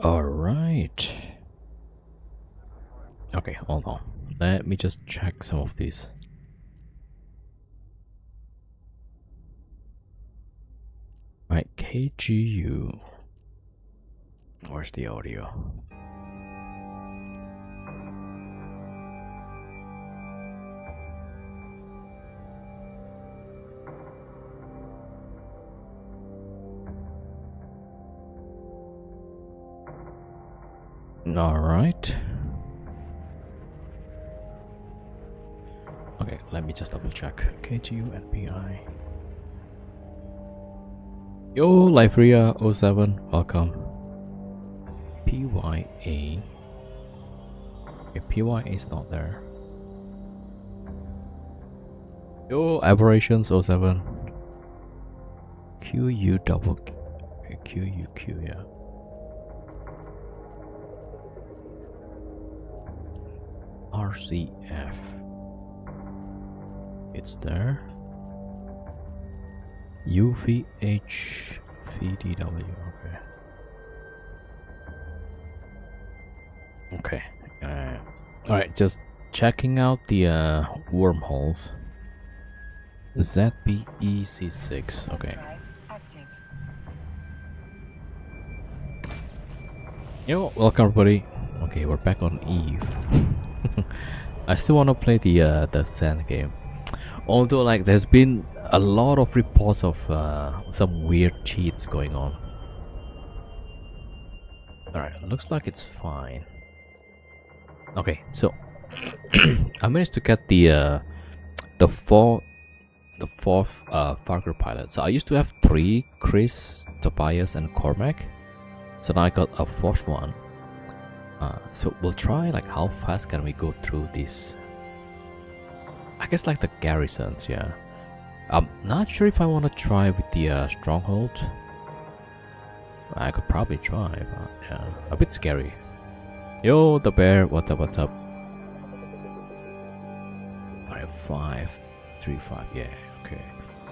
All right. Okay, hold on. Let me just check some of these. Right, KGU. Where's the audio? All right. Okay, let me just double check. KGU NPI. Yo, Liferia 07, welcome. PYA. Okay, PYA is not there. Yo, Aberrations 07. QU double QUQ, yeah. RCF. It's there. UVH VDW, okay. Okay. Alright, just checking out the wormholes. ZBEC6, okay. Yo, welcome everybody. Okay, we're back on Eve. I still want to play the sand game. Although, like, there's been a lot of reports of some weird cheats going on. Alright, looks like it's fine. Okay, so I managed to get the fourth Vargur pilot. So I used to have 3: Chris, Tobias, and Cormac. So now I got a 4th one. So we'll try, like, how fast can we go through this? I guess like the garrisons, yeah. I'm not sure if I want to try with the stronghold. I could probably try, but yeah, a bit scary. Yo, the bear, what's up, what's up? Alright, 5, 3, 5, yeah, okay.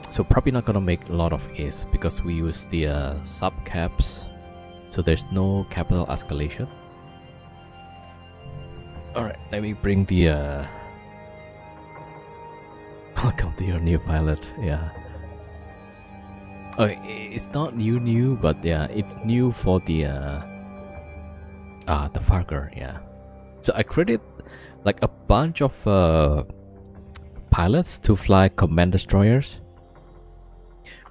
So probably not gonna make a lot of is because we use the sub caps, so there's no capital escalation. Alright, let me bring the welcome to your new pilot, yeah. Okay, it's not new, but yeah, it's new for the Vargur, yeah. So I created like a bunch of pilots to fly command destroyers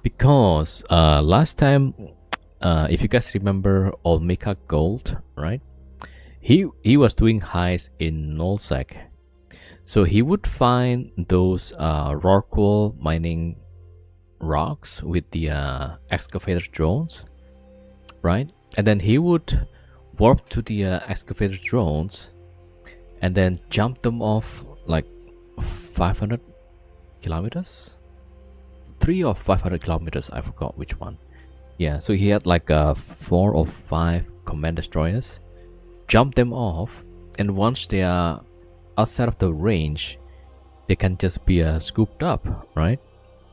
because last time, if you guys remember Olmika Gold, right? He was doing heists in Nullsec. So he would find those Rorqual mining rocks with the excavator drones, right? And then he would warp to the excavator drones and then jump them off like 500 kilometers? 3 or 500 kilometers, I forgot which one. Yeah, so he had like 4 or 5 command destroyers, jump them off, and once they are outside of the range, they can just be scooped up, right?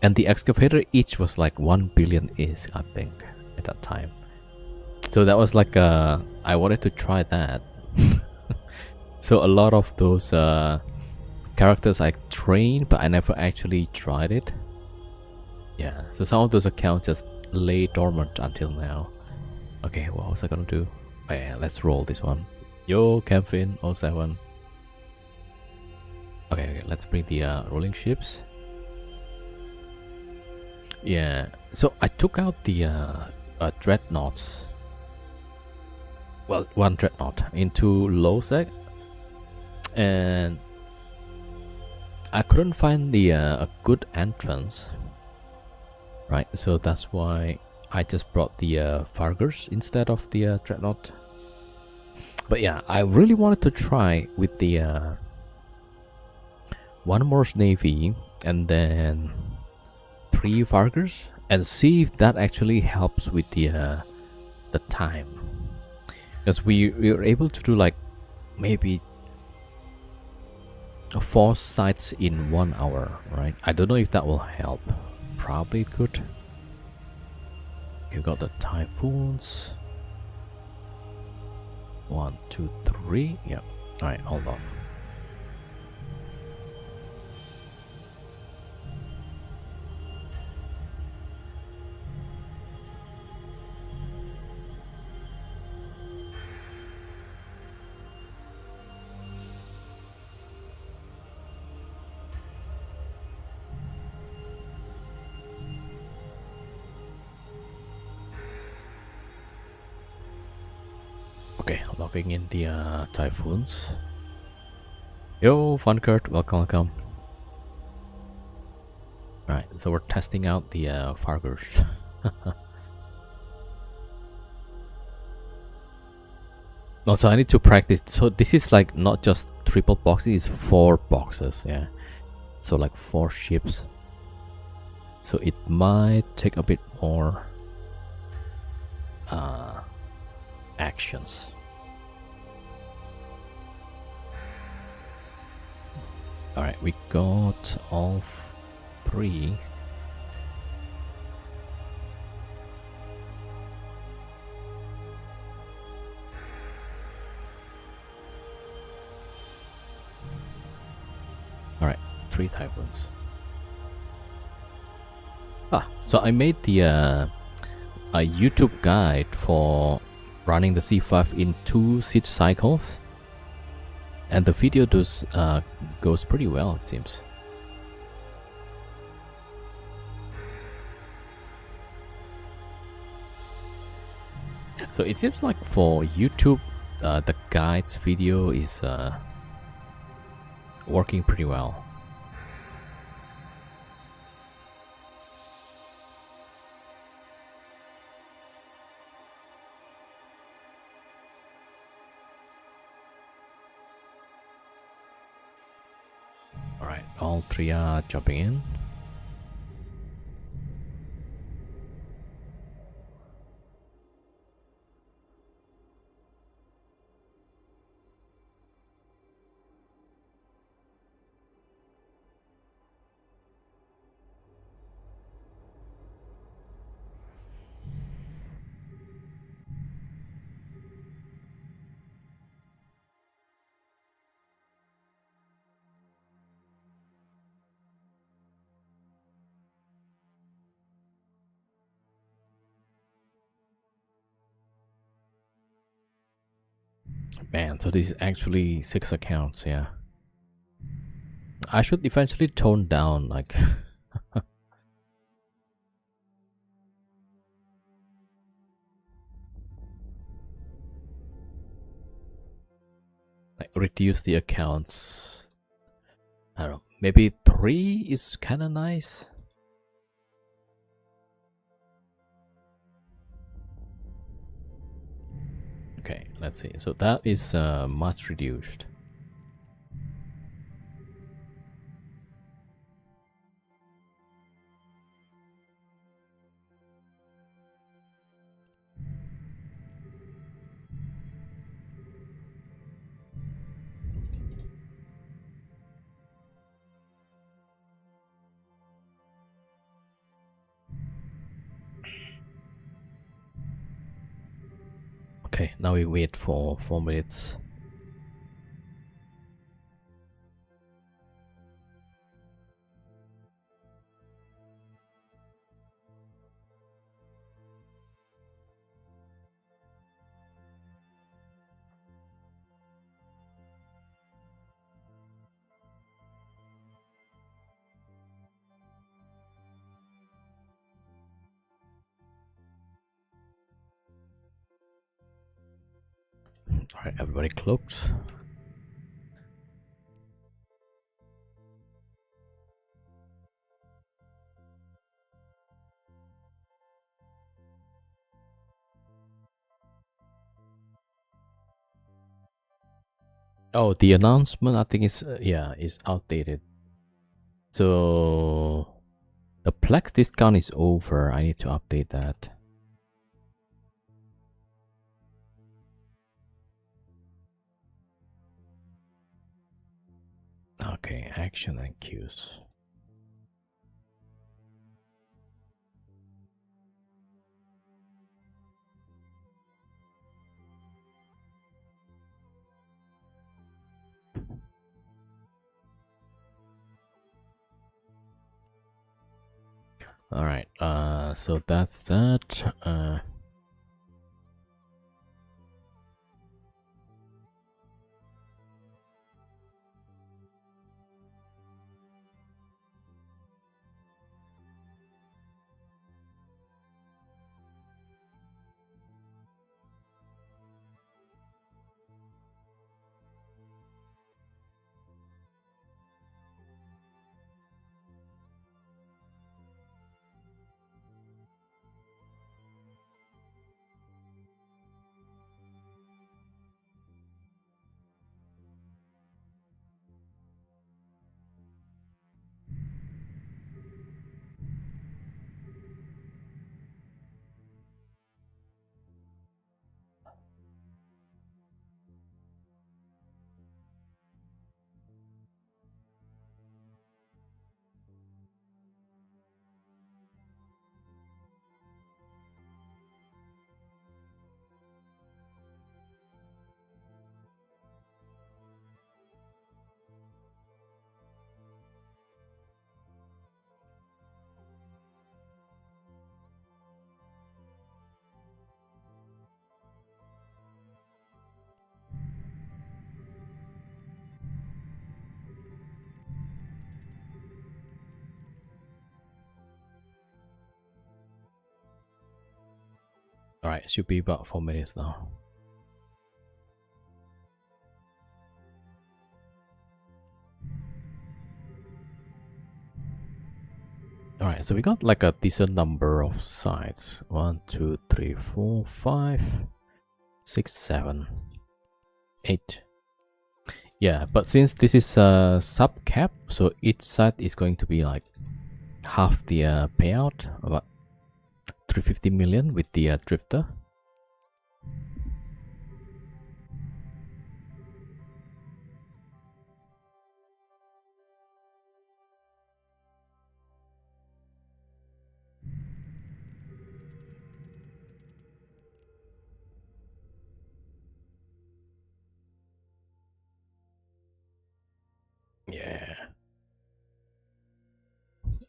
And the excavator each was like 1 billion is, I think, at that time. So that was like I wanted to try that. So a lot of those characters I trained, but I never actually tried it. Yeah, so some of those accounts just lay dormant until now. Okay, what was I gonna do? Oh yeah, let's roll this one. Yo, Kevin 07. Okay, let's bring the rolling ships. Yeah, so I took out the dreadnoughts. Well, 1 dreadnought into low sec, and I couldn't find the a good entrance. Right, so that's why I just brought the Vargurs instead of the dreadnought. But yeah, I really wanted to try with the 1 Morse Navy and then 3 Vargurs and see if that actually helps with the time, because we were able to do like maybe 4 sites in 1 hour, right? I don't know if that will help. Probably it could. You got the typhoons. 1, 2, 3. Yeah. All right, hold on. Okay, logging in the typhoons. Yo, Funkert, welcome, welcome. Alright, so we're testing out the Vargurs. Also, I need to practice. So this is like not just triple boxes, it's 4 boxes, yeah. So like 4 ships. So it might take a bit more actions. Alright, we got all 3. Alright, 3 typhoons. So I made the a YouTube guide for running the C5 in 2 siege cycles, and the video goes pretty well, it seems. So it seems like for YouTube, the guides video is working pretty well. Alright, all 3 are jumping in. Man, so this is actually 6 accounts, yeah. I should eventually tone down, like... like reduce the accounts. I don't know, maybe 3 is kinda nice. Okay, let's see. So that is much reduced. Okay, now we wait for 4 minutes. Alright, everybody cloaks. Oh, the announcement I think is yeah, is outdated. So the Plex discount is over. I need to update that. Okay, action and queues. All right. So that's that. All right. Should be about 4 minutes now. All right. So we got like a decent number of sites. 1, 2, 3, 4, 5, 6, 7, 8. Yeah, but since this is a sub cap, so each site is going to be like half the payout, about 350 million with the drifter. Yeah.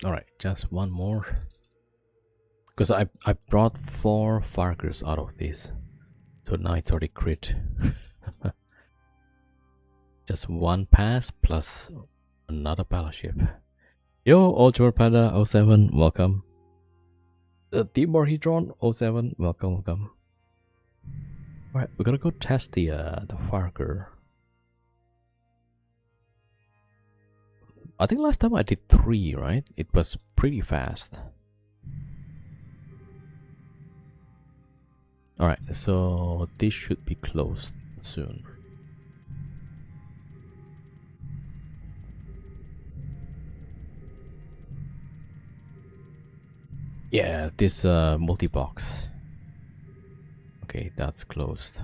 All right, just one more. Because I brought 4 Vargurs out of this. So now it's already crit. Just one pass plus another battleship. Yo, Ultra Panda 07, welcome. Timor Hedron 07, welcome, welcome. Alright, we're gonna go test the Vargur. I think last time I did 3, right? It was pretty fast. Alright, so this should be closed soon. Yeah, this multi-box. Okay, that's closed.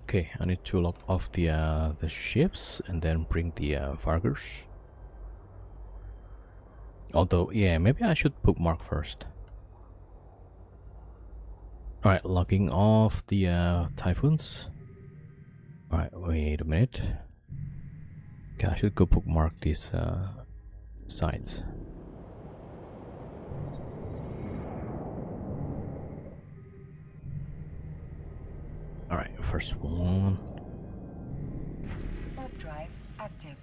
Okay, I need to lock off the ships and then bring the Vargurs. Although, yeah, maybe I should bookmark first. Alright, logging off the Typhoons. Alright, wait a minute. Okay, I should go bookmark these sites. Alright, first one. Warp drive active.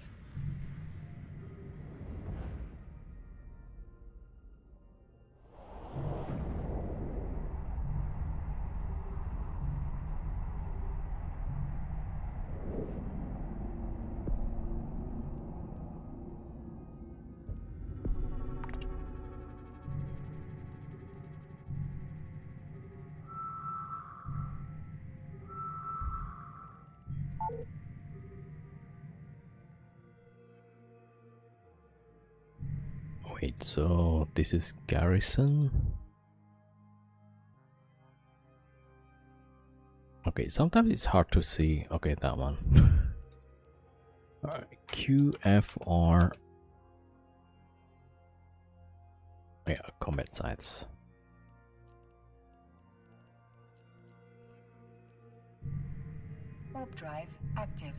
Wait, so this is garrison. Okay, sometimes it's hard to see. Okay, that one. Alright, QFR. Yeah, combat sites. Warp drive active.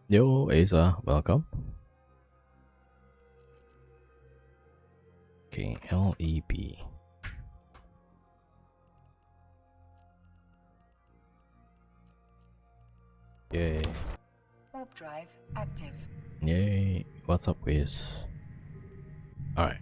Yo, Asa, welcome. Okay, LEB. Yay. Warp drive active. Yay. What's up, Wiz? Alright.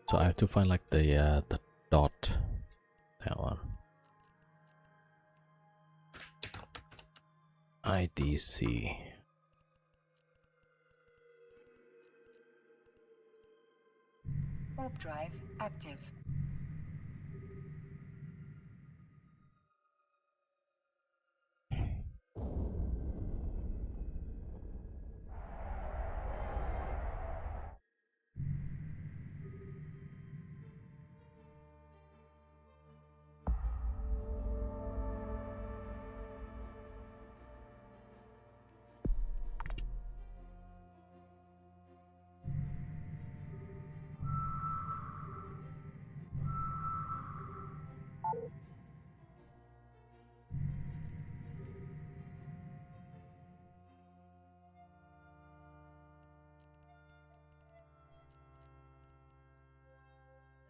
So I have to find like the dot. That one. IDC. Warp drive active.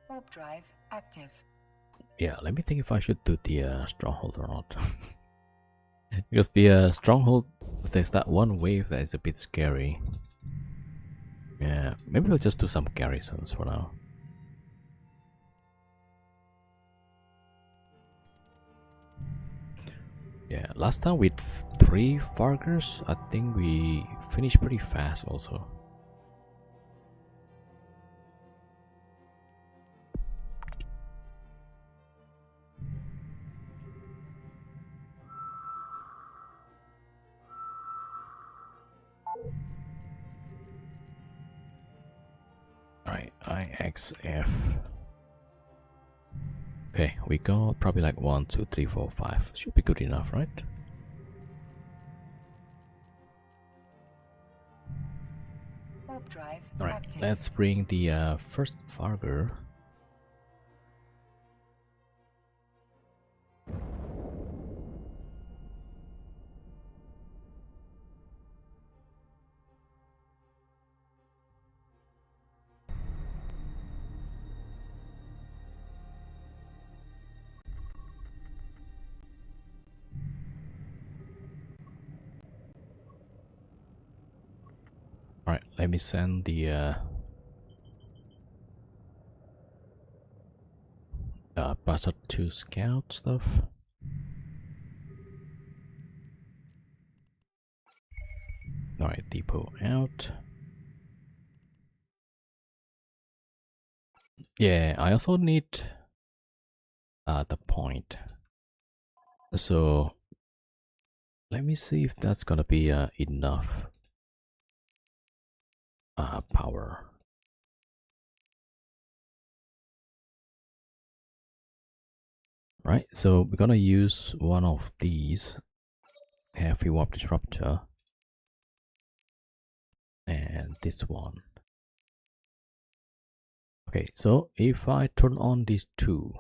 Warp drive active. Yeah, let me think if I should do the stronghold or not. Because the stronghold, there's that one wave that is a bit scary. Yeah, maybe we'll just do some garrisons for now. Yeah, last time with 3 Vargurs, I think we finished pretty fast also. Alright, IXF. Okay, we got probably like 1, 2, 3, 4, 5. Should be good enough, right? Warp drive Alright, active. let's bring the first Vargur. Alright, let me send the Bastard 2 scout stuff. Alright, depot out. Yeah, I also need the point. So let me see if that's gonna be enough power. Right, so we're gonna use one of these heavy warp disruptor and this one. Okay, so if I turn on these two,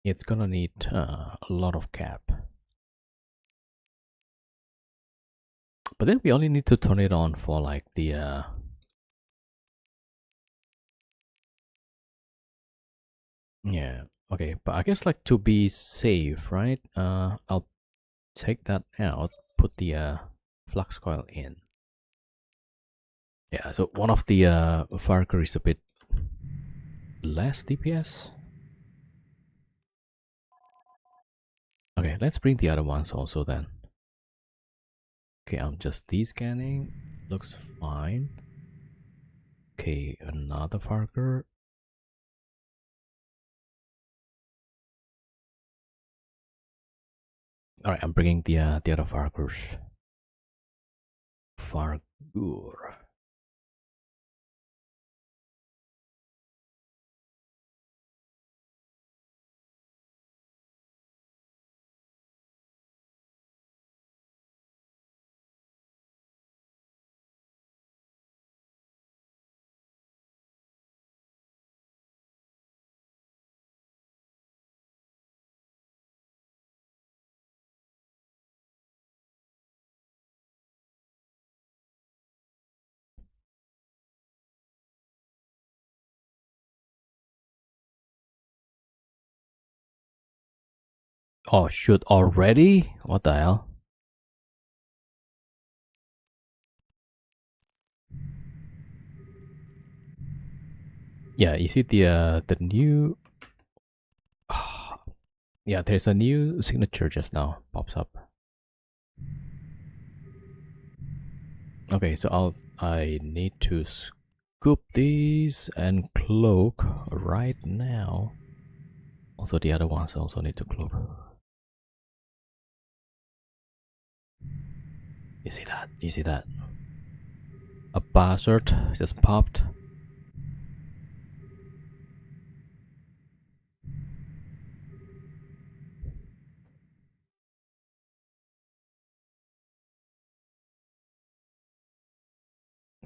it's gonna need a lot of cap. But then we only need to turn it on for like the yeah, okay, but I guess like to be safe, right? I'll take that out, put the flux coil in. Yeah, so one of the Vargurs is a bit less DPS. Okay, let's bring the other ones also then. Okay, I'm just descanning. Looks fine. Okay, another Vargur. All right, I'm bringing the other Vargurs. Vargur. Oh, shoot, already? What the hell? Yeah, you see the new. Yeah, there's a new signature just now pops up. Okay, so I need to scoop these and cloak right now. Also, the other ones also need to cloak. You see that? You see that? A bastard just popped.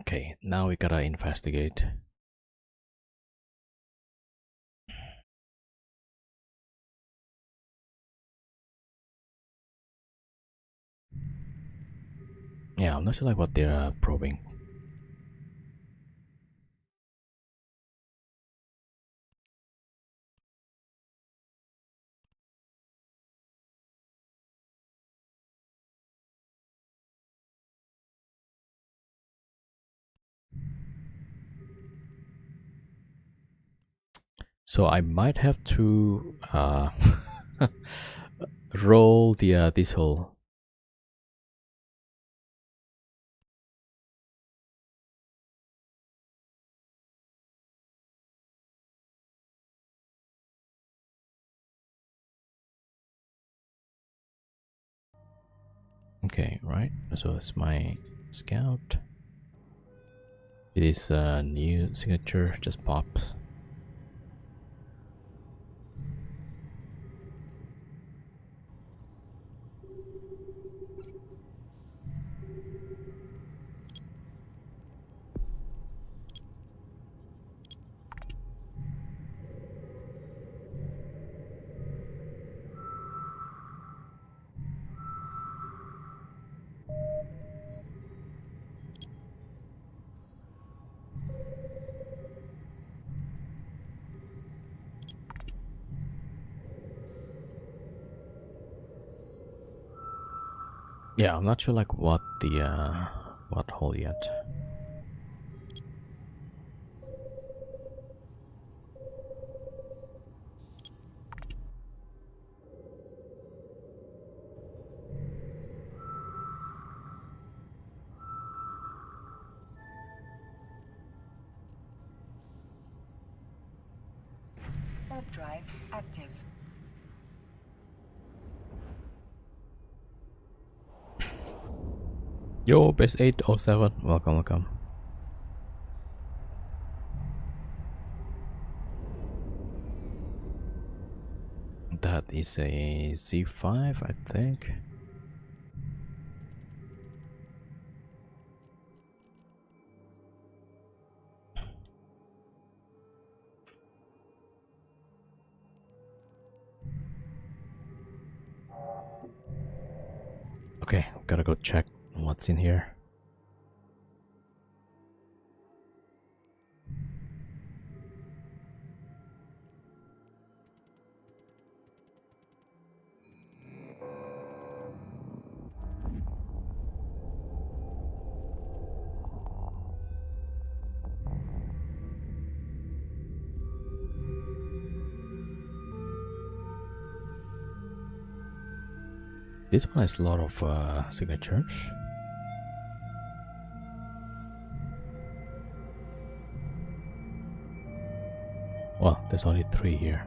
Okay, now we gotta investigate. Yeah, I'm not sure like what they're probing. So I might have to roll the this hole. Okay, right. So it's my scout. It is a new signature, just pops. Yeah, I'm not sure like what the what hole yet. Warp drive active. Yo, base 807. Welcome, welcome. That is a C5, I think. Okay, gotta go check What's in here? This one has a lot of signatures. Well, there's only 3 here.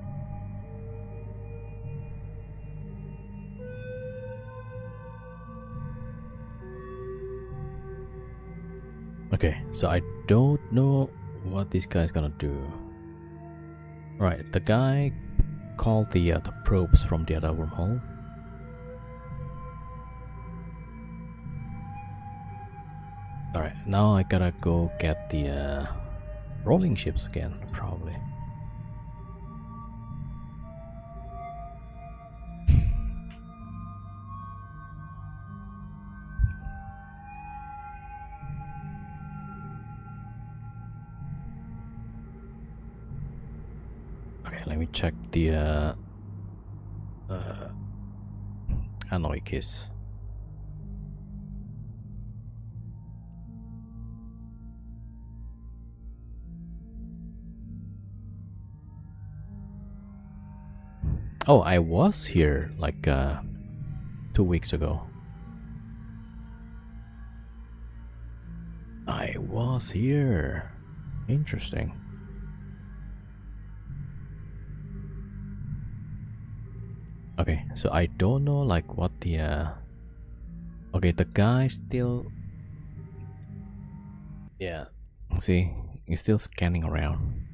Okay, so I don't know what this guy's gonna do. Right, the guy called the probes from the other wormhole. Alright, now I gotta go get the rolling ships again, probably. Okay, let me check the Hanoi Kiss. Oh, I was here like 2 weeks ago. I was here. Interesting. Okay, so I don't know like what the okay, the guy still, yeah, see, he's still scanning around.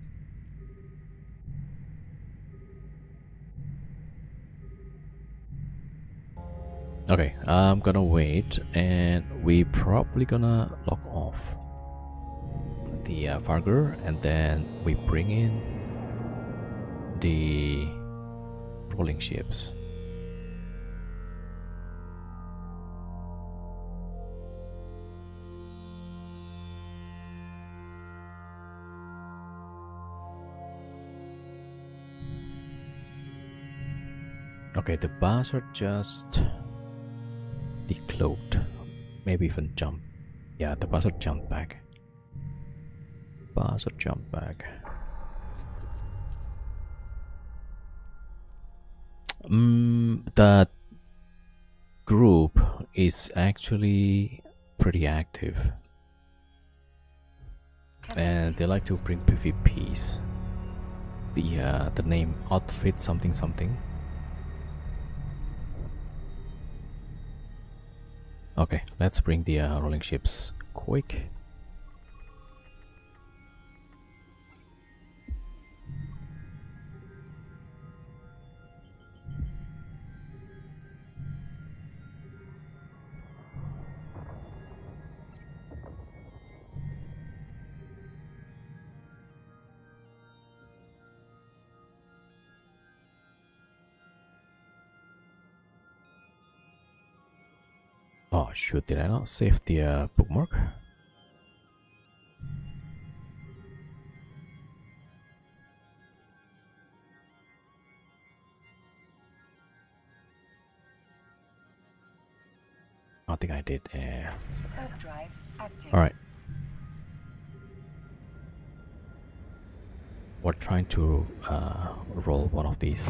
Okay, I'm gonna wait, and we probably gonna lock off the Vargur, and then we bring in the rolling ships. Okay, the bars are just decloaked, maybe even jump. Yeah, the bars are jumped back. Bars are jumped back. The group is actually pretty active, and they like to bring PvPs. The name outfit something something. Okay, let's bring the rolling ships quick. Oh shoot, did I not save the bookmark? I think I did. Drive active. Alright. We're trying to roll one of these.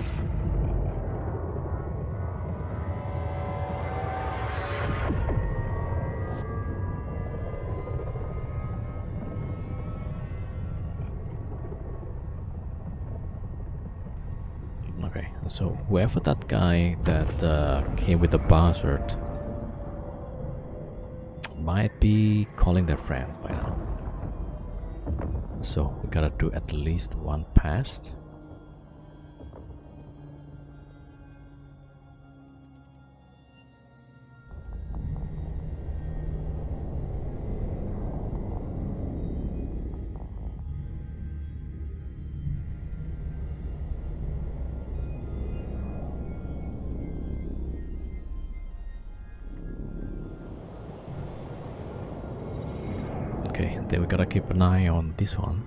Okay, so whoever that guy that came with the buzzard might be calling their friends by now. So we gotta do at least one pass. Okay, then we gotta keep an eye on this one.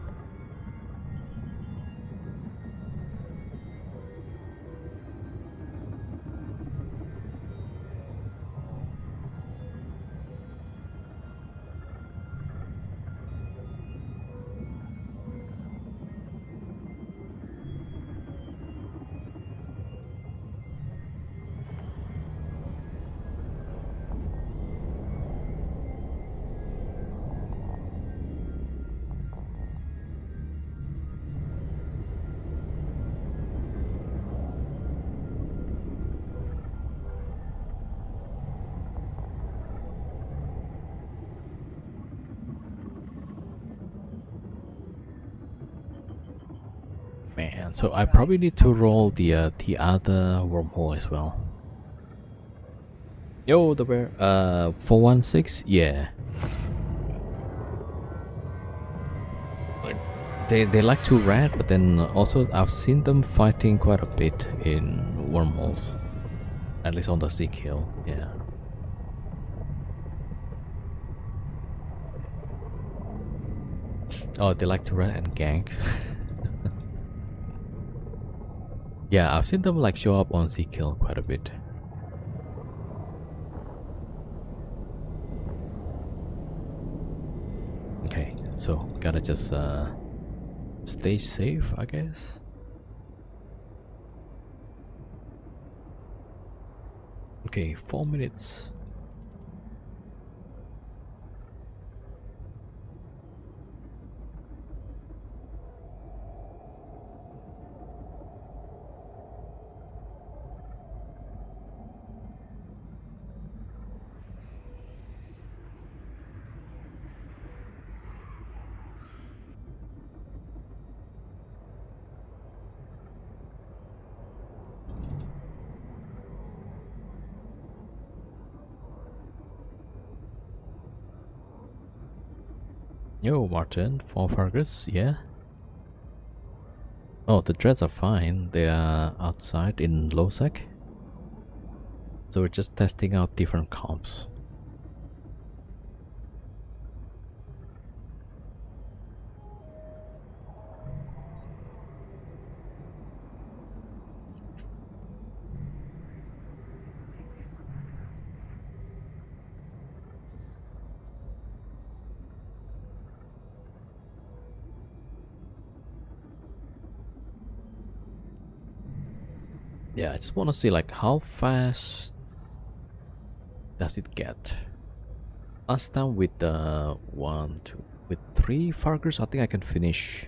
Man, so I probably need to roll the other wormhole as well. Yo, the bear. 416. Yeah. They like to rat, but then also I've seen them fighting quite a bit in wormholes. At least on the Seek Hill. Yeah. Oh, they like to rat and gank. Yeah, I've seen them like show up on Seek Hill quite a bit. Okay, so gotta just stay safe, I guess. Okay, 4 minutes. Yo, Martin, for Vargurs, yeah. Oh, the dreads are fine. They are outside in low sec. So we're just testing out different comps. Yeah, I just want to see like how fast does it get. Last time with with 3 Vargurs, I think I can finish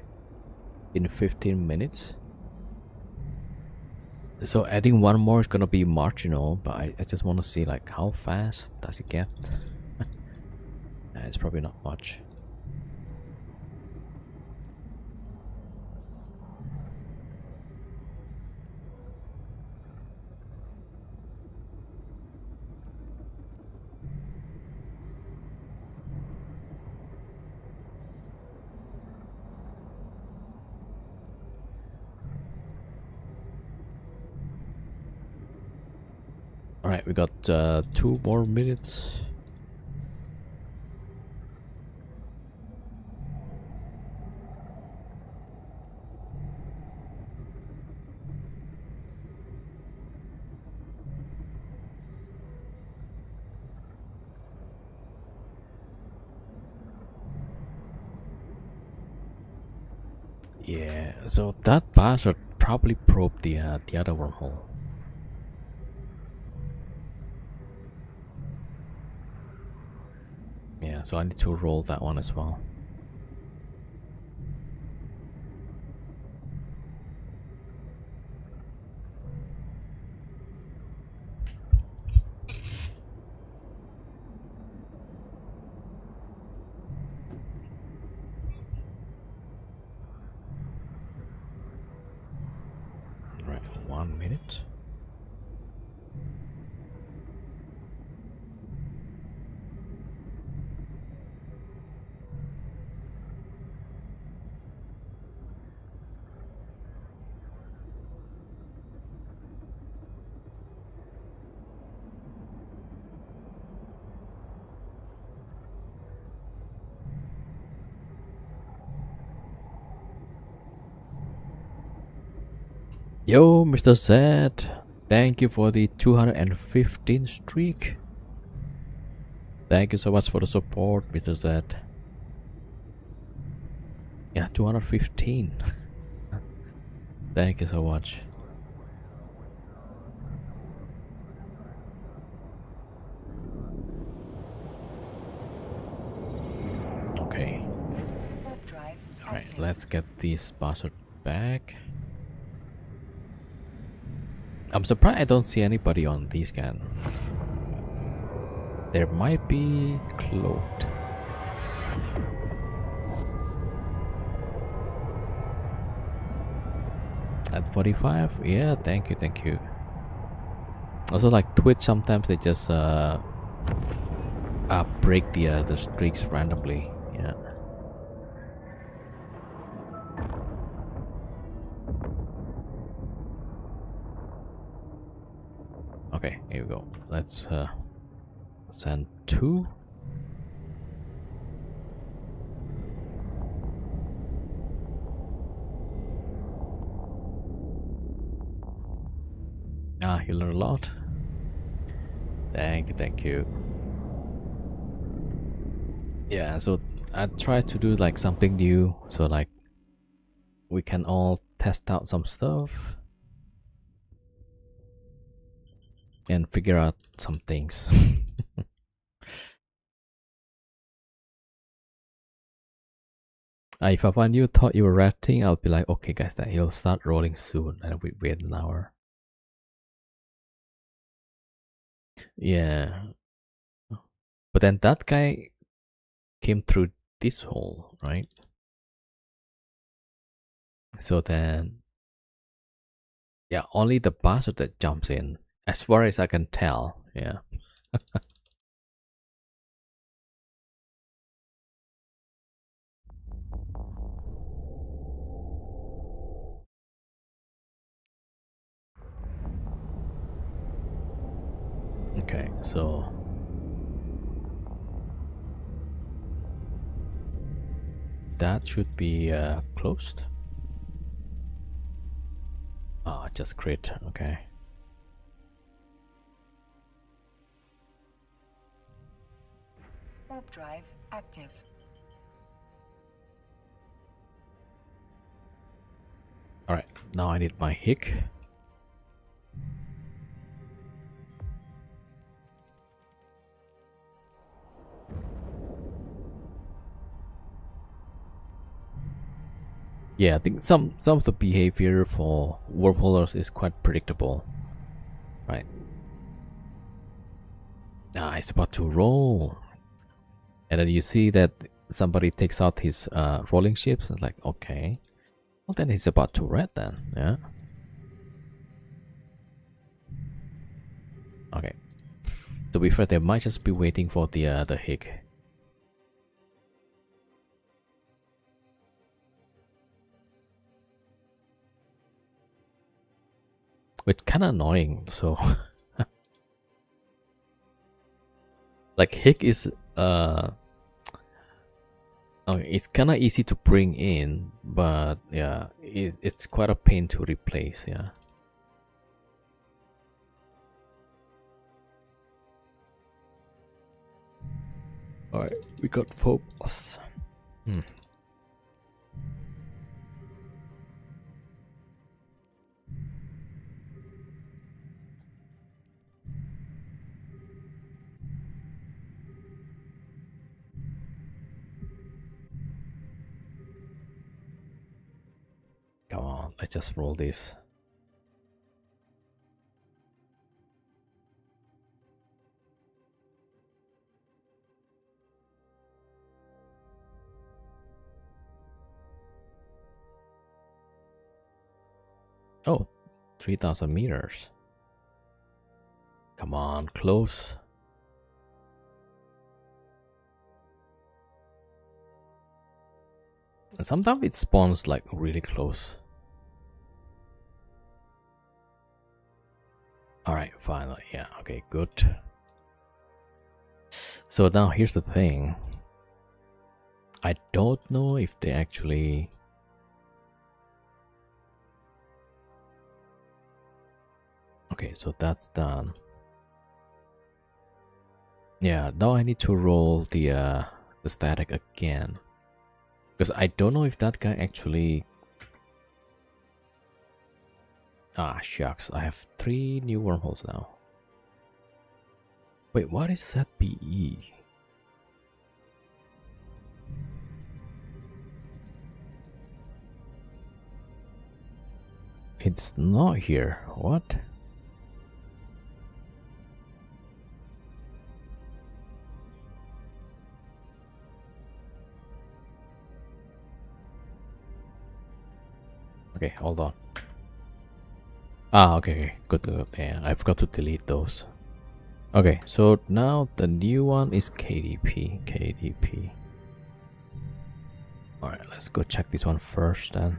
in 15 minutes. So adding one more is gonna be marginal, but I just want to see like how fast does it get. It's probably not much. Alright, we got 2 more minutes. Yeah, so that bastard probably probed the other wormhole. Yeah, so I need to roll that one as well. Right, 1 minute. Yo, Mr. Z, thank you for the 215 streak. Thank you so much for the support, Mr. Z. Yeah, 215. Thank you so much. Okay. Warp drive Alright, active. let's get this bastard back. I'm surprised I don't see anybody on this scan. There might be cloaked. At 45? Yeah, thank you, thank you. Also, like Twitch, sometimes they just break the streaks randomly. Yeah. Okay, here we go. Let's send 2. Ah, you learn a lot. Thank you, thank you. Yeah, so I try to do like something new, so like we can all test out some stuff and figure out some things. If I find you thought you were ratting, I'll be like, okay guys, that he'll start rolling soon, and we wait an hour. Yeah. But then that guy came through this hole, right? So then, yeah, only the bastard that jumps in, as far as I can tell. Yeah. Okay, so that should be closed. Oh, just crit. Okay. Warp drive active. All right. Now I need my hick. Yeah, I think some of the behavior for wormholers is quite predictable, right? Ah, it's about to roll, and then you see that somebody takes out his rolling ships, and like, okay, well then he's about to red then, yeah. Okay. To be fair, they might just be waiting for the hick. Which kind of annoying. So, like hick is okay, it's kind of easy to bring in, but yeah, it's quite a pain to replace. Yeah. All right, we got Phobos. Hmm. Come on, let's just roll this. Oh, 3,000 meters. Come on, close. And sometimes it spawns like really close. Alright, finally. Yeah, okay, good. So now here's the thing. I don't know if they actually... Okay, so that's done. Yeah, now I need to roll the static again. Because I don't know if that guy actually... Ah, shucks. I have 3 new wormholes now. Wait, what is that BE? It's not here. What? Okay, hold on. Ah, okay, good, good. Yeah, I forgot to delete those. Okay, so now the new one is KDP. KDP. Alright, let's go check this one first then.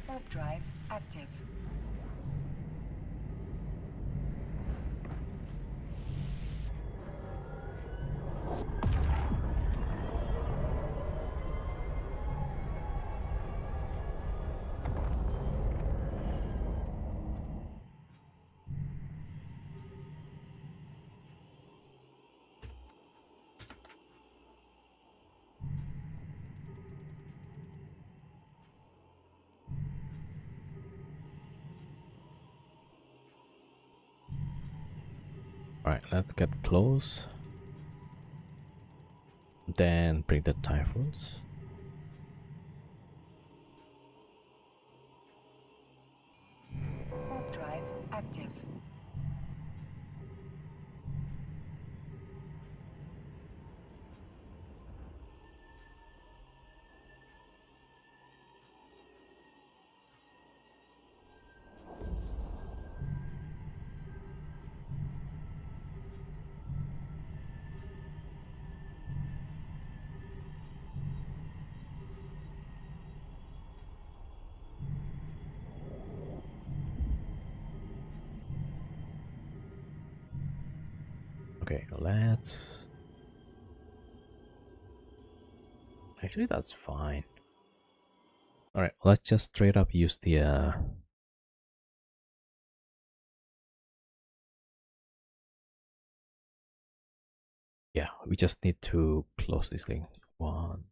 Warp drive active. Alright, let's get close. Then bring the typhoons. Warp drive active. Okay, let's... Actually, that's fine. Alright, let's just straight up use the... Yeah, we just need to close this thing. One.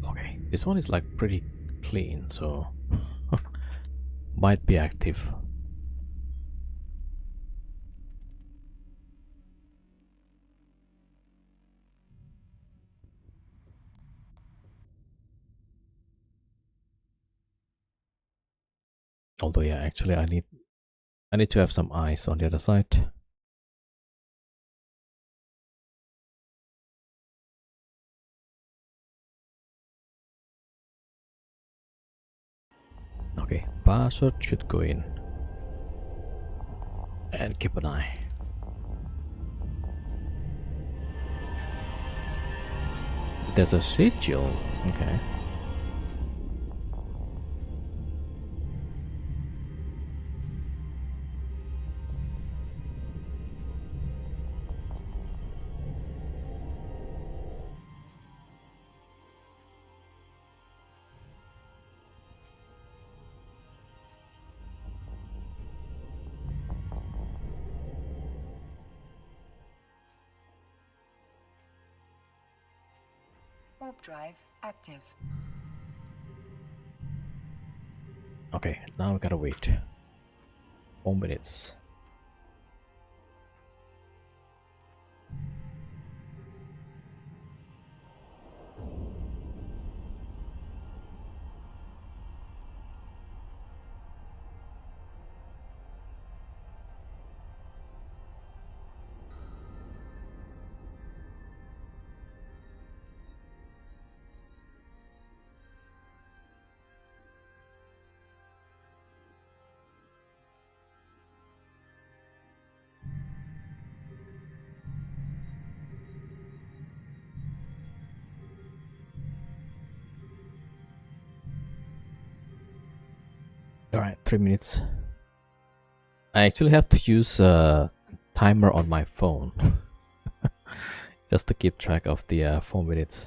Okay, this one is like pretty clean, so might be active. Although yeah, actually I need to have some eyes on the other side. Okay, password should go in. And keep an eye. There's a sigil. Okay. Warp drive active. Okay, now we gotta wait 4 minutes. All right, 3 minutes. I actually have to use a timer on my phone just to keep track of the 4 minutes.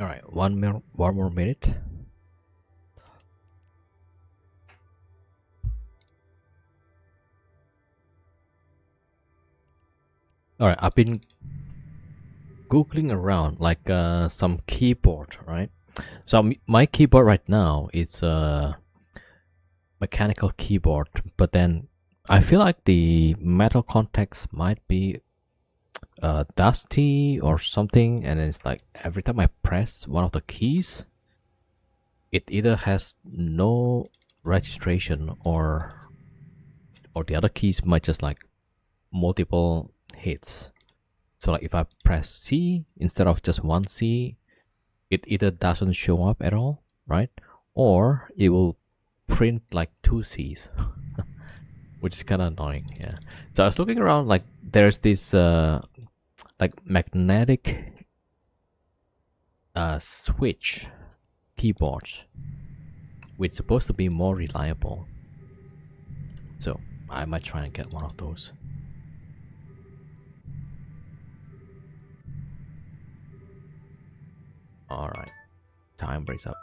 All right, one more minute. All right, I've been googling around like some keyboard, right? So my keyboard right now is a mechanical keyboard, but then I feel like the metal contacts might be dusty or something, and then it's like every time I press one of the keys, it either has no registration or the other keys might just like multiple hits. So like if I press C instead of just one C, it either doesn't show up at all, right? Or it will print like two C's, which is kind of annoying. Yeah. So I was looking around, like there's this like magnetic switch keyboards, which is supposed to be more reliable. So I might try and get one of those. All right, timer is up.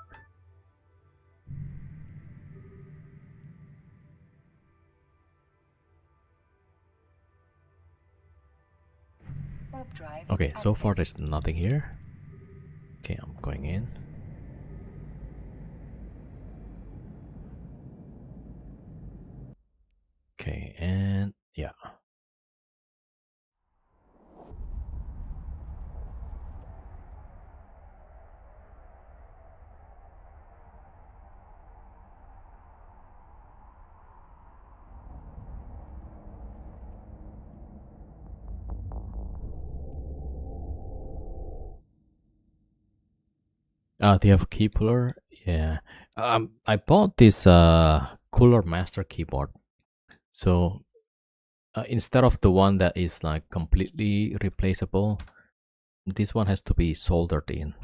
Warp drive. Okay, so far active. there's nothing here. Okay, I'm going in. Okay, and yeah. They have key puller. Yeah. I bought this Cooler Master keyboard. So instead of the one that is like completely replaceable, this one has to be soldered in.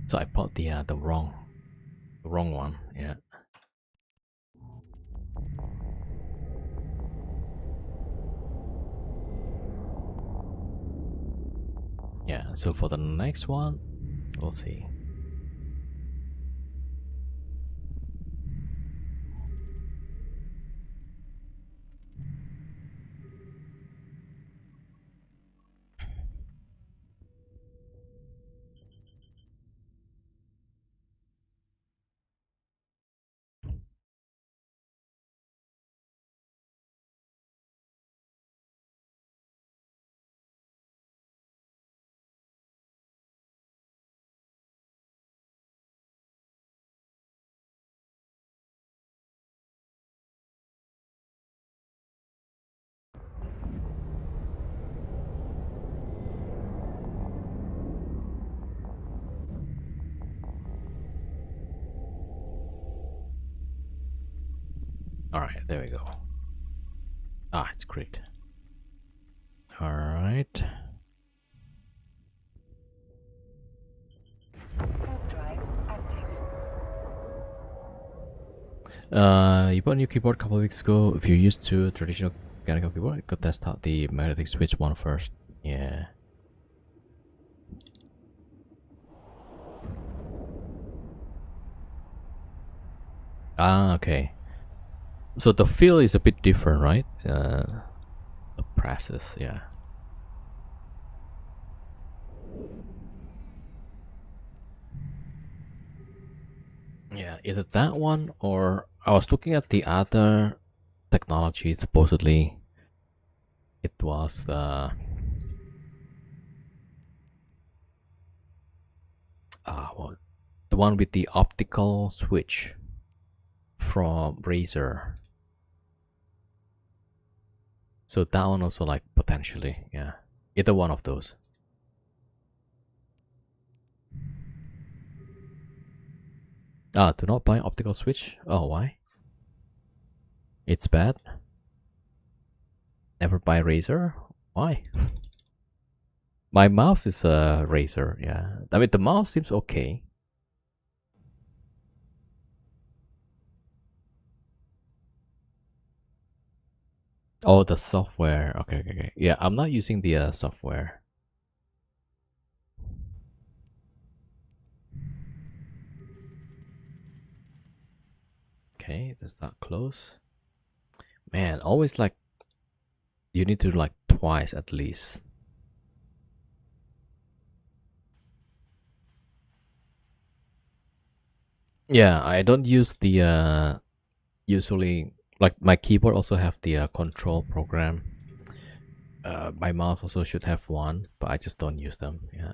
So I bought the wrong one. Yeah. Yeah, so for the next one, we'll see. All right, there we go. Ah, it's great. All right. Warp drive active. You bought a new keyboard a couple of weeks ago. If you're used to traditional mechanical keyboard, you could test out the magnetic switch one first. Yeah. Ah, okay. So the feel is a bit different, right? The presses, yeah. Yeah, either that one or I was looking at the other technology. Supposedly, it was well, the one with the optical switch from Razer. So that one also, like, potentially, yeah, either one of those. Do not buy optical switch. Oh, why? It's bad. Never buy Razer. Why? My mouse is a Razer. Yeah, I mean the mouse seems okay. Oh, the software. Okay, okay, okay. Yeah, I'm not using the software. Okay, that's not close. Man, always like you need to like twice at least. Yeah, I don't use the usually, like, my keyboard also have the control program. My mouse also should have one, but I just don't use them. Yeah.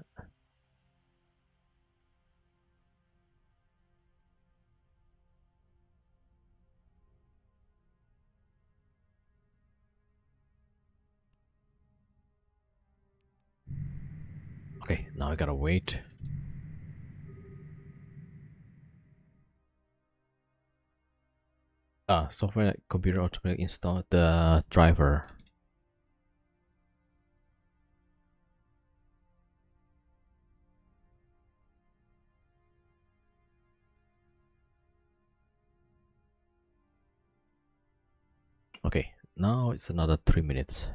Okay, now I gotta wait. Software computer automatically install the driver. Okay, now it's another 3 minutes.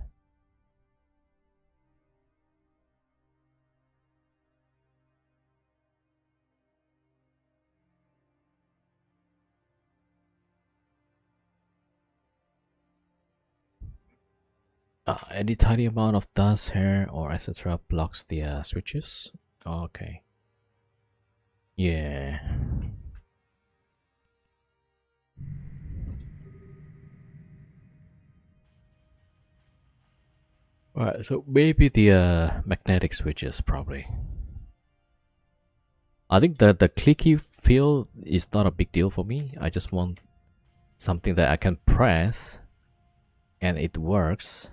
Any tiny amount of dust, hair, or etc. blocks the switches. Okay. Yeah. Alright, so maybe the magnetic switches probably. I think that the clicky feel is not a big deal for me. I just want something that I can press and it works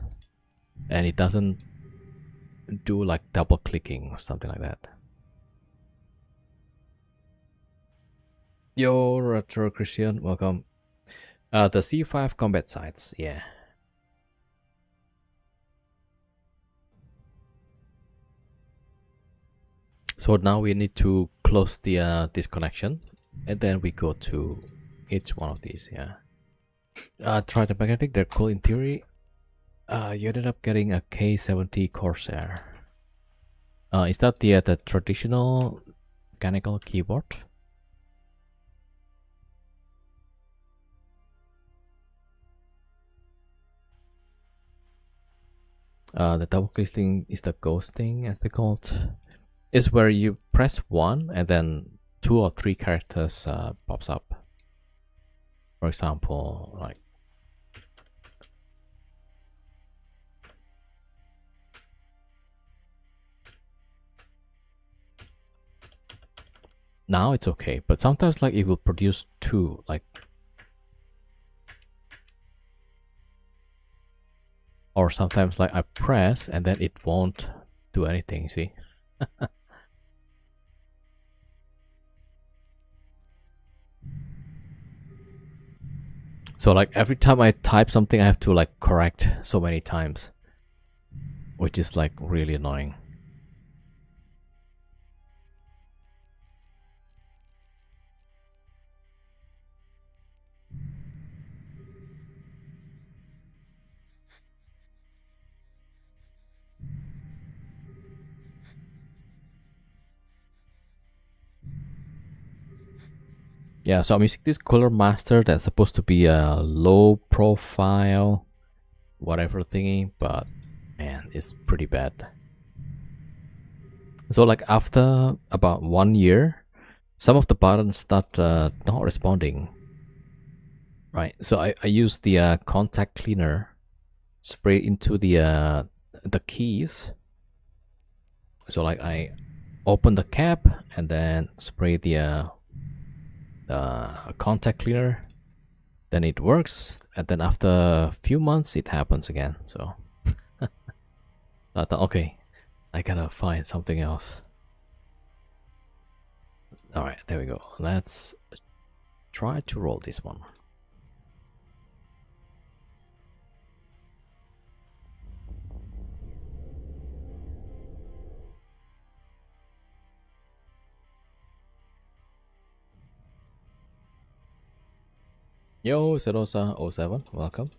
and it doesn't do like double clicking or something like that. Yo, Retro Christian, welcome. The C5 combat sights, yeah. So now we need to close the this connection, and then we go to each one of these. Yeah. Try the magnetic. They're cool in theory. You ended up getting a K70 Corsair. Is that the traditional mechanical keyboard? The double click thing is the ghost thing, as they call it. Is where you press one and then 2 or 3 characters pops up. For example, like now it's okay, but sometimes like it will produce 2, like, or sometimes like I press and then it won't do anything. See? So like every time I type something, I have to like correct so many times, which is like really annoying. Yeah, so I'm using this Cooler Master that's supposed to be a low profile whatever thingy, but man, it's pretty bad. So like after about 1 year, some of the buttons start not responding. Right, so I use the contact cleaner, spray into the keys. So like I open the cap and then spray the contact cleaner, then it works, and then after a few months it happens again. So I thought, okay, I gotta find something else. All right, there we go. Let's try to roll this one. Yo, Serosa07, welcome.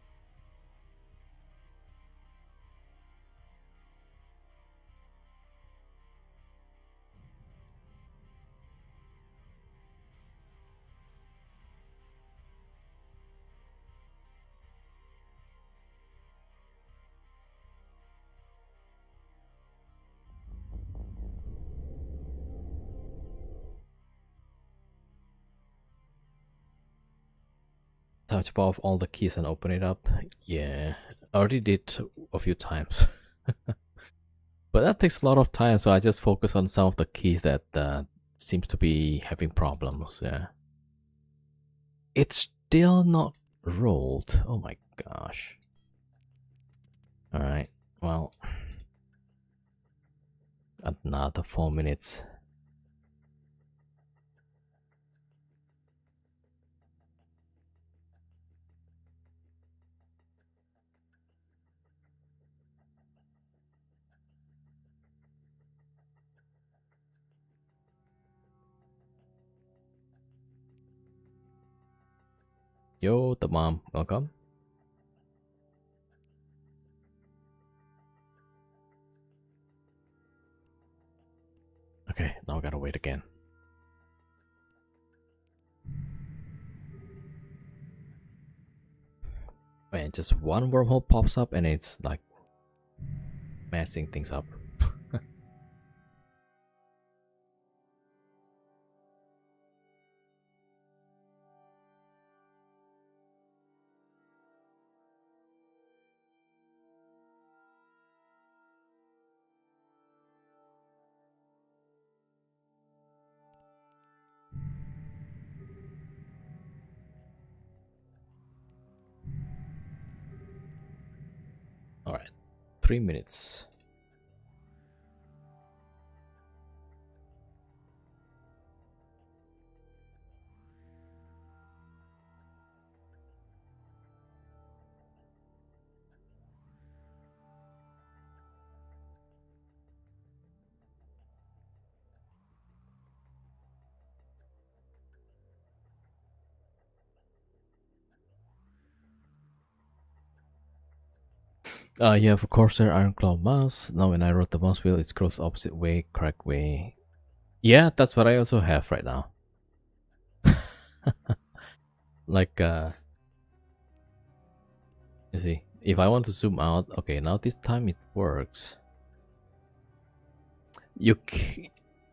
Time to off all the keys and open it up. Yeah, I already did a few times. But that takes a lot of time, so I just focus on some of the keys that seems to be having problems. Yeah, it's still not rolled. Oh my gosh. All right, well, another 4 minutes. Yo, the mom, welcome. Okay, now I gotta wait again. Man, just one wormhole pops up and it's like messing things up. All right, 3 minutes. You have a Corsair Iron Claw mouse. Now when I rotate the mouse wheel, it scrolls opposite way, correct way. Yeah, that's what I also have right now. Like, you see, if I want to zoom out, okay, now this time it works.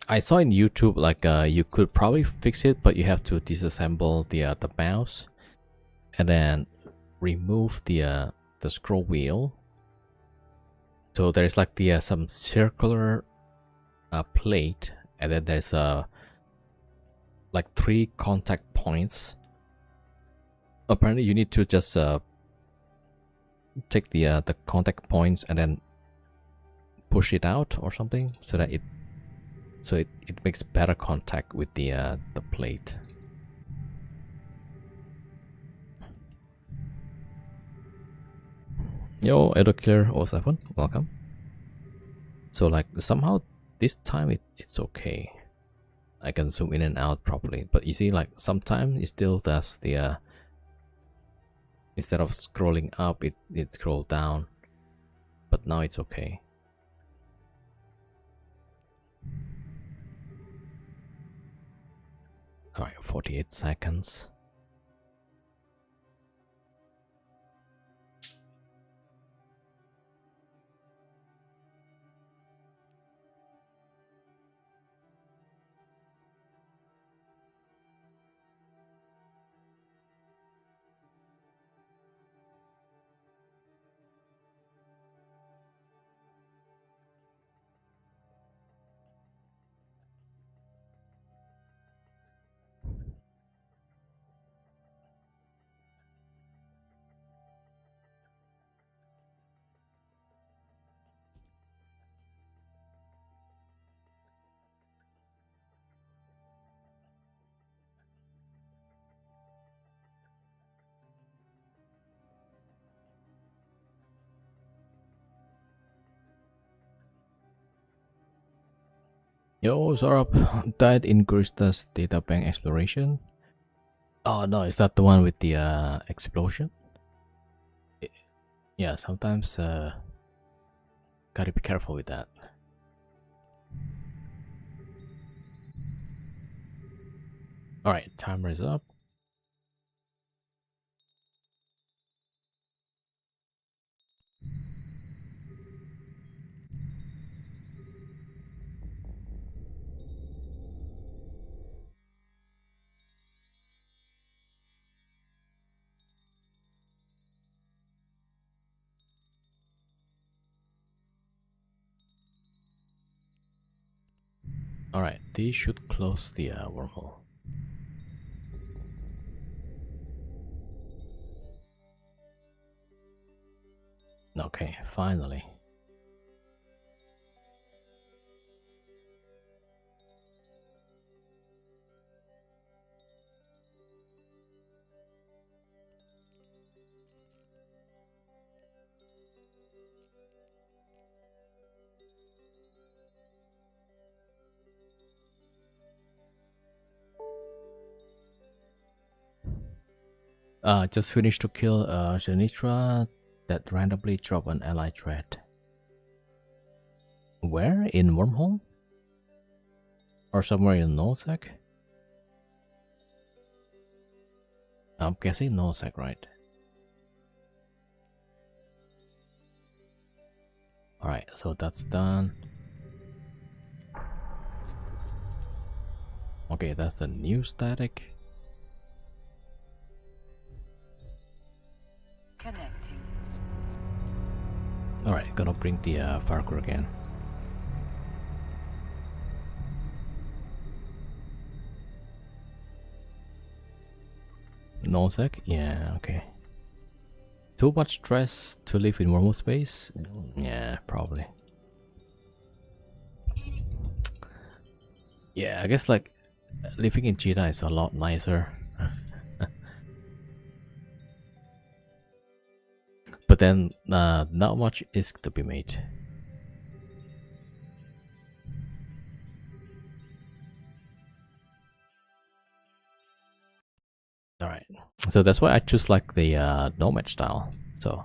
I saw in YouTube like you could probably fix it, but you have to disassemble the mouse and then remove the scroll wheel. So there's like the some circular plate, and then there's like 3 contact points. Apparently, you need to just take the contact points and then push it out or something, so that it makes better contact with the plate. Yo, Edoclear 07, welcome. So like somehow this time it's okay. I can zoom in and out properly, but you see, like sometimes it still does the instead of scrolling up, it scroll down, but now it's okay. All right, 48 seconds. Yo, Zorab, that increases data bank exploration. Oh no, is that the one with the explosion? Yeah, sometimes gotta be careful with that. All right, timer is up. All right, these should close the wormhole. Okay, finally. Just finished to kill Sinistra that randomly dropped an ally threat. Where? In Wormhole? Or somewhere in Nullsec? I'm guessing Nullsec, right? Alright, so that's done. Okay, that's the new static. Connecting. Alright, gonna bring the Vargur again. Nullsec? Yeah, okay. Too much stress to live in normal space? Yeah, probably. Yeah, I guess like living in Cheetah is a lot nicer. But then not much is to be made. Alright. So that's why I choose like the nomad style. So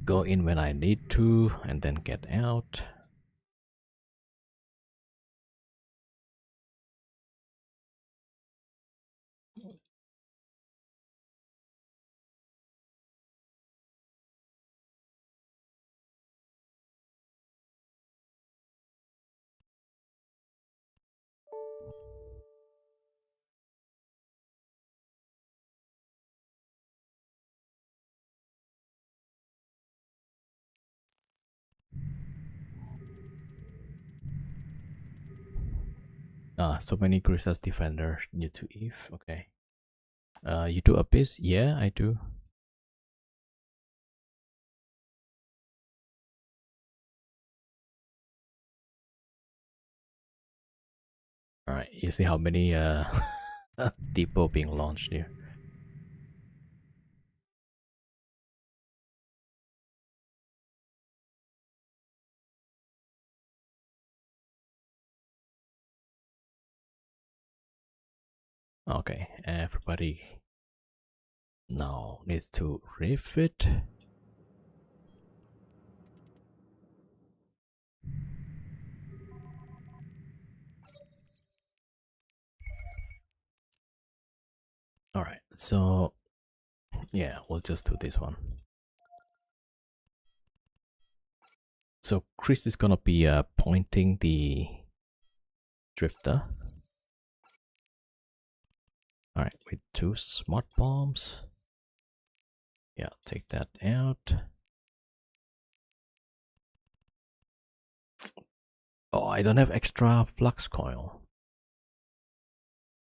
go in when I need to and then get out. So many Grisa's defenders new to Eve. Okay. You do Abyss? Yeah, I do. Alright, you see how many depot being launched here. Okay, everybody now needs to refit. Alright, so yeah, we'll just do this one. So Chris is gonna be pointing the drifter. Alright, with 2 smart bombs. Yeah, take that out. Oh, I don't have extra flux coil.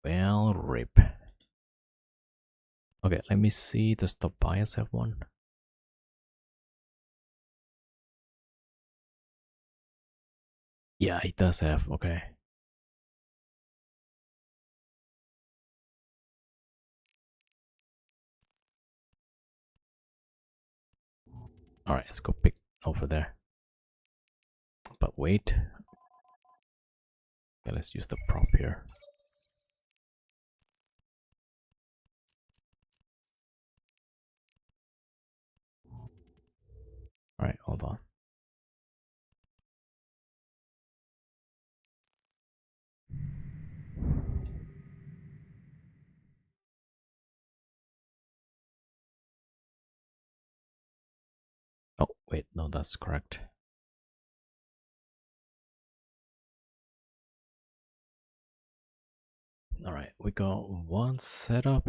Well, rip. Okay, let me see. Does Tobias have one? Yeah, he does have. Okay. Alright, let's go pick over there. But wait. Okay, let's use the prop here. Alright, hold on. Oh, wait, no, that's correct. Alright, we got one setup.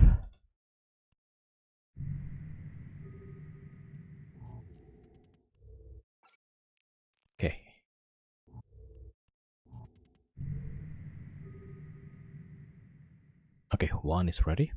Okay. Okay, one is ready.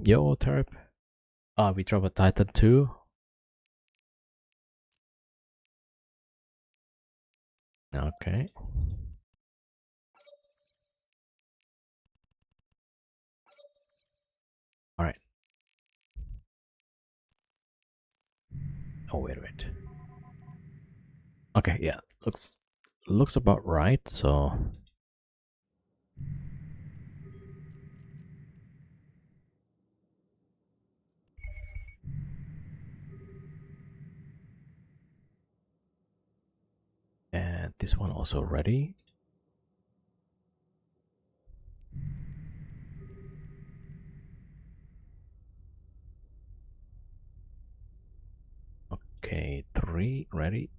Yo, Terp. We drop a Titan too. Okay. Alright. Oh, wait. Okay, yeah. Looks about right, so and this one also ready. Okay, 3 ready.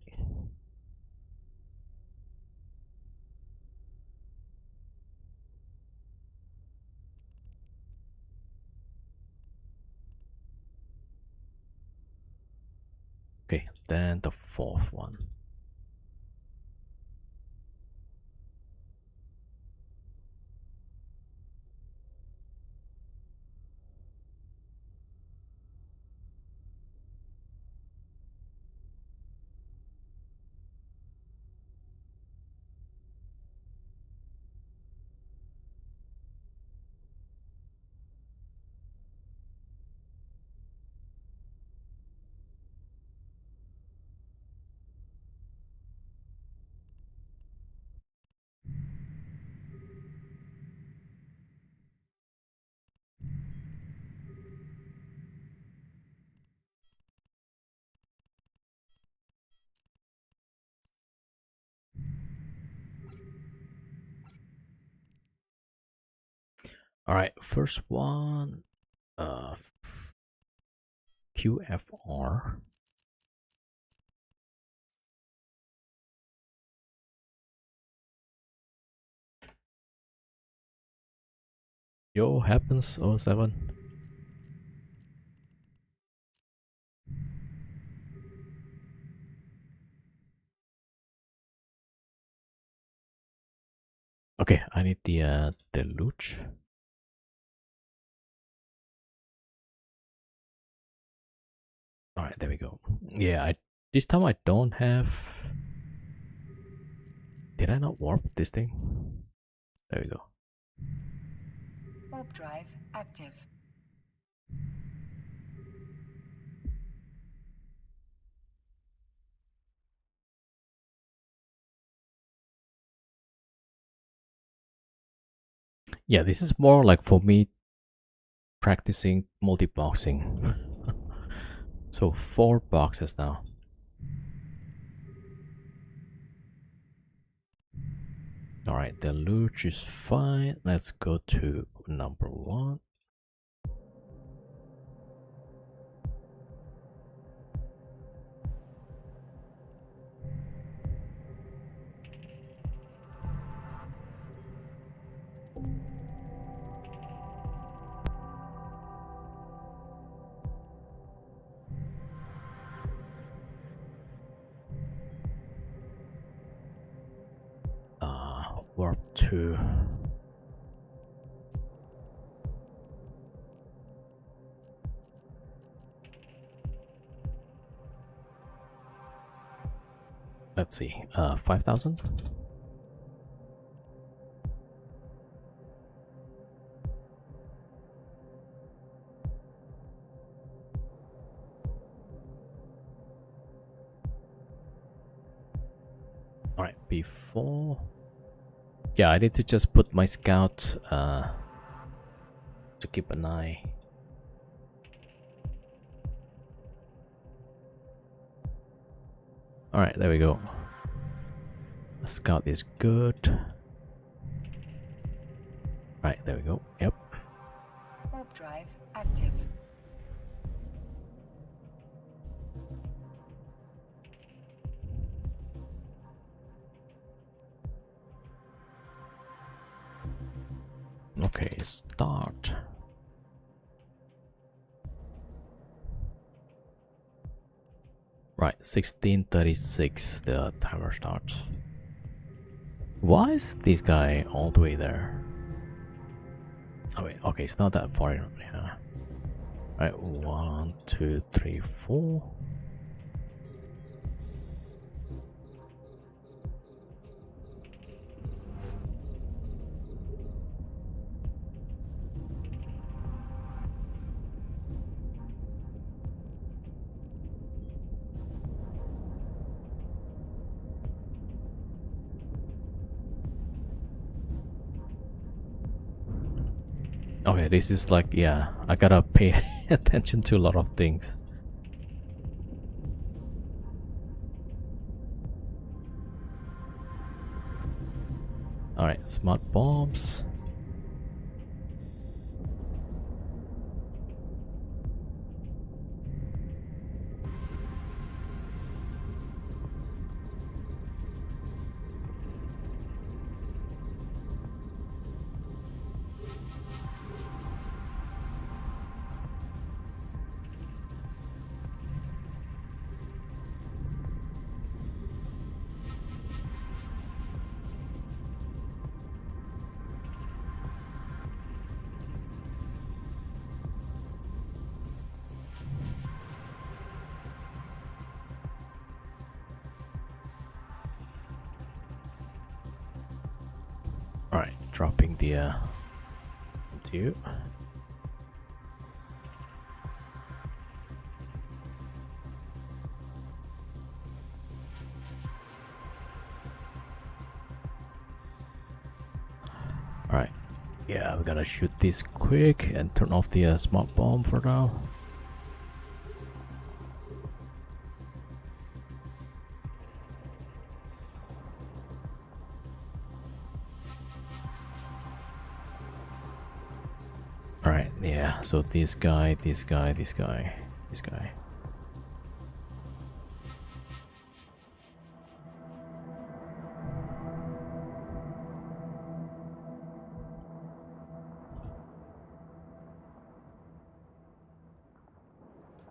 then the fourth one. All right, first one, QFR. Yo, happens 07. Okay, I need the deluge. All right, there we go. Yeah, this time I don't have. Did I not warp this thing? There we go. Warp drive active. Yeah, this is more like for me practicing multi-boxing. So 4 boxes now. All right, the luge is fine. Let's go to number 1. Warp 2. Let's see, 5,000. All right, before. Yeah, I need to just put my scout to keep an eye. All right, there we go. The scout is good. Right, there we go. Yep. Warp drive active. Okay, start. Right, 16:36. The timer starts. Why is this guy all the way there? Oh wait, okay, it's not that far. Yeah. Right, 1, 2, 3, 4. Okay, this is like, yeah, I gotta pay attention to a lot of things. Alright, smart bombs. Alright, dropping the two. Alright, yeah, we gotta shoot this quick and turn off the smart bomb for now. Alright, yeah, so this guy.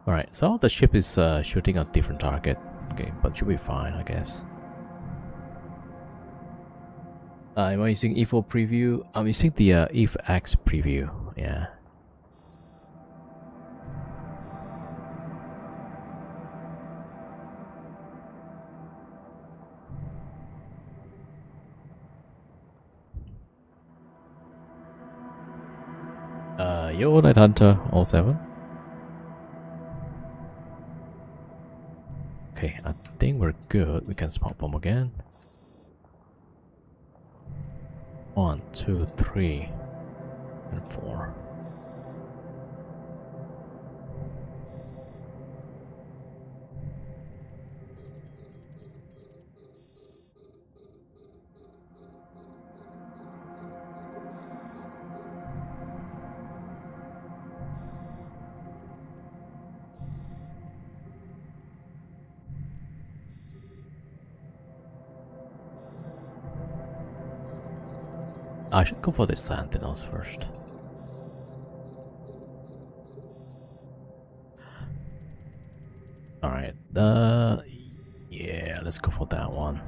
Alright, so the ship is shooting a different target. Okay, but should be fine, I guess. Am I using E4 preview? I'm using the EVX preview, yeah. Yo, Night Hunter, all 7. Okay, I think we're good. We can smart bomb again. 1, 2, 3, and 4. I should go for the sentinels first. Alright, yeah, let's go for that one.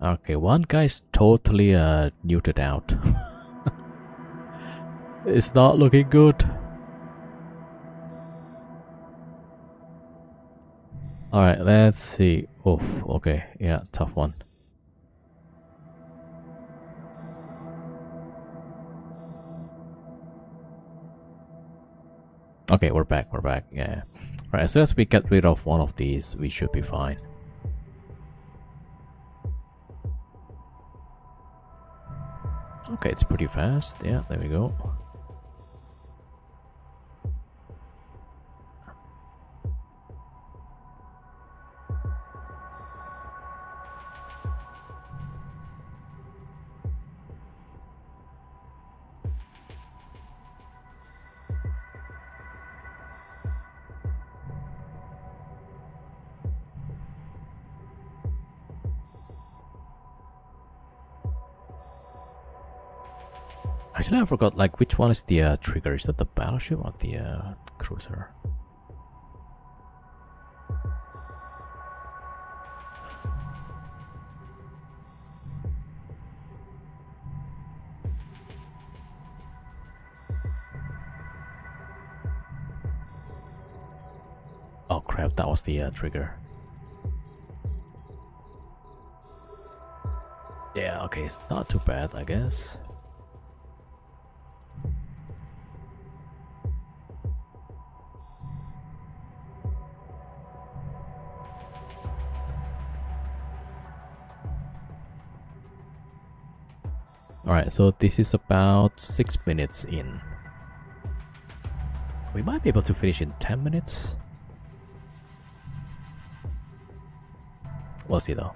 Okay, one guy's totally neutered out. It's not looking good. Alright, let's see. Oof, okay, yeah, tough one. Okay, we're back, yeah. Right, as soon as we get rid of one of these, we should be fine. Okay, it's pretty fast, yeah, there we go. Actually, I forgot, like, which one is the trigger? Is that the battleship or the cruiser? Oh crap, that was the trigger. Yeah, okay, it's not too bad, I guess. Alright, so this is about 6 minutes in. We might be able to finish in 10 minutes. We'll see though,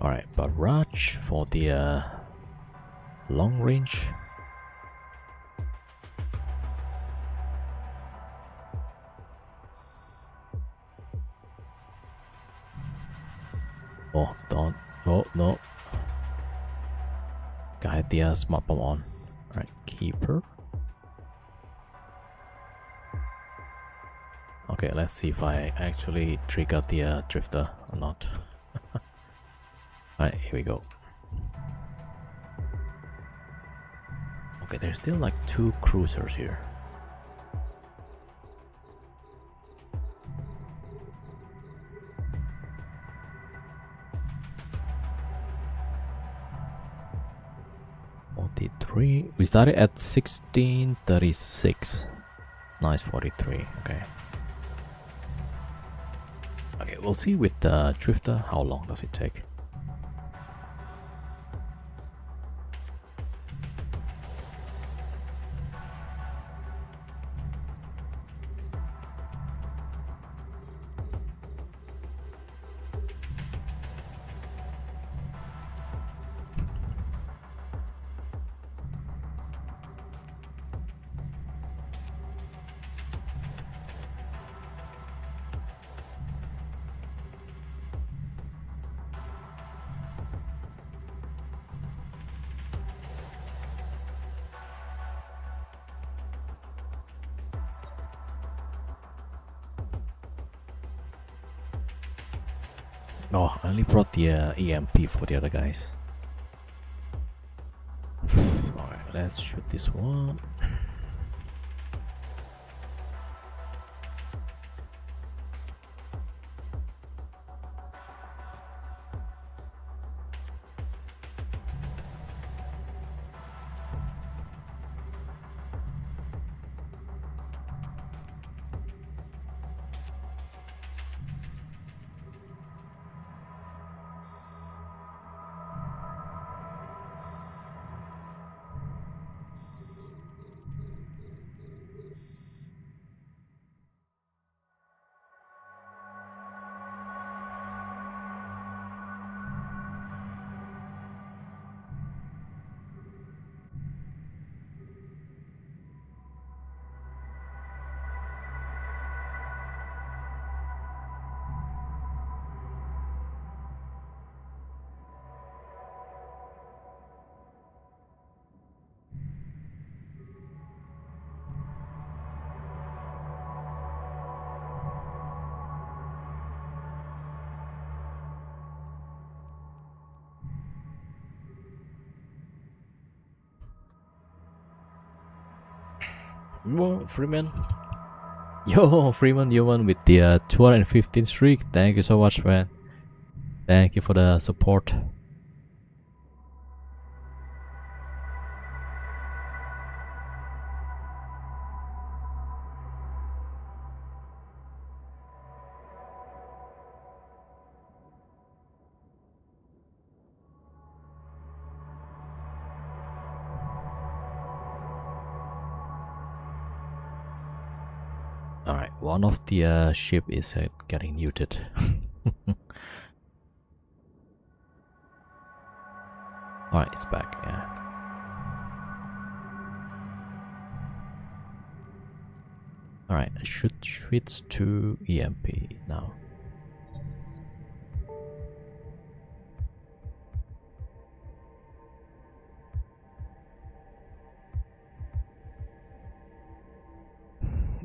Alright, but Raj for the long range. Oh, don't. Oh, no. Got the smart bomb on. Alright, keeper. Okay, let's see if I actually trigger the drifter or not. Alright, here we go. Okay, there's still like 2 cruisers here. We started at 1636. Nice 43. Okay. Okay, we'll see with the drifter how long does it take. Oh, I only brought the EMP for the other guys. Alright, let's shoot this one. Whoa, Freeman. Yo, Freeman, you won with the 215 streak. Thank you so much, man. Thank you for the support. Alright, one of the ship is getting muted. Alright, it's back, yeah. Alright, I should switch to EMP now.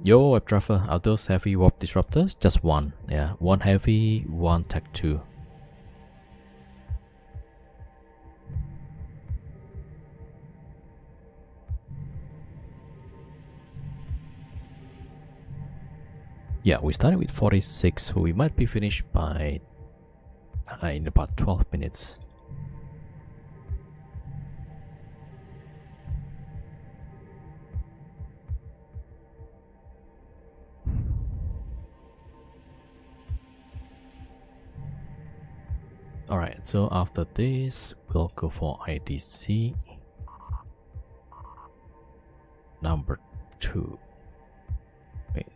Yo, Webdriver, are those heavy warp disruptors? Just one, yeah. One heavy, one tech 2. Yeah, we started with 46, so we might be finished by in about 12 minutes. Alright, so after this, we'll go for IDC number 2. Wait.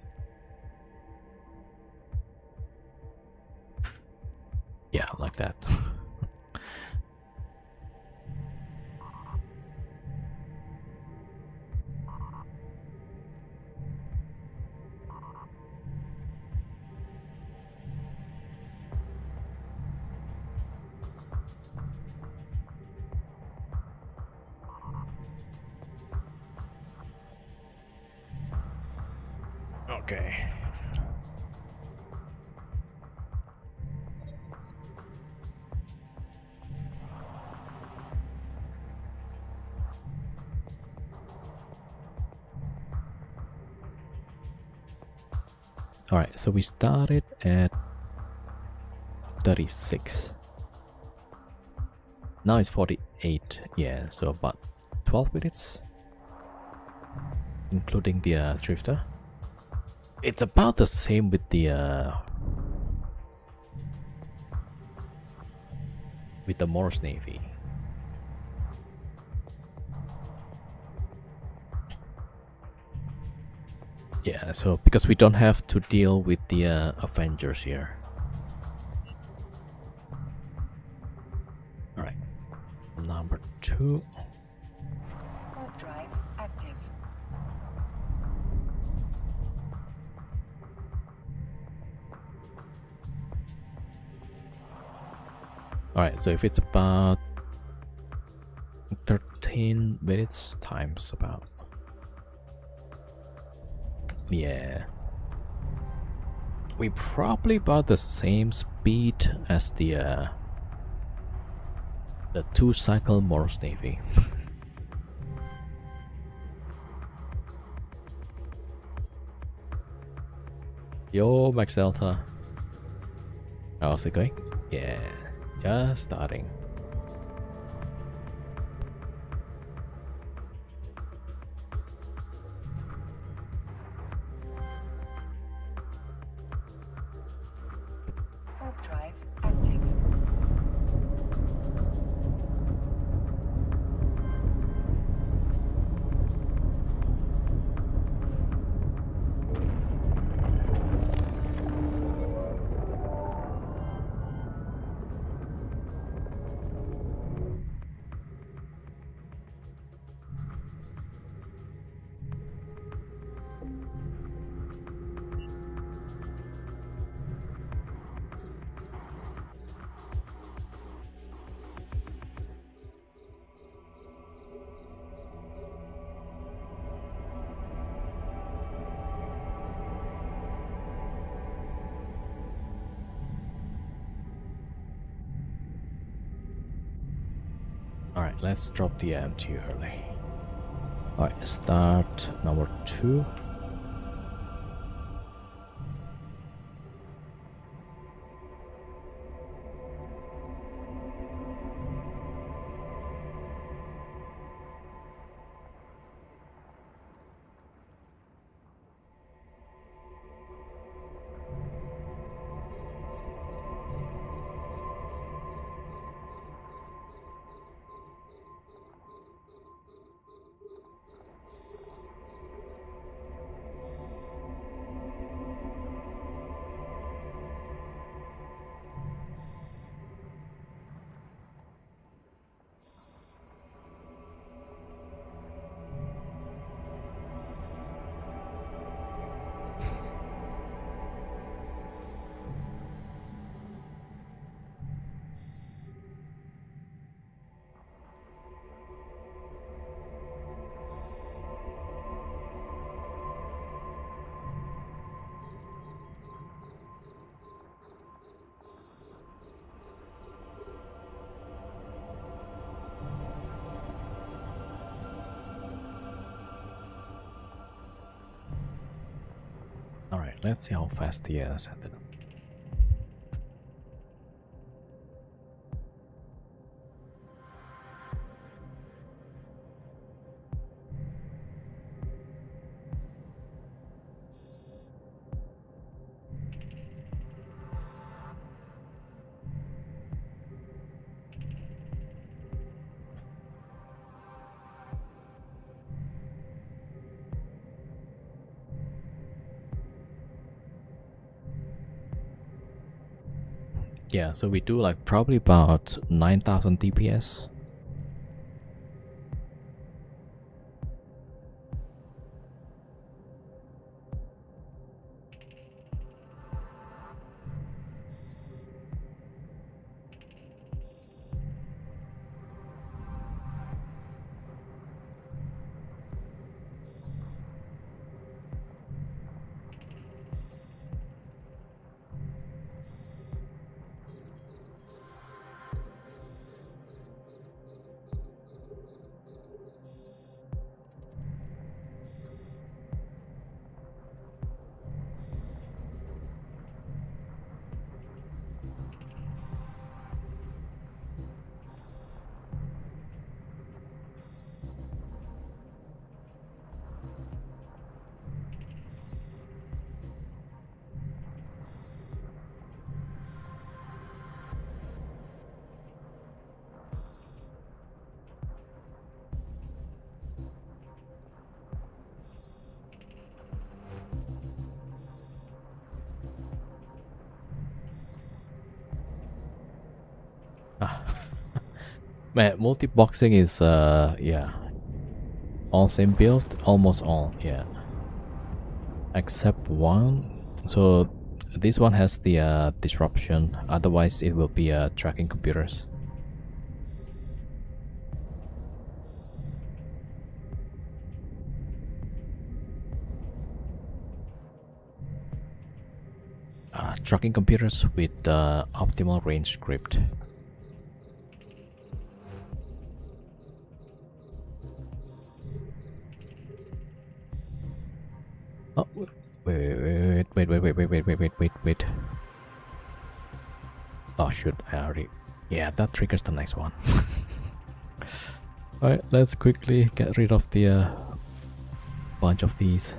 Yeah, like that. Okay. Alright, so we started at 36. Now it's 48. Yeah, so about 12 minutes, including the drifter. It's about the same with the Morse Navy. Yeah, so because we don't have to deal with the Avengers here. Alright, number 2. Warp drive active. Alright, so if it's about 13 minutes times about. Yeah. We probably about the same speed as the 2-cycle Morse Navy. Yo, Max Delta. How's it going? Yeah, just starting. Warp drive active. Alright, let's drop the MT early. Alright, start number 2. Alright, let's see how fast the set it up. Yeah, so we do like probably about 9,000 DPS. Man, multi-boxing is yeah, all same build, almost all, yeah, except one. So this one has the disruption, otherwise it will be tracking computers. Tracking computers with optimal range script. Oh, wait. Oh shoot, I already... Yeah, that triggers the next one. Alright, let's quickly get rid of the bunch of these.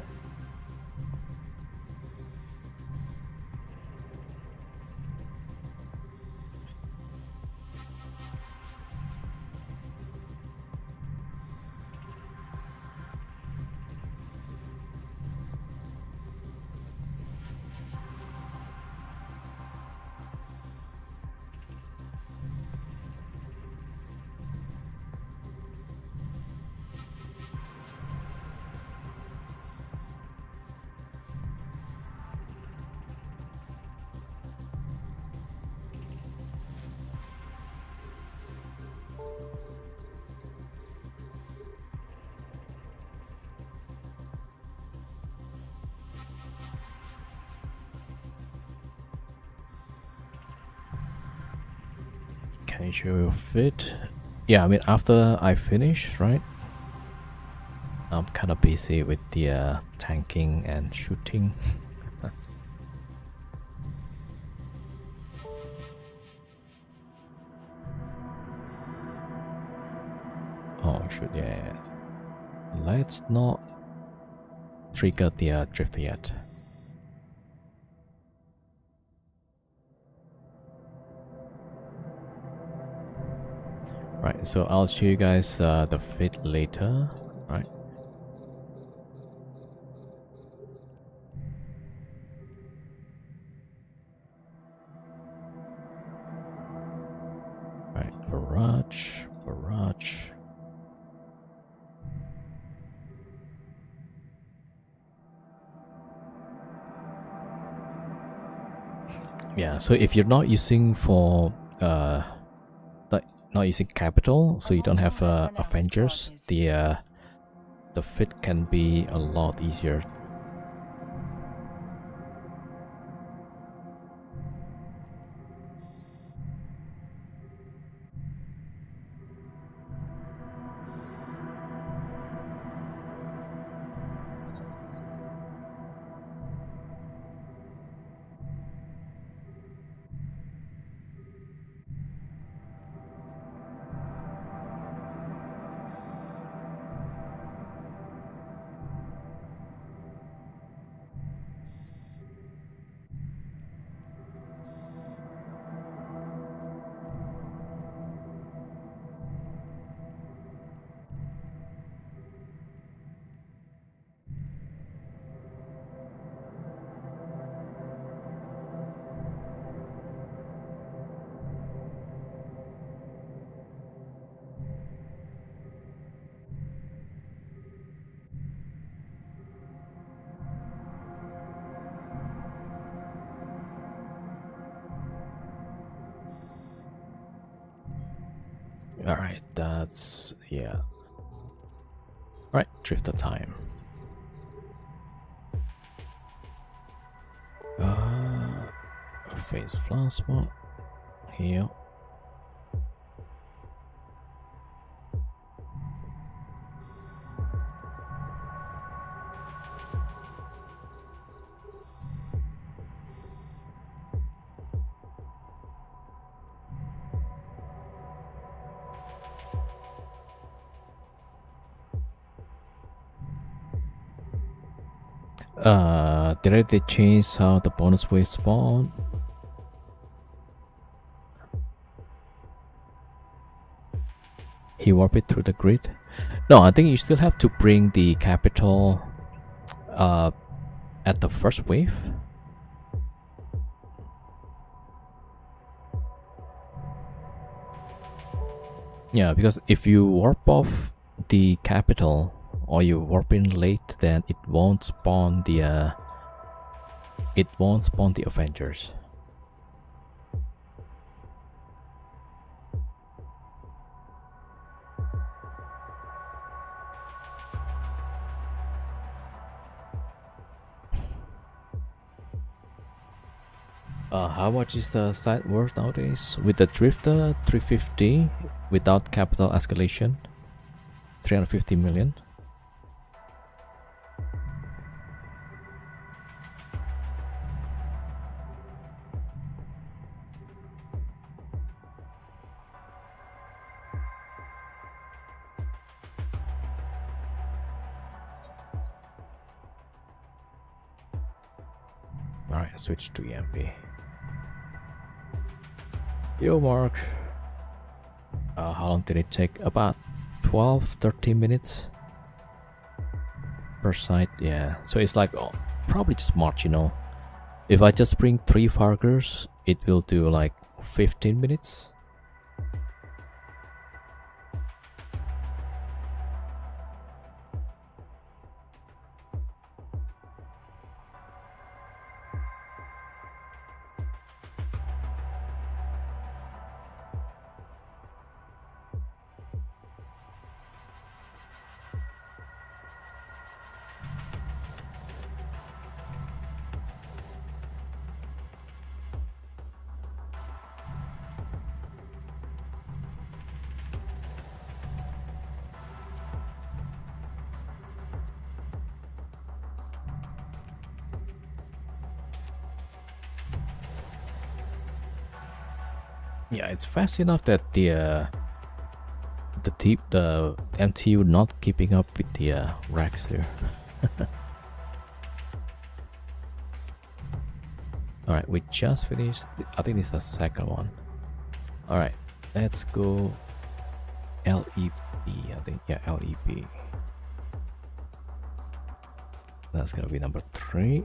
Can you fit? Yeah, I mean, after I finish, right? I'm kind of busy with the tanking and shooting. Oh shoot, yeah. Let's not trigger the drifter yet. Right, so I'll show you guys the fit later, right? Right, barrage. Yeah, so if you're not using for not using capital, so you don't have Avengers, the fit can be a lot easier. Alright, that's... yeah. Right, drifter time. Phase plasma. Here. Did they change how the bonus wave spawn? He warped it through the grid? No, I think you still have to bring the capital at the first wave. Yeah, because if you warp off the capital or you warp in late, then it won't spawn the Avengers. How much is the site worth nowadays? With the Drifter 350 without capital escalation, 350 million. Alright, switch to EMP. Yo, Mark. How long did it take? About 12-13 minutes per site. Yeah, so it's like probably smart, you know. If I just bring 3 Vargurs, it will do like 15 minutes. Yeah, it's fast enough that the MTU not keeping up with the racks here. All right, we just finished. I think this is the second one. All right, let's go LEP. I think, yeah, LEP. That's gonna be number 3.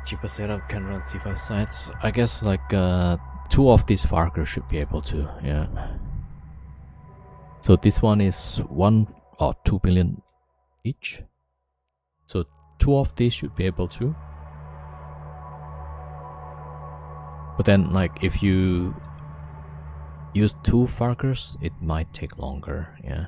Cheaper setup can run C5 sites. I guess like 2 of these Vargurs should be able to. Yeah. So this one is 1 or 2 billion each. So 2 of these should be able to. But then, like, if you use 2 Vargurs, it might take longer. Yeah.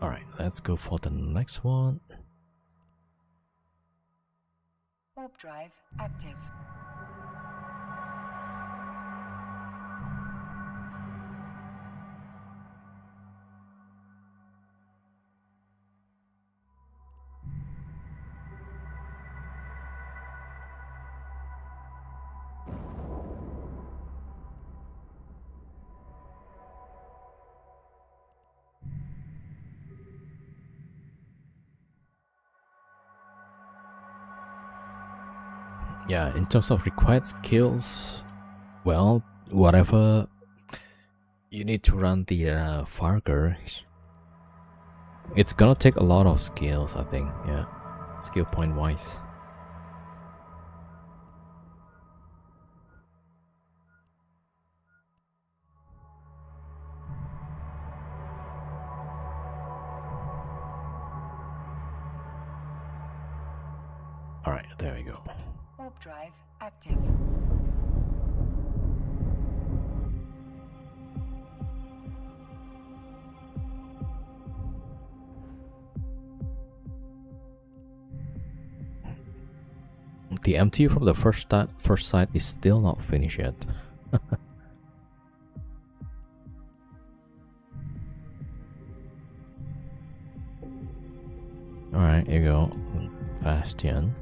All right, let's go for the next one. Warp drive active. Yeah, in terms of required skills, well, whatever you need to run the Vargur, it's gonna take a lot of skills, I think. Yeah, skill point wise. All right, there we go. Warp drive active. The MTU from the first site is still not finished yet. Alright, question.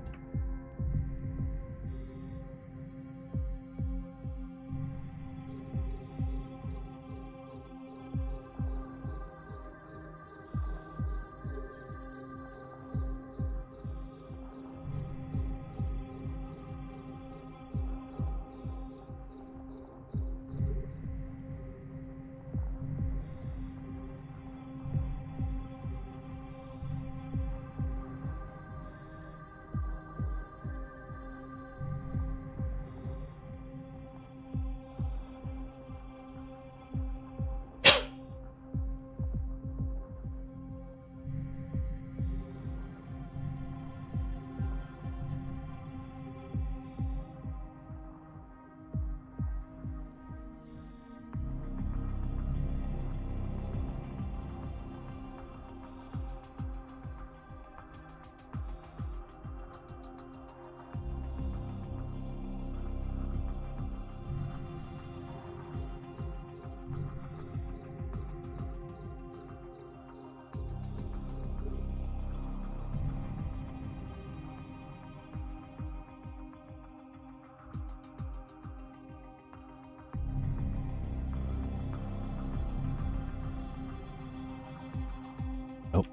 Oh.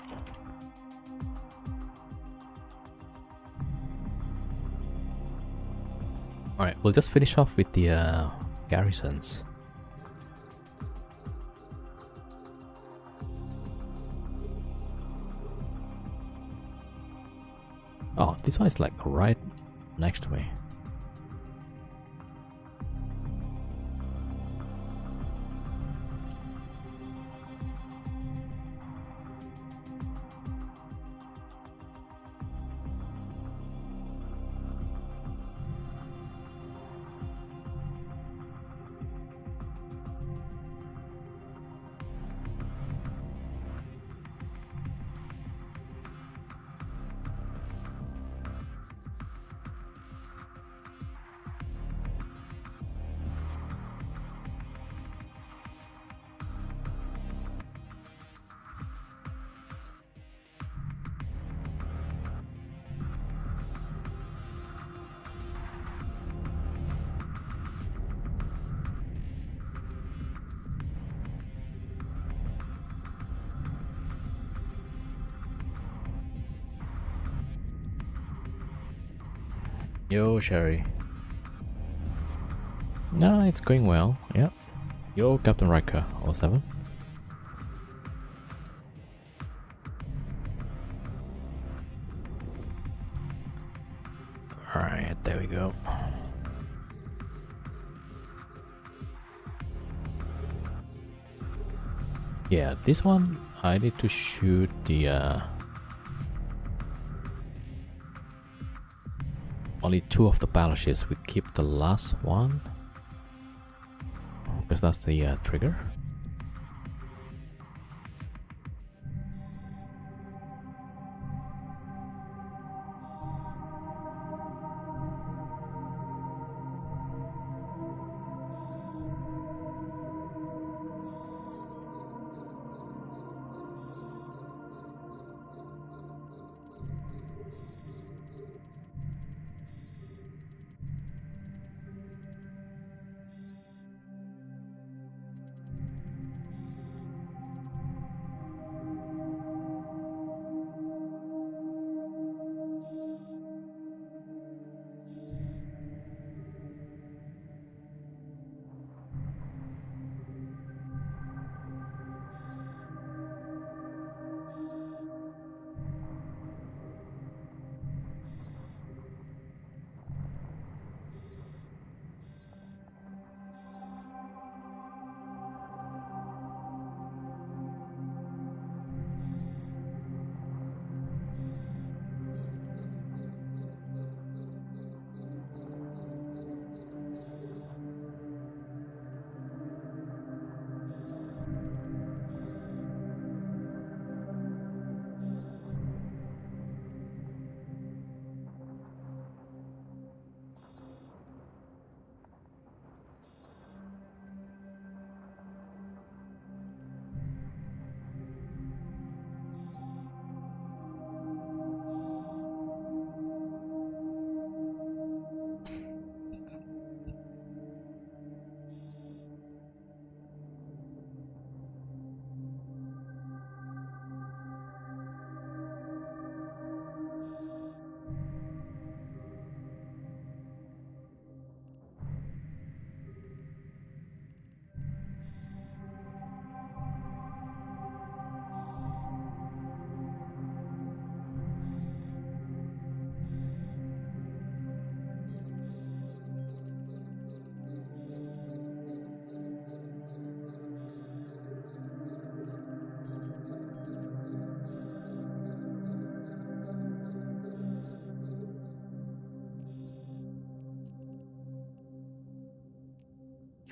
Alright, we'll just finish off with the garrisons. Oh, this one is like right next to me. Yo, Sherry. No, it's going well. Yeah. Yo, Captain Riker, 07. Alright, there we go. Yeah, this one I need to shoot the only 2 of the battleships. We keep the last one because that's the trigger.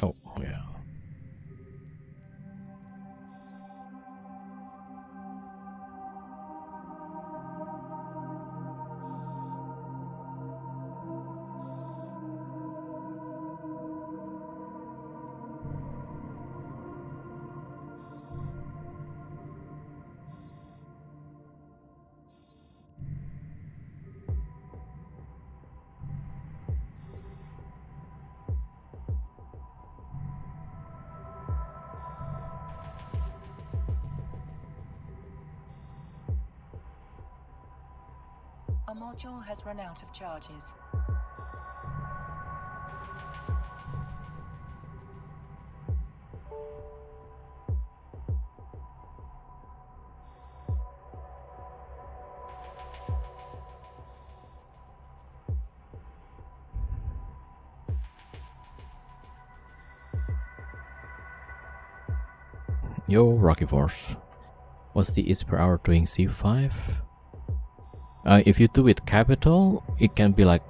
Oh, yeah. A module has run out of charges. Yo, Rocky Force. What's the is per hour doing C5? If you do it capital, it can be like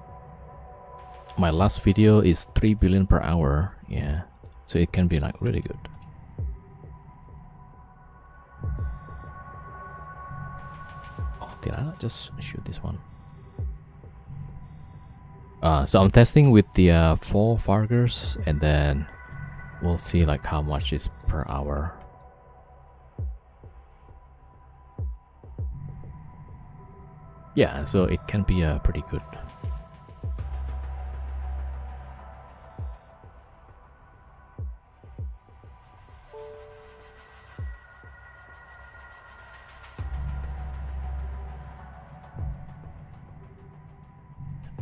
my last video is 3 billion per hour. Yeah, so it can be like really good. Oh, did I not just shoot this one? So I'm testing with the 4 Vargurs, and then we'll see like how much is per hour. Yeah, so it can be pretty good.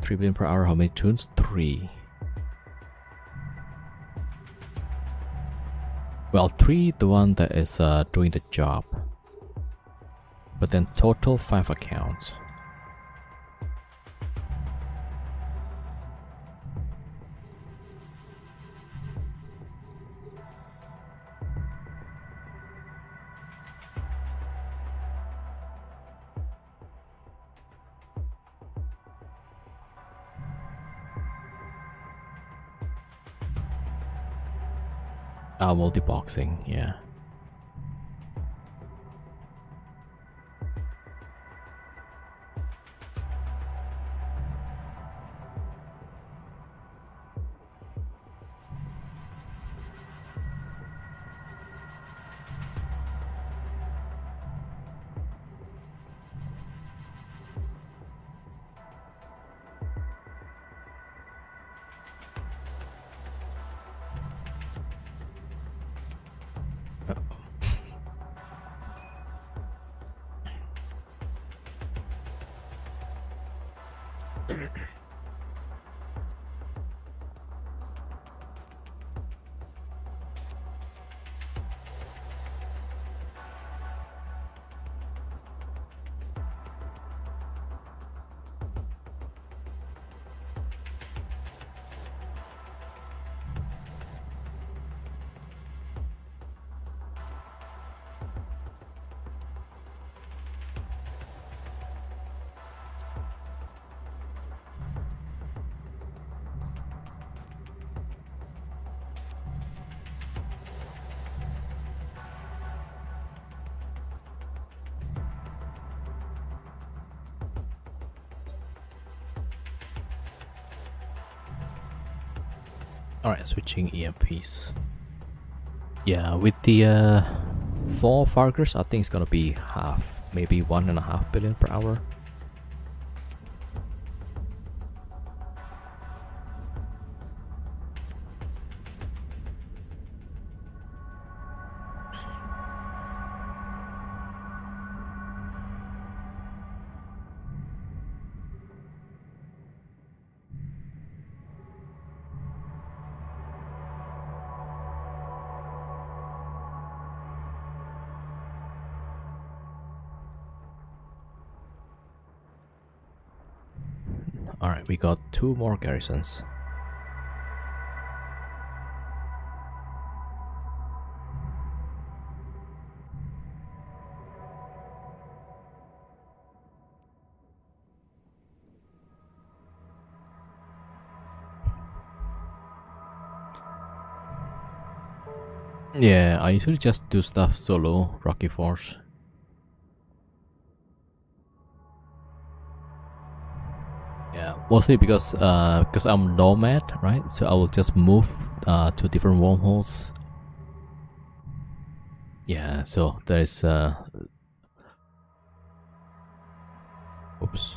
$3 billion per hour, how many tunes? 3. Well, 3 the one that is doing the job. But then total 5 accounts. Multi-boxing, yeah. Alright, switching EMPs. Yeah, with the 4 Vargurs, I think it's gonna be half, maybe 1.5 billion per hour. Alright, we got 2 more garrisons. Yeah, I usually just do stuff solo, Rocky Force. Yeah, mostly because I'm nomad, right? So I will just move to different wormholes. Yeah, so there's oops.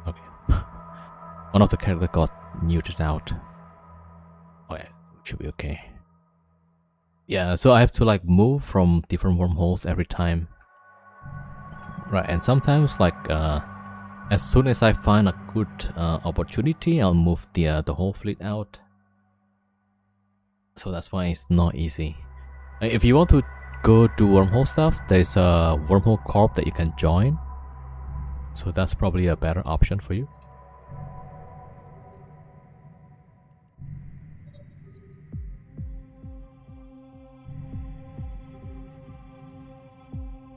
Okay. One of the characters got muted out. Oh yeah, should be okay. Yeah, so I have to like move from different wormholes every time. Right, and sometimes like as soon as I find a good opportunity, I'll move the whole fleet out. So that's why it's not easy. If you want to go do wormhole stuff, there's a wormhole corp that you can join. So that's probably a better option for you.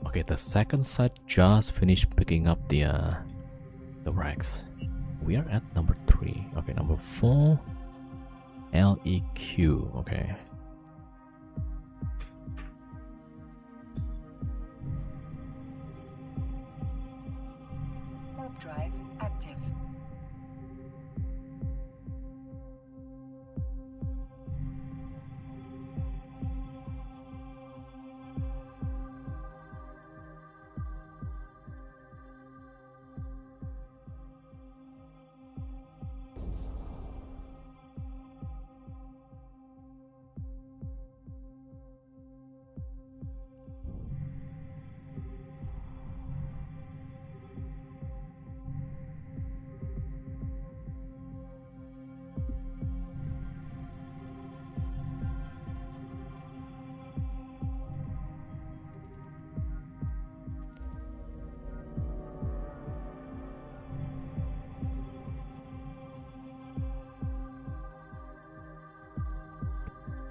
Okay, the second site just finished picking up the racks. We are at number 3. Okay, number 4. LEQ. Okay. Warp drive active.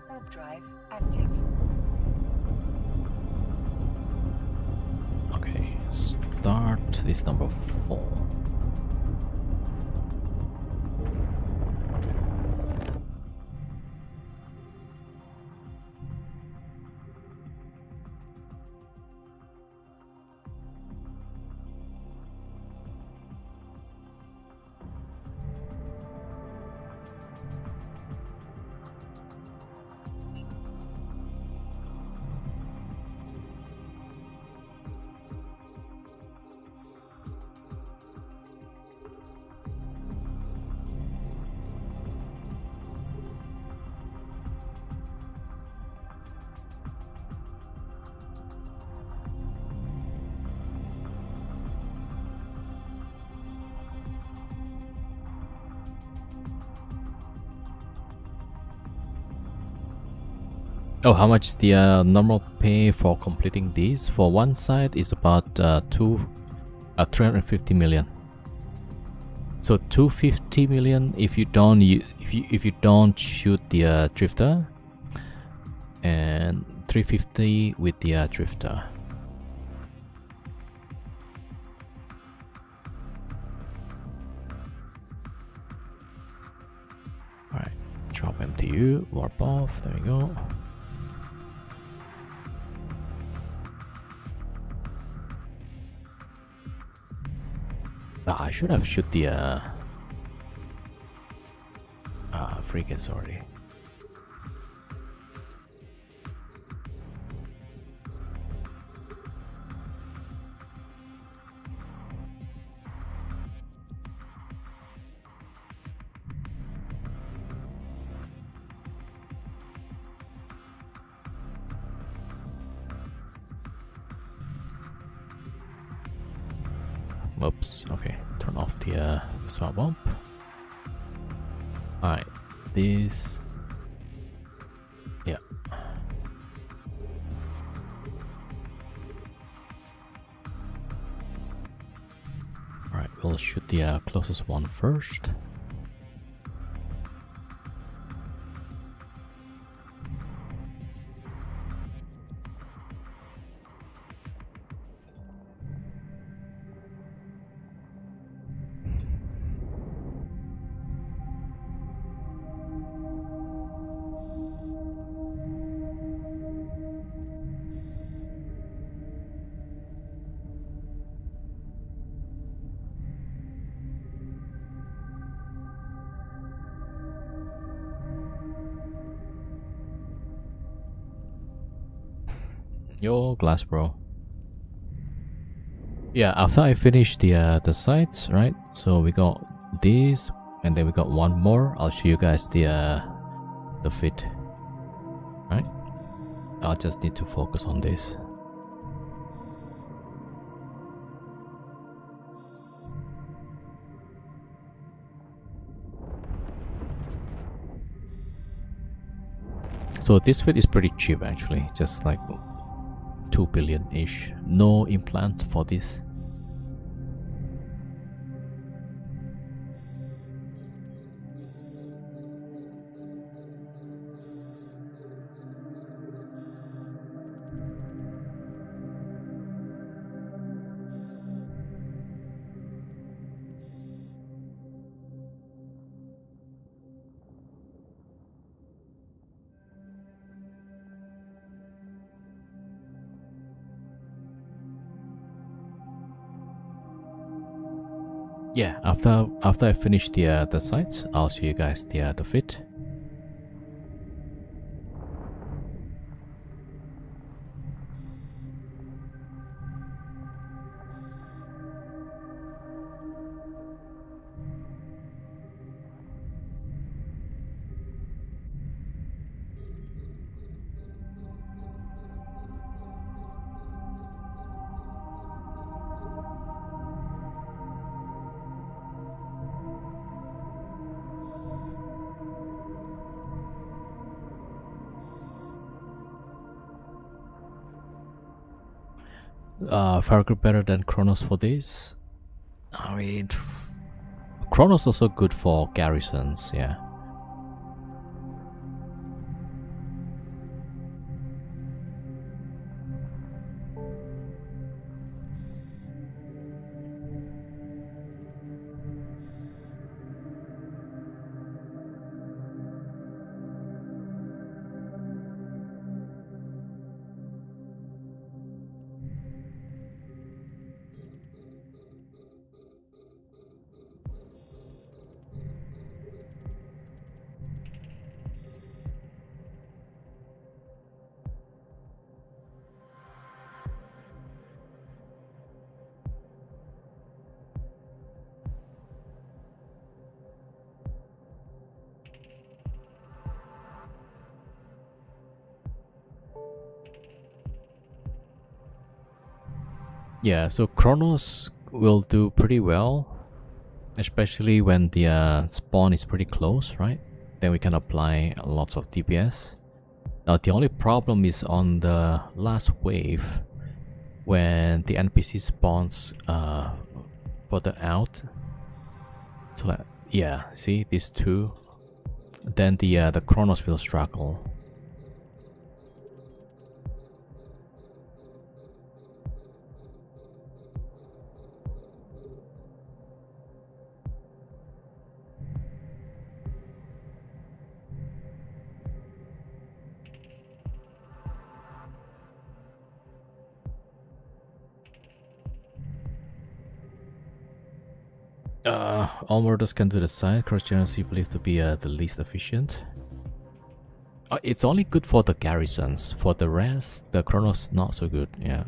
Warp drive active. Okay, start this number 4. Oh, how much is the normal pay for completing these? For one side is about 350 million. So 250 million if you don't if you don't shoot the drifter, and 350 with the drifter. All right, drop MTU, warp off. There we go. I should have shoot the frigates already. Oops, okay, turn off the smart bump. Alright, this... yeah. Alright, we'll shoot the closest one first. Yo, glass, bro. Yeah, after I finish the sides, right? So we got this, and then we got one more. I'll show you guys the fit, right? I'll just need to focus on this. So this fit is pretty cheap actually, just like 2 billion ish. No implant for this. Yeah, after I finish the sides, I'll show you guys the fit. Vargurs better than Kronos for this. I mean, Kronos also good for garrisons, yeah. Yeah, so Kronos will do pretty well, especially when the spawn is pretty close, right? Then we can apply lots of DPS. Now the only problem is on the last wave, when the NPC spawns further out. So like, yeah, see these two, then the Kronos will struggle. All murders can do the side. Cross generally believed to be the least efficient. It's only good for the garrisons. For the rest, the Kronos not so good. Yeah.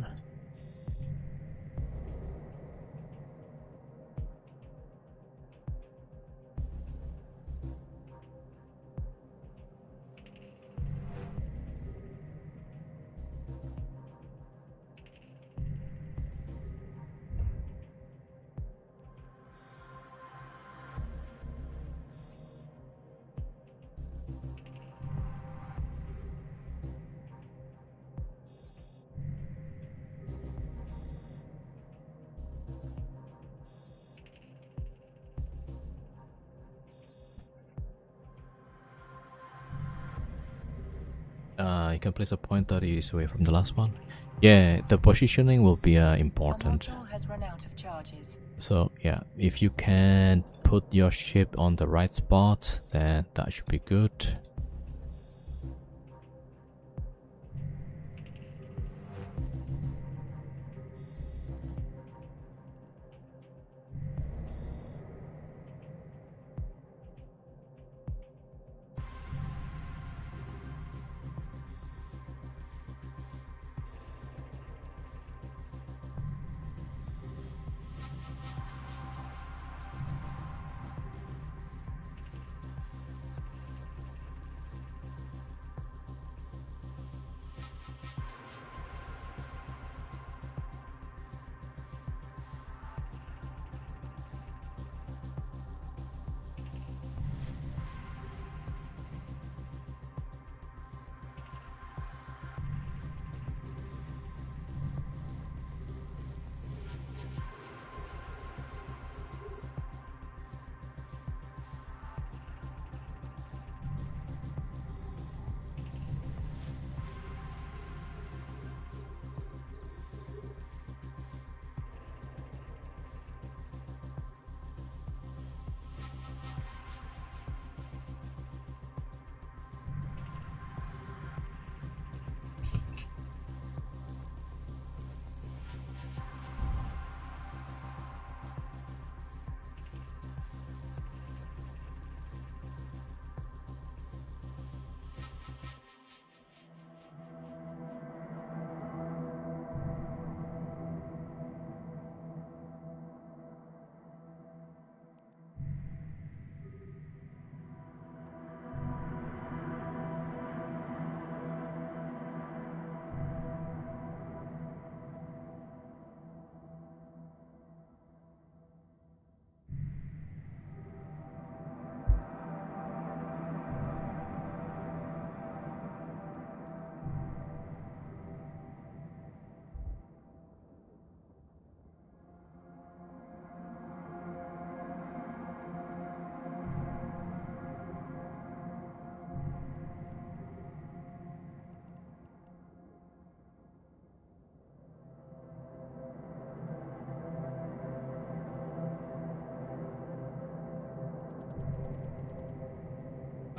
You can place a point 30 degrees away from the last one. Yeah, the positioning will be important. The module has run out of charges. So yeah, if you can put your ship on the right spot, then that should be good.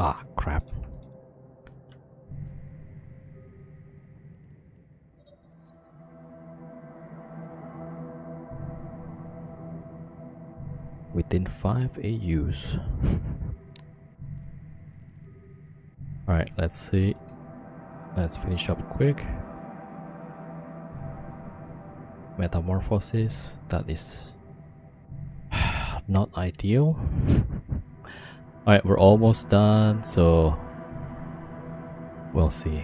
Ah, crap. Within 5 AUs. Alright, let's see. Let's finish up quick. Metamorphosis, that is not ideal. Alright, we're almost done, so we'll see,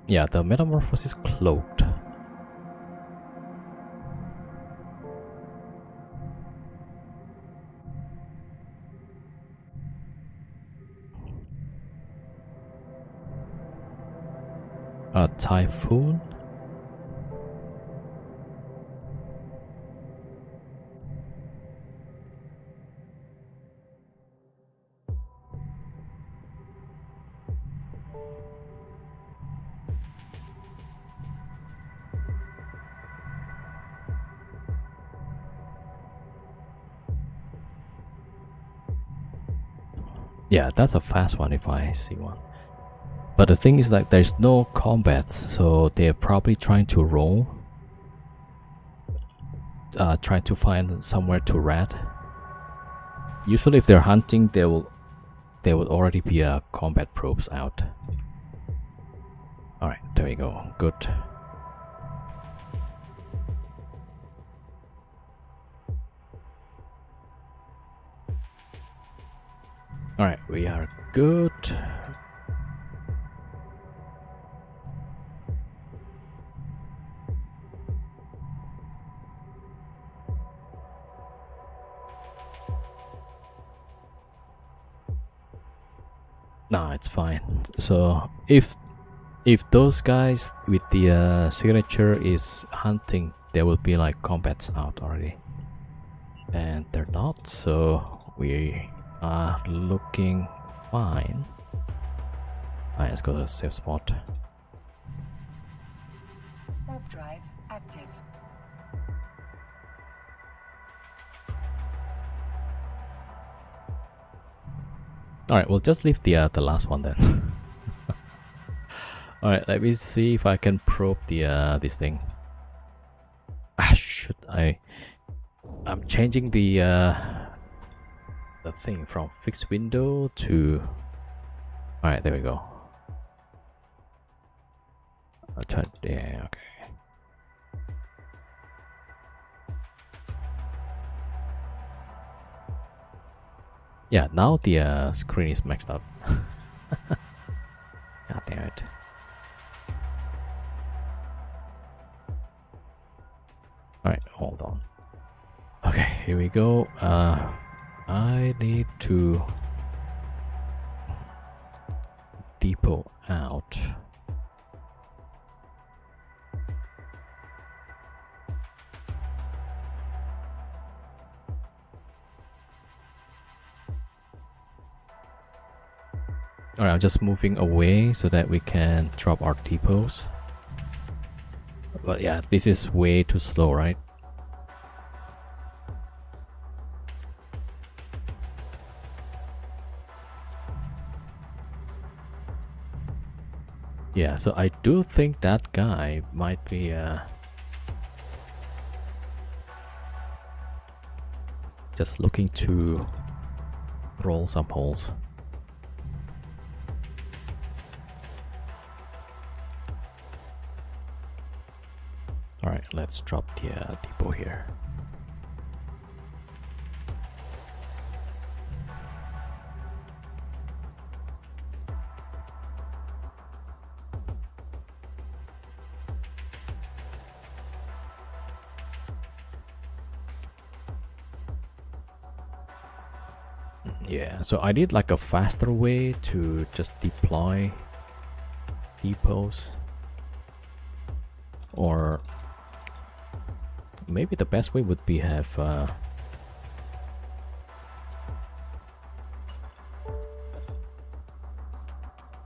Yeah, the metamorphosis cloaked. A typhoon? Yeah, that's a fast one if I see one. But the thing is, like, there's no combat, so they're probably trying to roll. Trying to find somewhere to rat. Usually if they're hunting, there will already be a combat probes out. Alright, there we go. Good. Alright, we are good. Nah, it's fine. So if those guys with the signature is hunting, there will be like combats out already. And they're not, so we are looking fine. Alright, let's go to the safe spot. Warp drive active. Alright, we'll just leave the last one then. Alright, let me see if I can probe the this thing. Ah, shoot, I'm changing the thing from fixed window to... Alright, there we go. I'll try... Yeah, okay. Yeah, now the screen is maxed up. God damn it. Alright, hold on. Okay, here we go. I need to depot out. Alright, I'm just moving away so that we can drop our depots. But yeah, this is way too slow, right? Yeah, so I do think that guy might be just looking to roll some holes. Alright, let's drop the depot here. Yeah, so I need like a faster way to just deploy depots, or maybe the best way would be have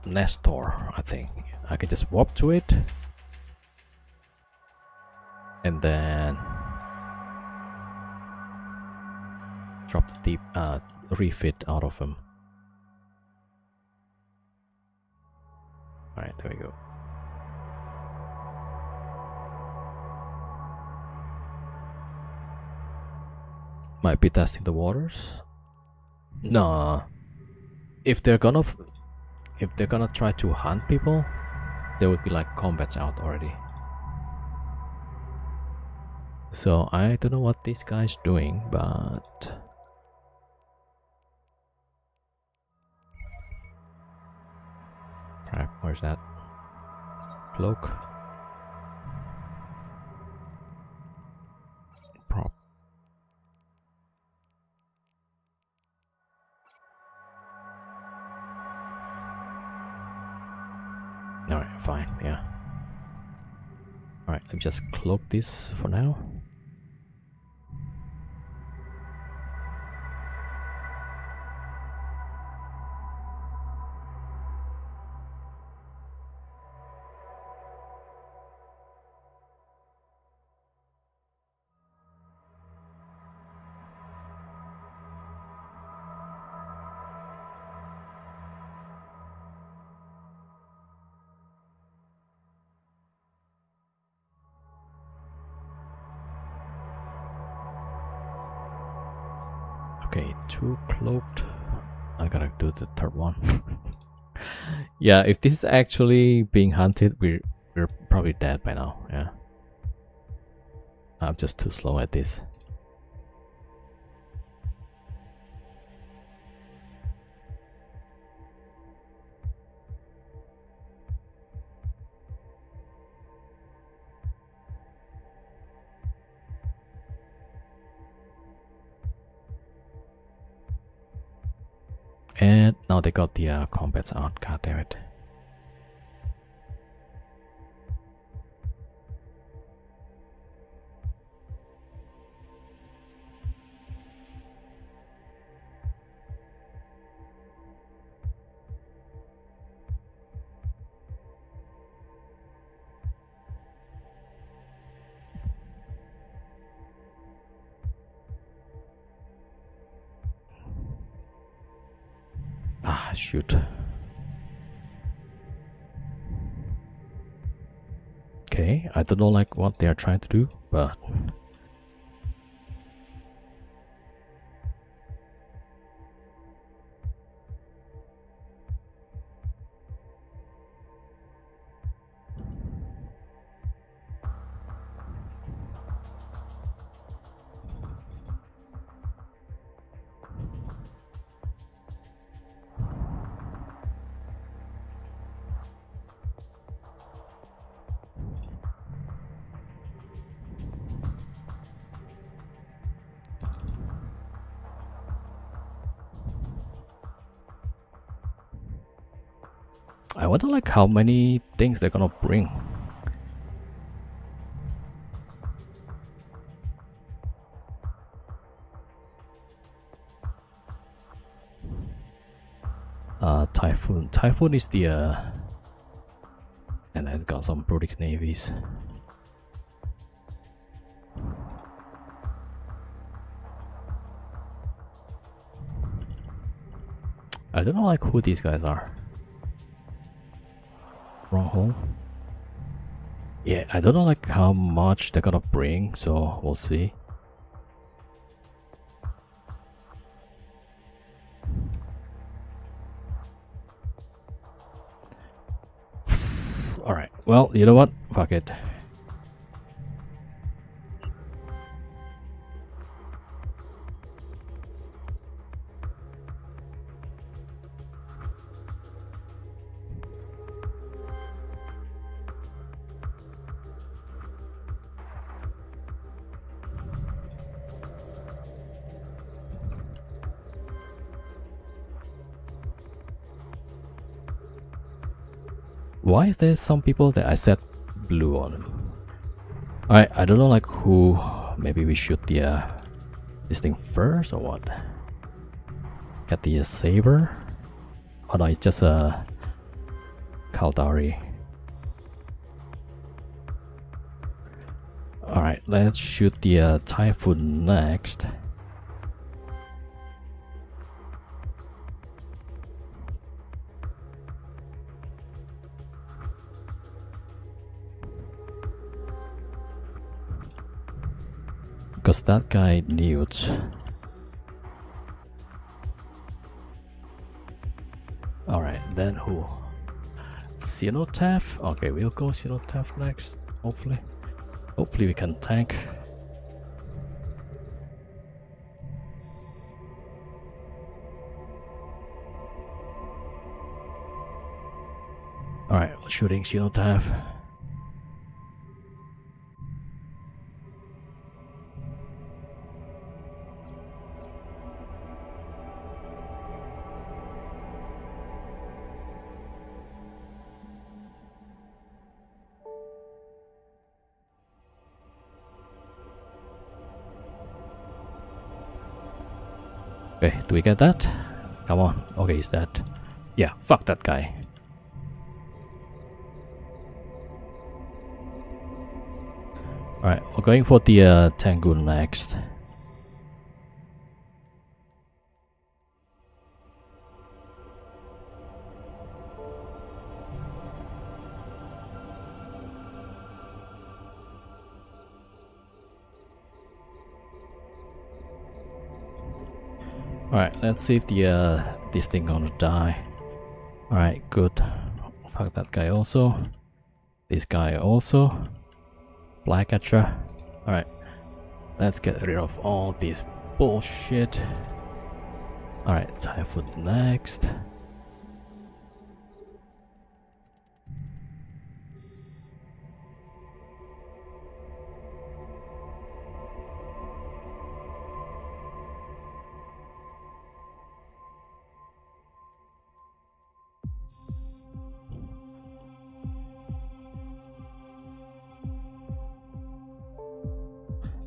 Nestor. I think I can just warp to it and then drop the deep refit out of him. All right, there we go. Might be testing the waters. No, if they're gonna try to hunt people, there would be like combats out already. So I don't know what this guy's doing, but crap, where's that cloak? Prop. Alright, fine, yeah. Alright, let me just cloak this for now. Okay, 2 cloaked. I gotta do the third one. Yeah, if this is actually being hunted, we're probably dead by now. Yeah, I'm just too slow at this. And now they got the combats out. God damn it. Ah, shoot. Okay, I don't know like what they are trying to do, but I wonder like how many things they're gonna bring. Typhoon. Typhoon is the and then got some Brutish navies. I don't know like who these guys are. Wrong hole. Yeah, I don't know like how much they're gonna bring, so we'll see. Alright, well, you know what? Fuck it. Why is there some people that I set blue on them? I don't know like who. Maybe we shoot the this thing first or what? Get the saber? Oh no, it's just a Kaldari. Alright, let's shoot the Typhoon next. Because that guy newts. Alright, then who? Cenotaph? Okay, we'll go Cenotaph next, hopefully. Hopefully we can tank. Alright, shooting Cenotaph. Okay, do we get that? Come on. Okay, he's dead. Yeah, fuck that guy. Alright, we're going for the Tangoon next. Alright, let's see if the this thing gonna die. Alright, good. Fuck that guy also. This guy also. Flycatcher. Alright. Let's get rid of all this bullshit. Alright, Typhoon next.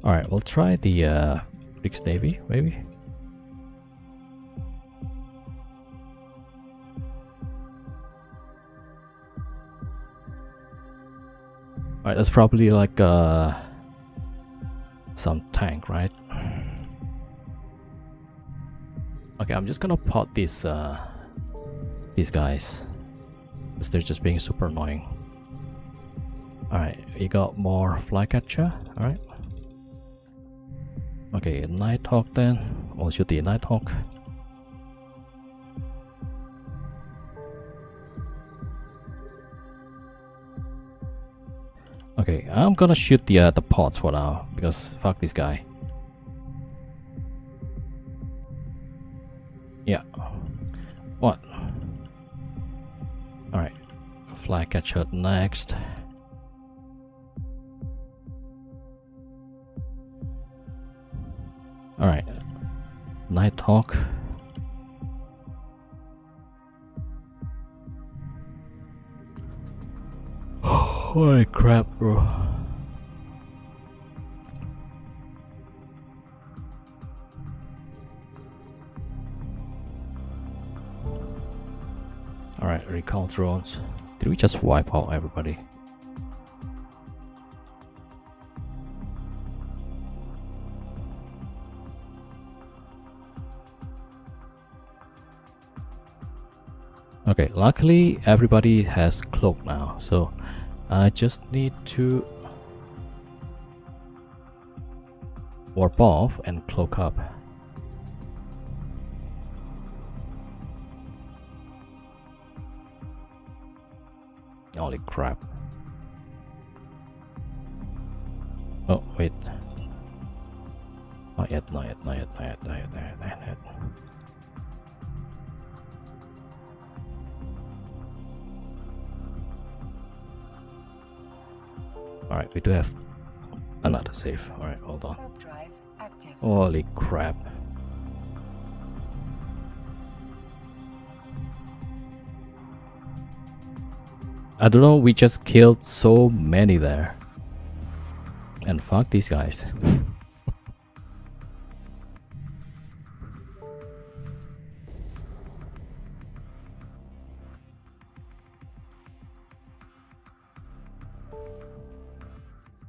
Alright, we'll try the Briggs Navy, maybe. Alright, that's probably like some tank, right? Okay, I'm just gonna pot these guys, because they're just being super annoying. Alright, we got more Flycatcher, alright. Okay, Nighthawk then. We'll shoot the Nighthawk. Okay, I'm gonna shoot the pods for now, because fuck this guy. Yeah. What? Alright. Flycatcher next. Alright. Nighthawk. Holy crap, bro. Alright, recall drones. Did we just wipe out everybody? Okay, luckily everybody has cloak now, so I just need to warp off and cloak up. Holy crap. Oh, wait. Not yet, not yet, not yet, not yet, not yet, not yet, not yet. Alright, we do have another save. Alright, hold on. Drive active. Holy crap. I don't know, we just killed so many there. And fuck these guys.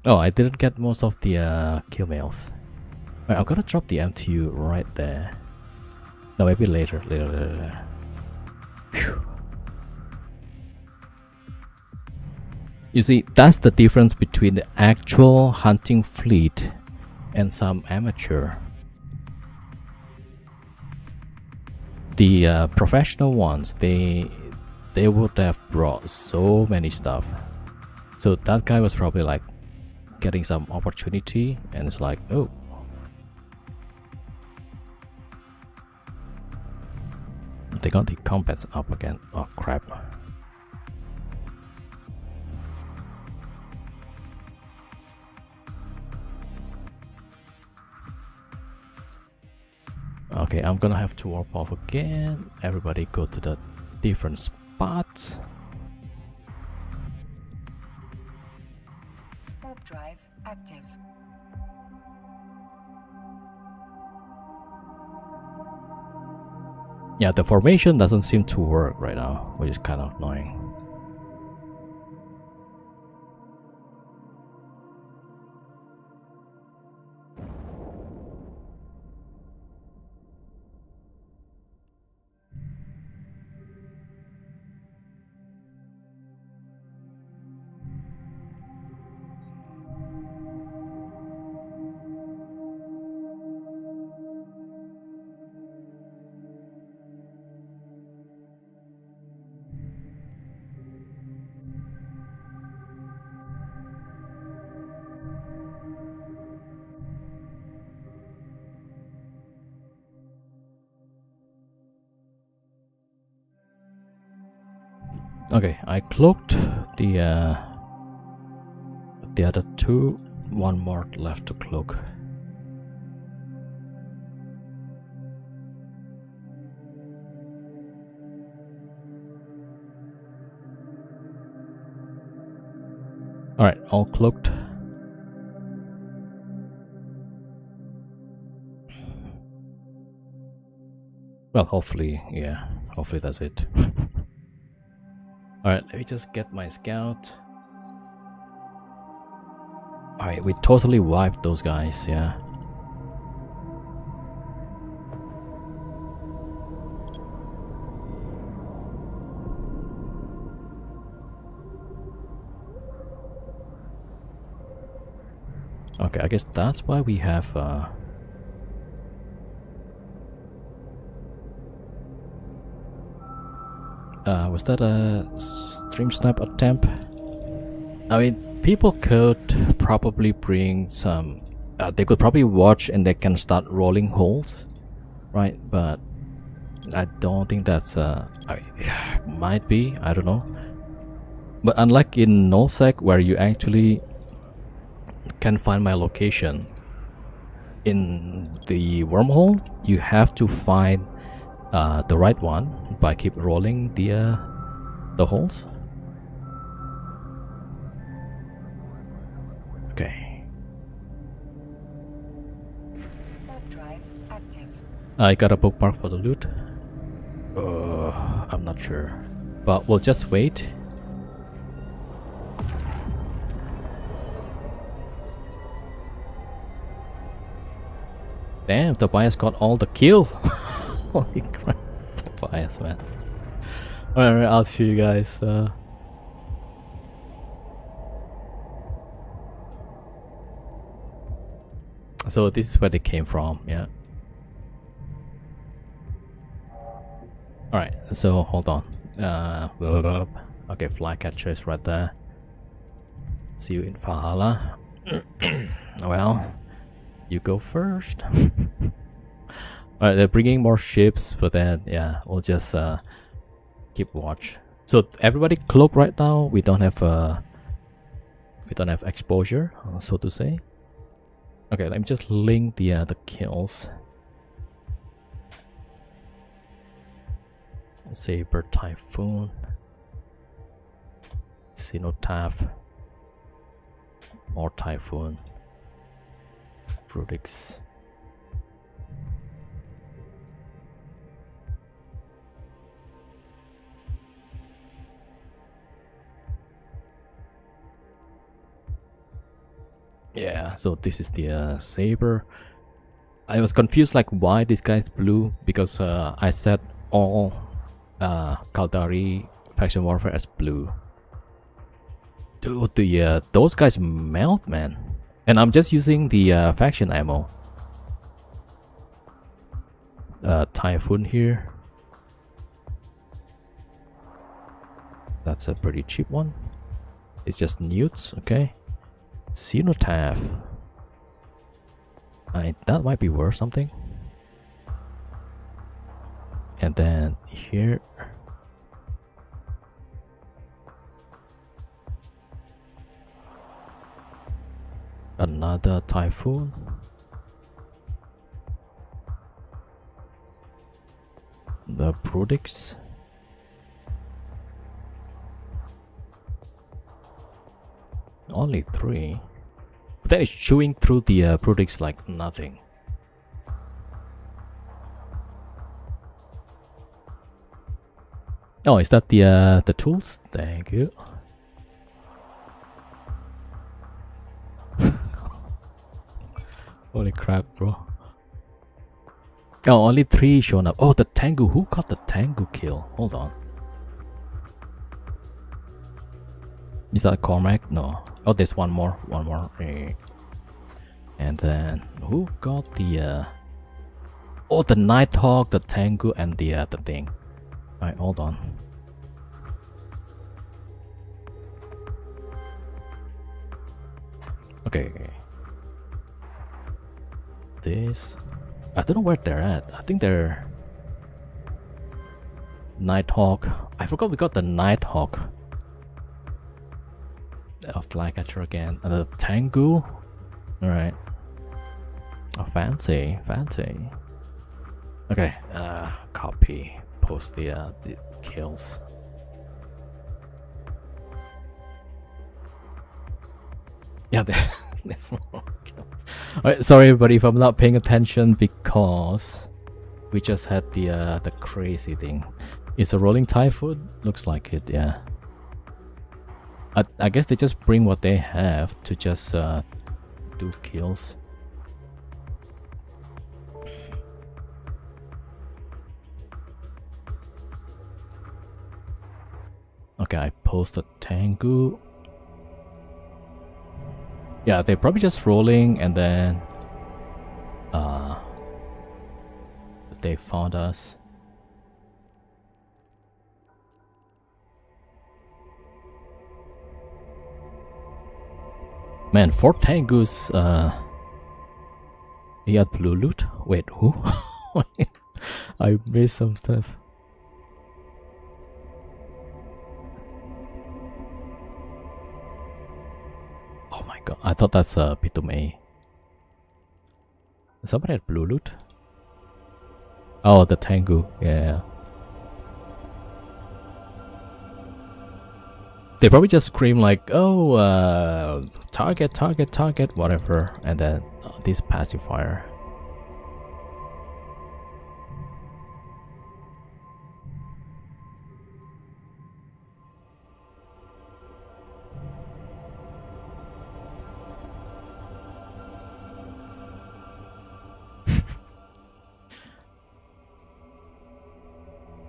Oh, I didn't get most of the kill mails. Alright, I'm gonna drop the MTU right there. No, maybe later. Phew. You see, that's the difference between the actual hunting fleet and some amateur. The professional ones, they would have brought so many stuff. So that guy was probably like getting some opportunity, and it's like, oh, they got the combats up again. Oh crap. Okay, I'm gonna have to warp off again. Everybody go to the different spots. Warp drive active. Yeah, the formation doesn't seem to work right now, which is kind of annoying. Okay, I cloaked the other two. One more left to cloak. Alright, all cloaked. Well, hopefully, yeah. Hopefully that's it. Alright, let me just get my scout. Alright, we totally wiped those guys, yeah. Okay, I guess that's why we have was that a stream snipe attempt? I mean, people could probably bring some. They could probably watch and they can start rolling holes, right? But I don't think that's. Might be. I don't know. But unlike in nullsec, where you actually can find my location in the wormhole, you have to find the right one by keep rolling the holes. Okay. Warp drive active. I got a bookmark for the loot. I'm not sure, but we'll just wait. Damn, Tobias got all the kill. Holy crap, Tobias, man. Alright, I'll see you guys. So this is where they came from, yeah. Alright, so hold on. Okay, flycatcher is right there. See you in Valhalla. Well, you go first. Alright, they're bringing more ships, but then yeah, we'll just keep watch. So everybody cloak right now. We don't have exposure, so to say. Okay, let me just link the kills. Saber Typhoon, Cenotaph, more Typhoon, Brutix. Yeah, so this is the saber. I was confused like why this guy's blue because I set all Kaldari faction warfare as blue. Dude, the those guys melt, man. And I'm just using the faction ammo. Typhoon here. That's a pretty cheap one. It's just newts, okay. Cenotaph. That might be worth something. And then here. Another typhoon. The Prodix. Only 3. But that is chewing through the Prodix like nothing. Oh, is that the tools? Thank you. Holy crap, bro. Oh, only 3 shown up. Oh, the Tengu. Who got the Tengu kill? Hold on. Is that Cormac? No. Oh, there's one more. One more. And then who got the oh, the Nighthawk, the Tengu, and the thing. Alright, hold on. Okay. This, I don't know where they're at. I think they're Nighthawk. I forgot we got the Nighthawk. A flycatcher again. And the Tengu. Alright. Oh, fancy, fancy. Okay, copy. Post the kills. Yeah, there's no more kills. Alright, sorry everybody if I'm not paying attention because we just had the crazy thing. It's a rolling typhoon? Looks like it, yeah. I guess they just bring what they have to just do kills. Okay, I posted Tengu. Yeah, they're probably just rolling and then they found us. Man, 4 Tengus, he had blue loot? Wait, who? I missed some stuff. Oh my god, I thought that's a Pitume. Somebody had blue loot? Oh, the Tengu, yeah. They probably just scream like, oh, target, target, target, whatever, and then this pacifier.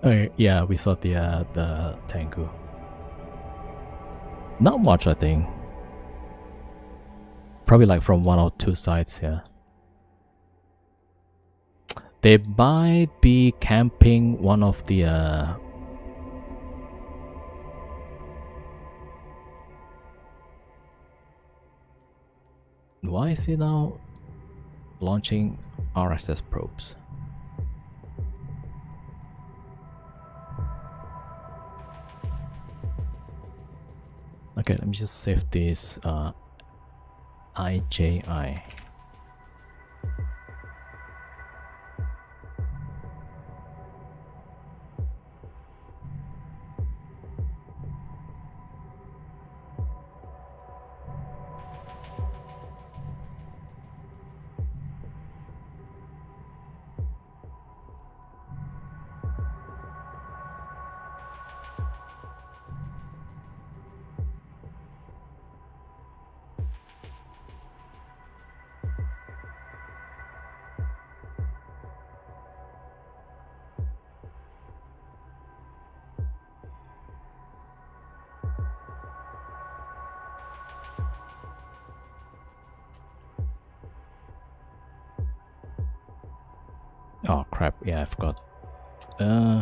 Okay, yeah, we saw the Tengu. Not much, I think. Probably like from 1 or 2 sides, yeah. They might be camping one of the why is he now launching RSS probes? Okay, let me just save this IJI. Oh crap! Yeah, I forgot. Hmm.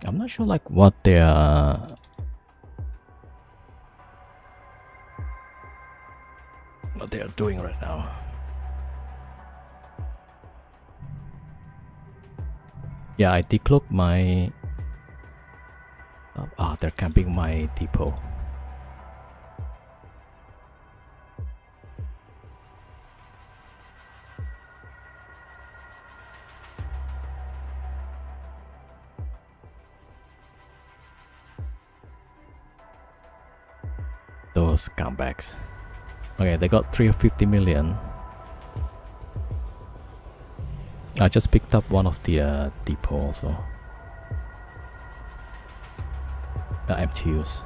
I'm not sure like what they are doing right now. Yeah, I decloaked my. They're camping my depot. Those scumbags. Okay, they got 350 million. I just picked up one of the depot also. MTUs.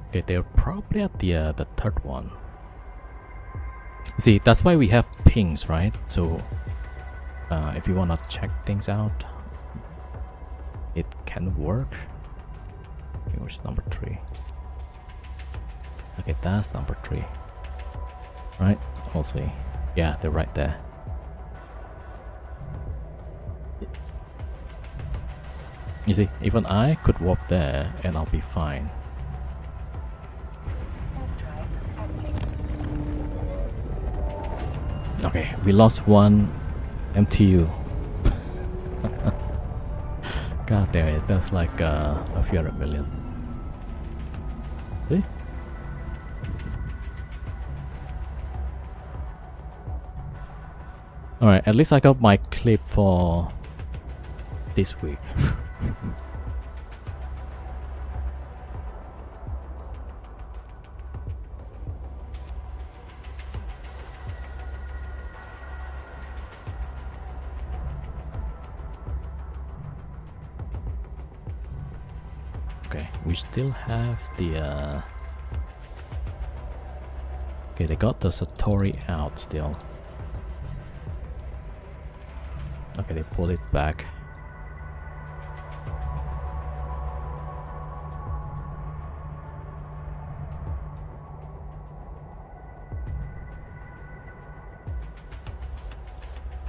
Okay, they're probably at the third one. See, that's why we have pings, right? So if you wanna check things out, it can work. Okay, where's number 3? Okay, that's number 3. Right? We'll see. Yeah, they're right there. You see, even I could walk there and I'll be fine. Drive active. Okay, we lost one MTU. God damn it, that's like a few hundred million. See? Alright, at least I got my clip for this week. Okay, we still have the okay, they got the Satori out still. Okay, they pulled it back.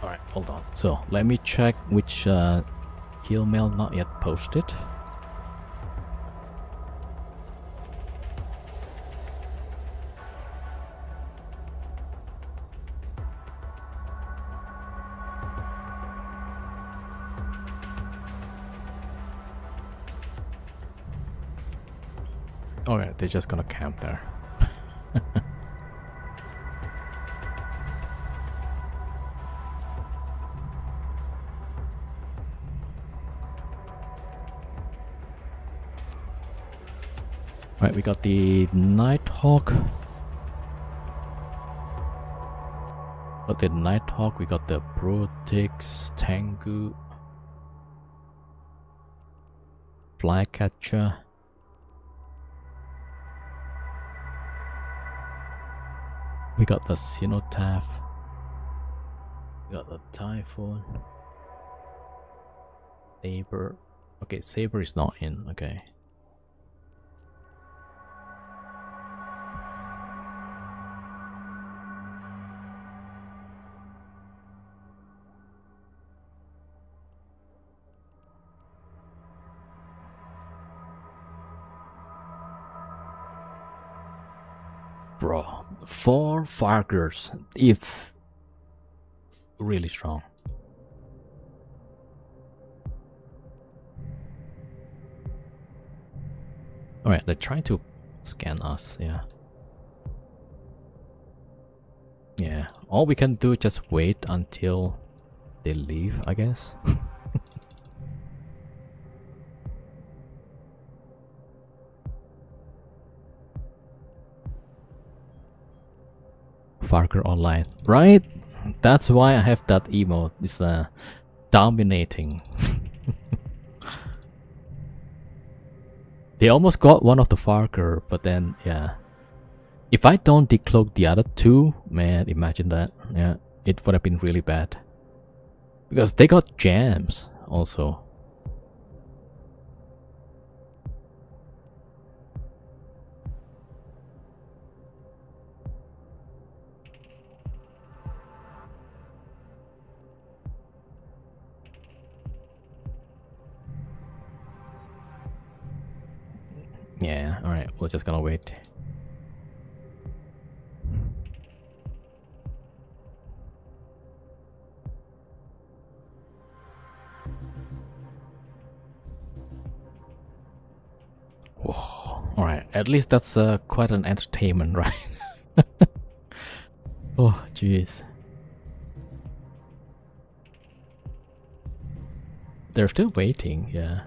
Alright, hold on. So let me check which kill mail not yet posted. Alright, they're just gonna camp there. Right, we got the Nighthawk. Got the Nighthawk, we got the Protix, Tengu, Flycatcher. We got the Cenotaph. We got the Typhoon. Saber. Okay, Saber is not in, okay. Bro, 4 Vargurs. It's really strong. Alright, they're trying to scan us, yeah. Yeah, all we can do is just wait until they leave, I guess. Vargur online, right? That's why I have that emote. It's dominating. They almost got one of the Vargur, but then yeah. If I don't decloak the other two, man, imagine that. Yeah, it would have been really bad. Because they got jams also. Yeah, alright, we're just gonna wait. Alright, at least that's quite an entertainment, right? Oh, jeez. They're still waiting, yeah.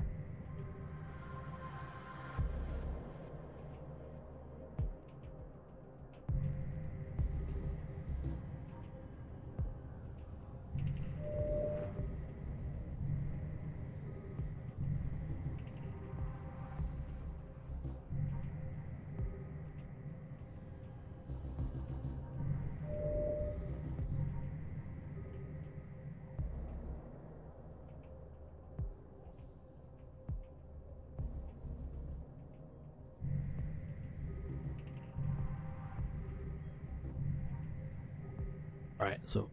Alright, so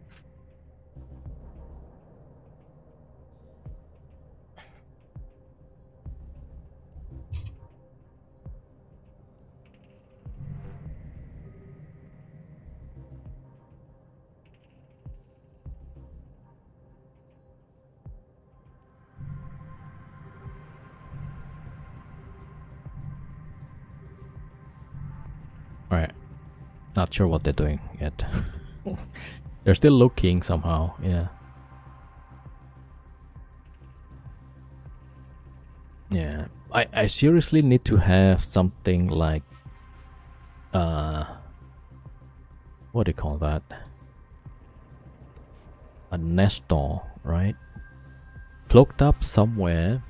alright. Not sure what they're doing yet. They're still looking somehow, yeah. Yeah. I seriously need to have something like what do you call that? A nest doll, right? Cloaked up somewhere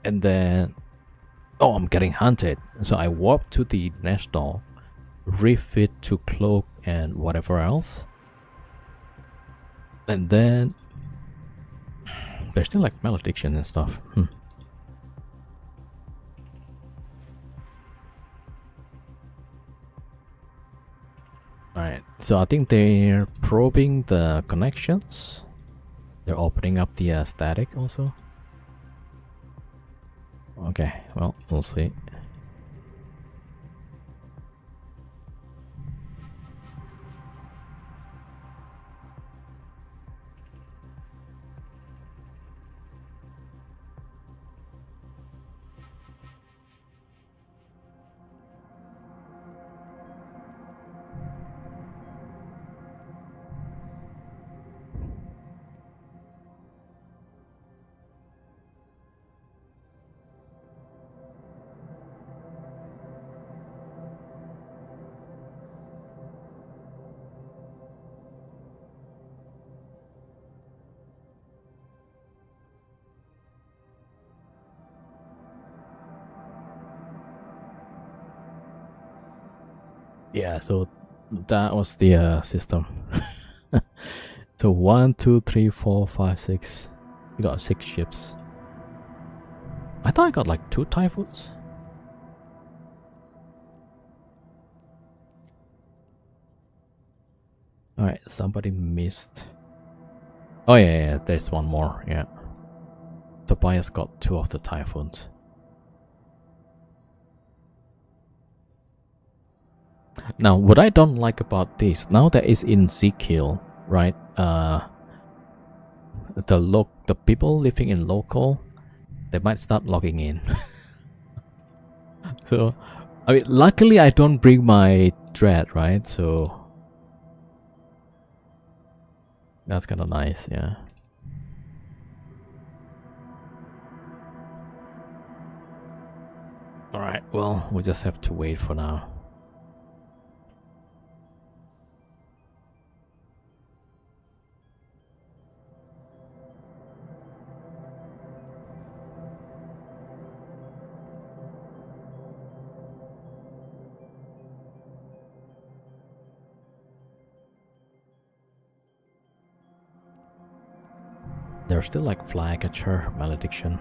and then oh, I'm getting hunted. So I warp to the nest doll, refit to cloak and whatever else. And then there's still like malediction and stuff. Alright, so I think they're probing the connections. They're opening up the static also. Okay, well, we'll see. Yeah, so that was the system. So 1, 2, 3, 4, 5, 6. We got 6 ships. I thought I got like 2 typhoons. Alright, somebody missed. Oh yeah, there's one more, yeah. Tobias got 2 of the typhoons. Now, what I don't like about this, now that it's in Ezekiel, right? The people living in local, they might start logging in. So, I mean, luckily I don't bring my dread, right? So that's kind of nice, yeah. All right, well, we just have to wait for now. There's still like Flycatcher, Malediction.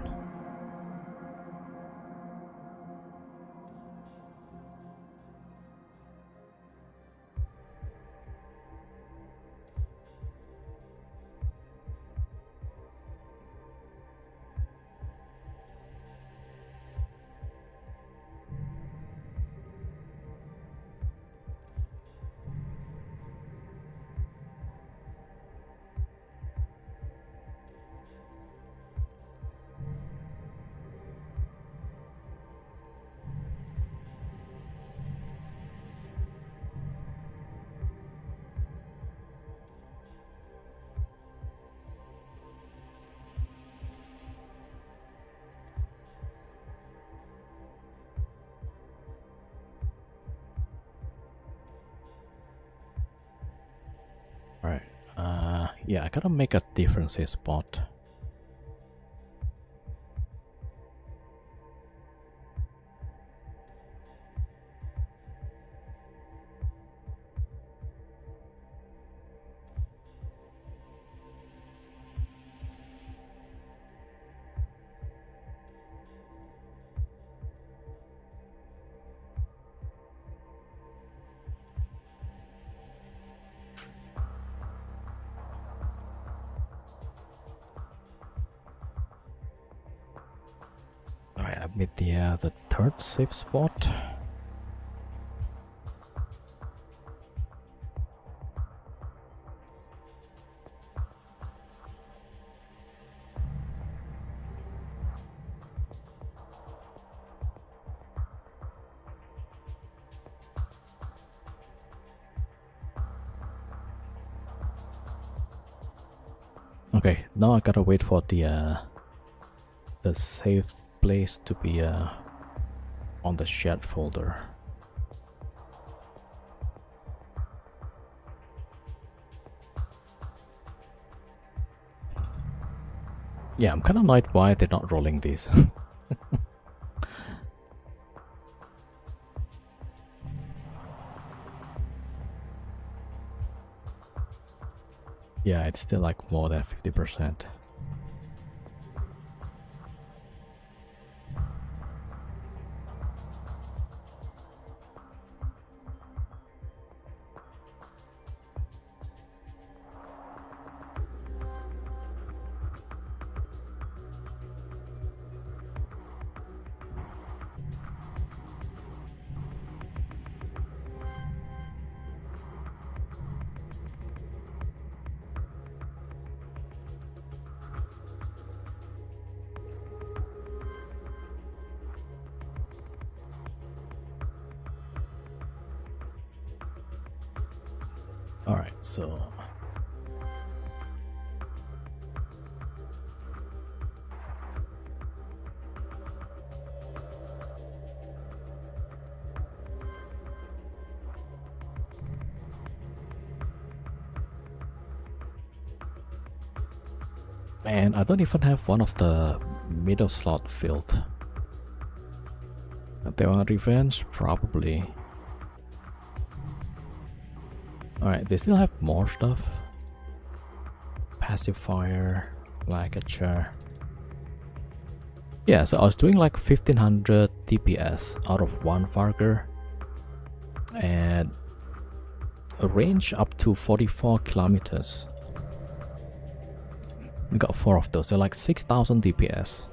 Alright, yeah, I gotta make a different safe spot. Alright, I made the third safe spot. Okay, now I gotta wait for the safe place to be on the shared folder. Yeah, I'm kind of annoyed why they're not rolling these. Yeah, it's still like more than 50%. Alright, so man, I don't even have one of the middle slot filled. They want revenge? Probably. Alright, they still have more stuff. Pacifier, Ligature. Yeah, so I was doing like 1500 DPS out of one Vargur. And a range up to 44 kilometers. We got 4 of those, so like 6000 DPS.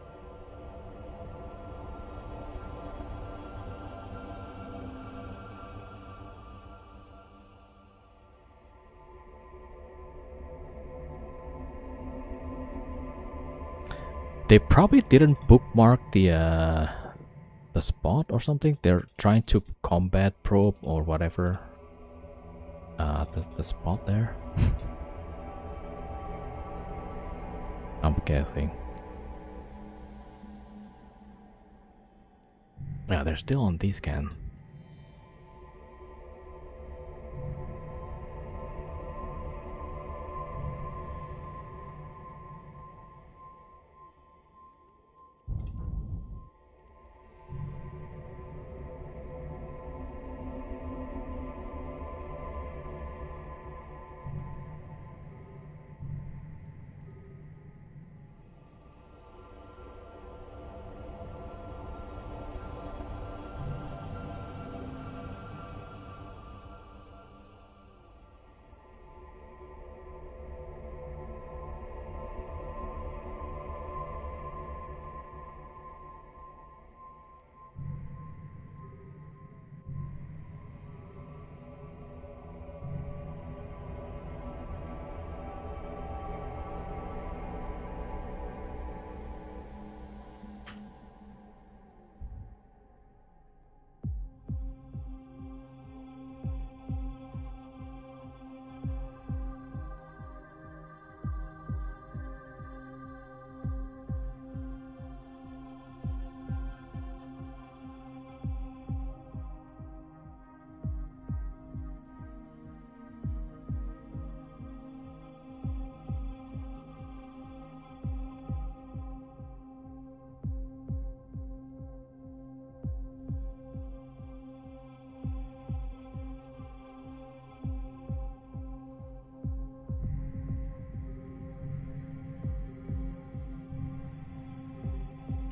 They probably didn't bookmark the spot or something. They're trying to combat probe or whatever. The spot there. I'm guessing. Yeah, they're still on D-scan.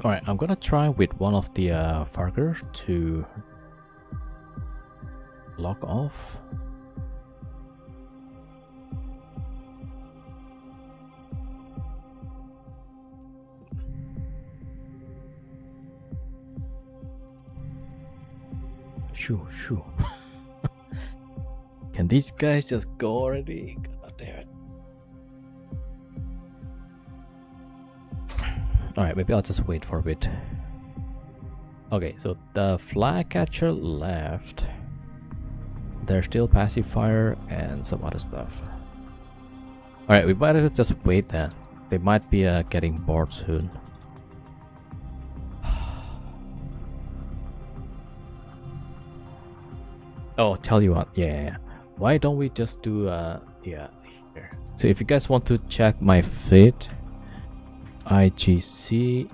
Alright, I'm gonna try with one of the Vargurs to lock off. Shoo, shoo. Can these guys just go already? God damn it. Alright, maybe I'll just wait for a bit. Okay, so the flag catcher left. There's still passive fire and some other stuff. Alright, we might just wait then. They might be getting bored soon. Oh, tell you what, yeah. Why don't we just do yeah, here. So if you guys want to check my feed, IGC,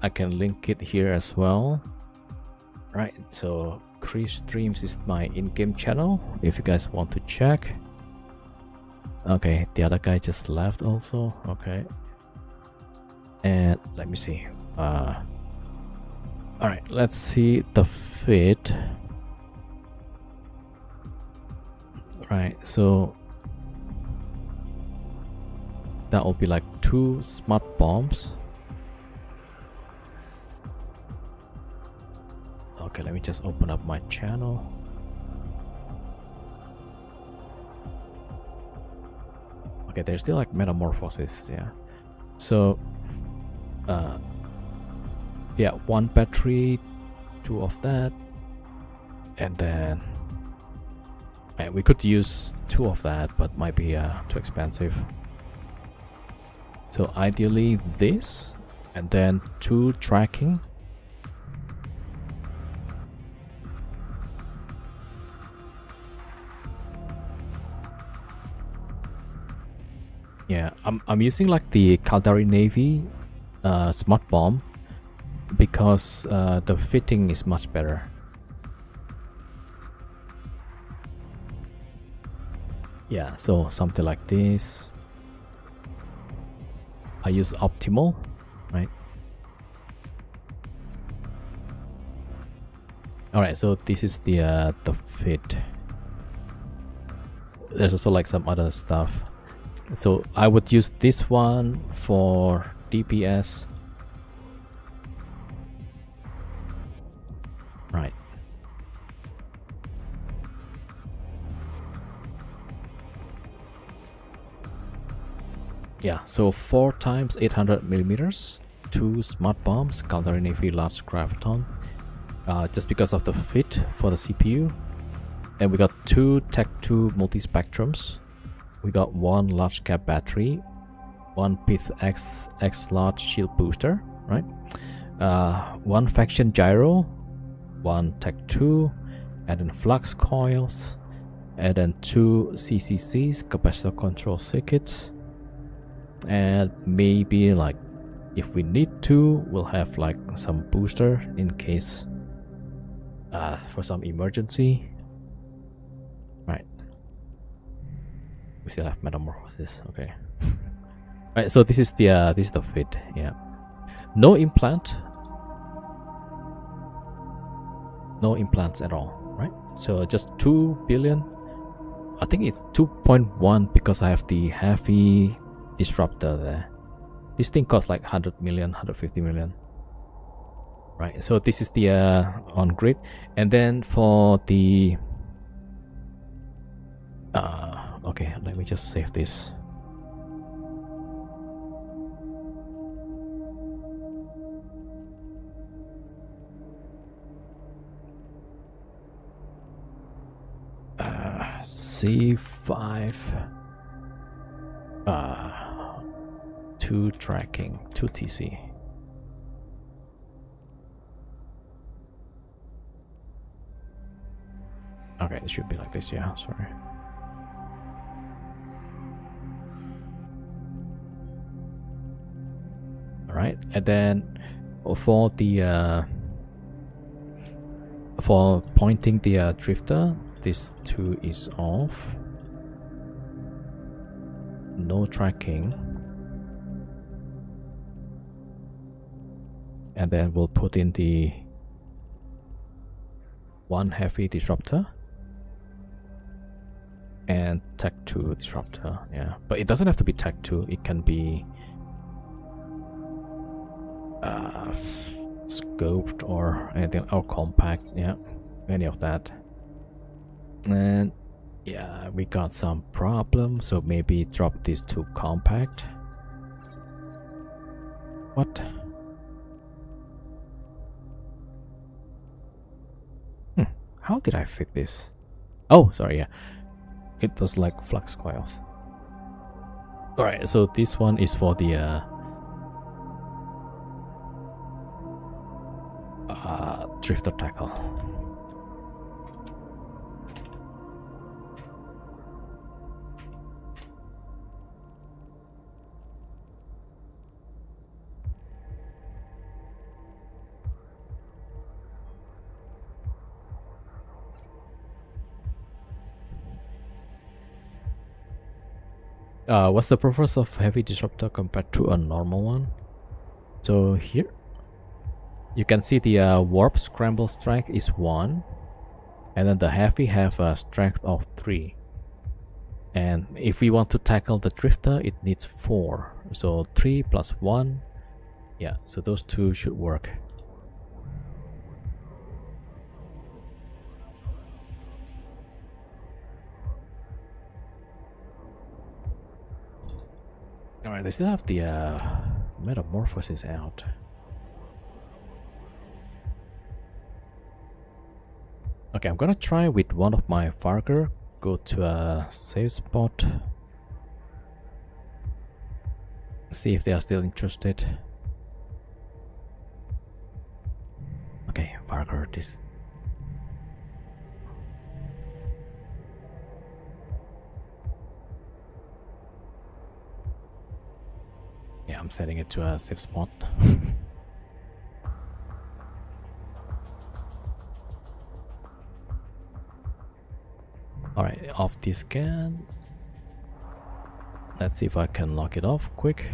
I can link it here as well. Right, so Chris Streams is my in-game channel if you guys want to check. Okay, the other guy just left also. Okay, and let me see. All right, let's see the feed. Right, so that will be like 2 smart bombs. Okay, let me just open up my channel. Okay, there's still like metamorphosis, yeah. So yeah, 1 battery, 2 of that, and then we could use 2 of that, but might be too expensive. So ideally this, and then 2 tracking. Yeah, I'm using like the Caldari Navy smart bomb because the fitting is much better. Yeah, so something like this. I use optimal, right? All right, so this is the fit. There's also like some other stuff. So I would use this one for DPS. Right. Yeah, so 4 times 800 millimeters, 2 smart bombs, Caldari Navy large graviton, just because of the fit for the CPU. And we got 2 Tech 2 multi-spectrums. We got 1 large cap battery, 1 Pith X large shield booster, right? 1 faction gyro, 1 Tech 2, and then flux coils, and then 2 CCCs, capacitor control circuits. And maybe like if we need to, we'll have like some booster in case for some emergency. Right, we still have metamorphosis. Okay. Right, so this is the fit. Yeah, no implant, no implants at all, right? So just 2 billion. I think it's 2.1 because I have the heavy disruptor there. This thing costs like 100 million, 150 million. Right, so this is the on grid, and then for the okay, let me just save this. C5 2 tracking, 2 TC. Okay, it should be like this. Yeah, sorry. All right, and then for the for pointing the drifter, this 2 is off. No tracking. and then we'll put in the one heavy disruptor and tech 2 disruptor. Yeah, but it doesn't have to be tech 2, it can be scoped or anything, or compact. Yeah, any of that. And yeah, we got some problems, so maybe drop these to compact. What? How did I fix this? Oh, sorry, yeah. It does like flux coils. Alright, so this one is for the drifter tackle. What's the purpose of heavy disruptor compared to a normal one? So here you can see the warp scramble strength is 1, and then the heavy have a strength of 3. And if we want to tackle the drifter, it needs 4. So 3 plus 1. Yeah, so those two should work. Alright, they still have the metamorphosis out. Okay, I'm gonna try with one of my Vargurs. Go to a safe spot. See if they are still interested. Okay, Vargurs, this. Yeah, I'm setting it to a safe spot. Alright, off the scan. Let's see if I can lock it off quick.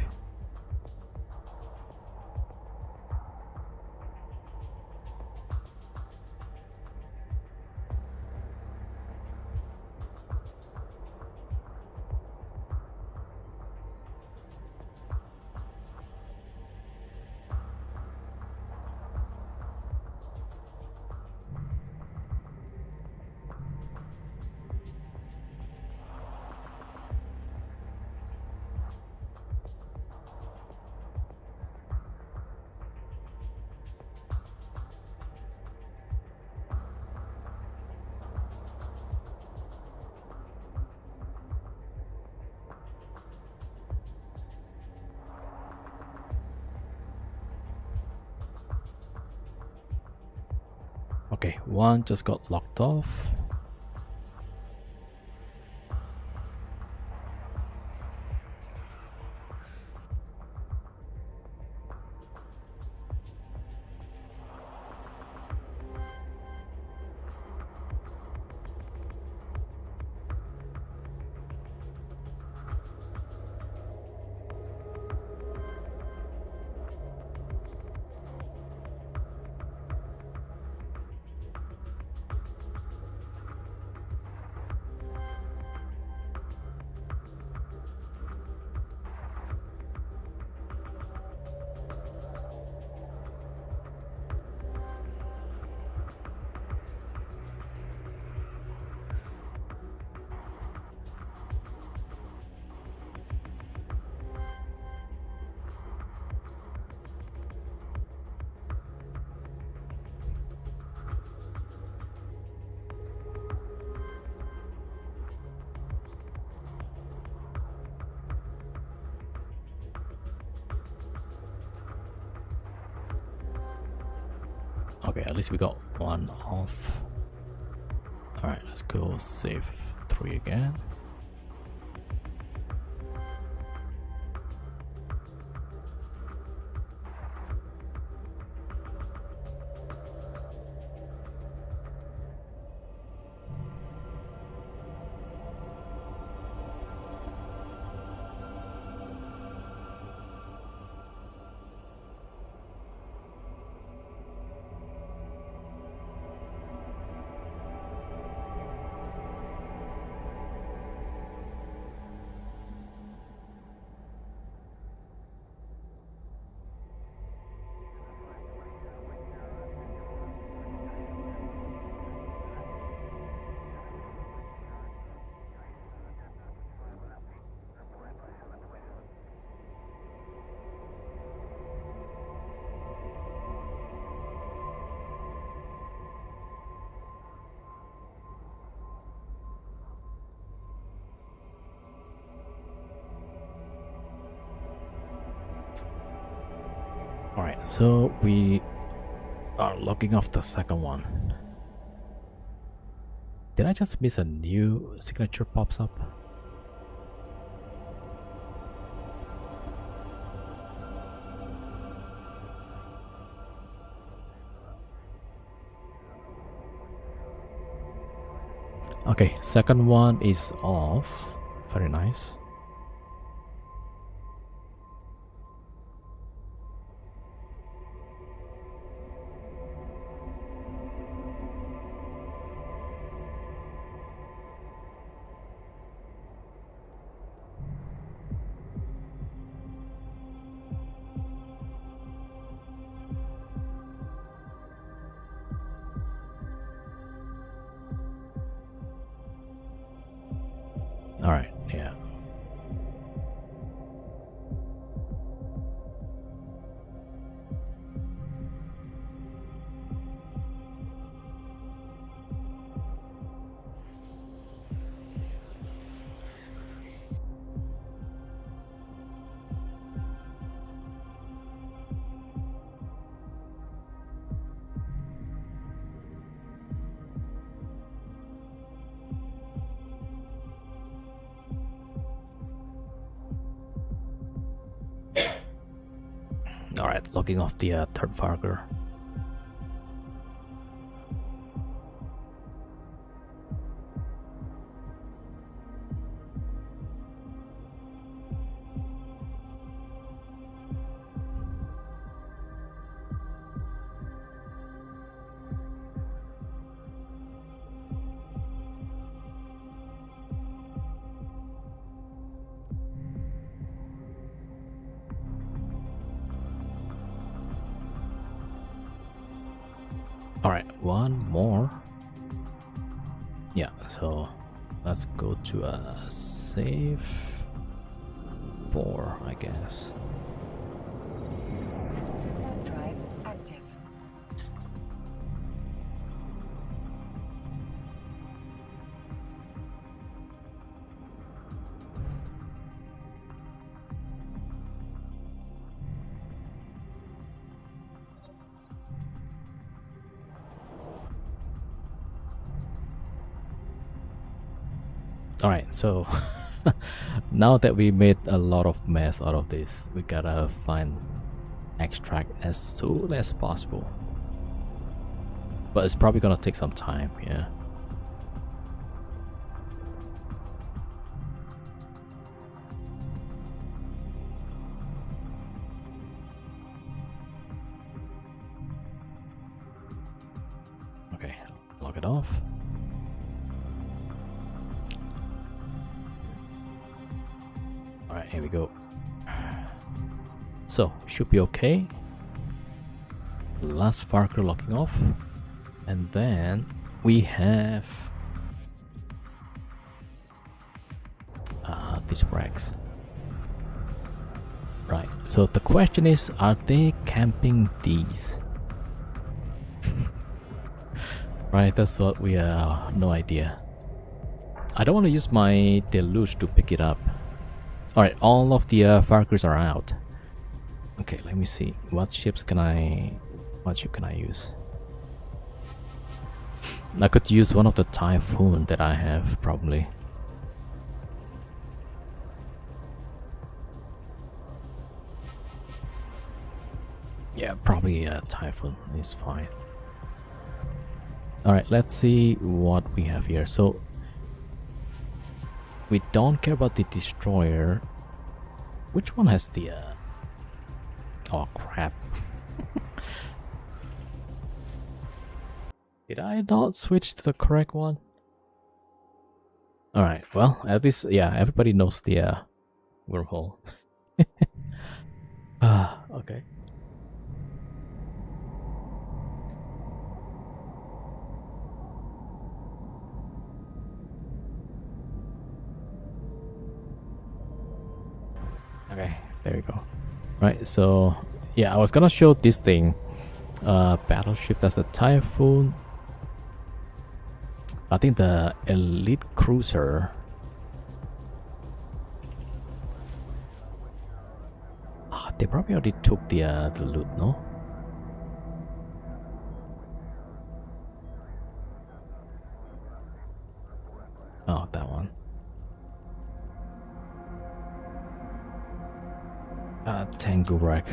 Okay, one just got locked off. Okay, at least we got one off. Alright, let's go save 3 again. Alright, so we are logging off the second one. Did I just miss a new signature pops up? Okay, second one is off. Very nice. Alright, yeah. Alright, logging off the third Vargur. Alright, one more. Yeah, so let's go to a save 4, I guess. Web drive active. Alright, so now that we made a lot of mess out of this, we gotta find extract as soon as possible. But it's probably gonna take some time, yeah. Okay, log it off. Alright, here we go. So, should be okay. Last Vargur locking off. And then we have these rags. Right, so the question is, are they camping these? Right, that's what we no idea. I don't want to use my deluge to pick it up. Alright, all of the Vargurs are out. Okay, let me see. What ship can I use? I could use one of the Typhoon that I have, probably. Yeah, probably a Typhoon is fine. Alright, let's see what we have here. So, we don't care about the destroyer. Which one has the oh crap. Did I not switch to the correct one? Alright, well, at least, yeah, everybody knows the wormhole. Okay. Okay, there we go. Right, so yeah, I was gonna show this thing. Battleship, that's the Typhoon. I think the elite cruiser. They probably already took the loot, no? Oh, that one. Tango rack.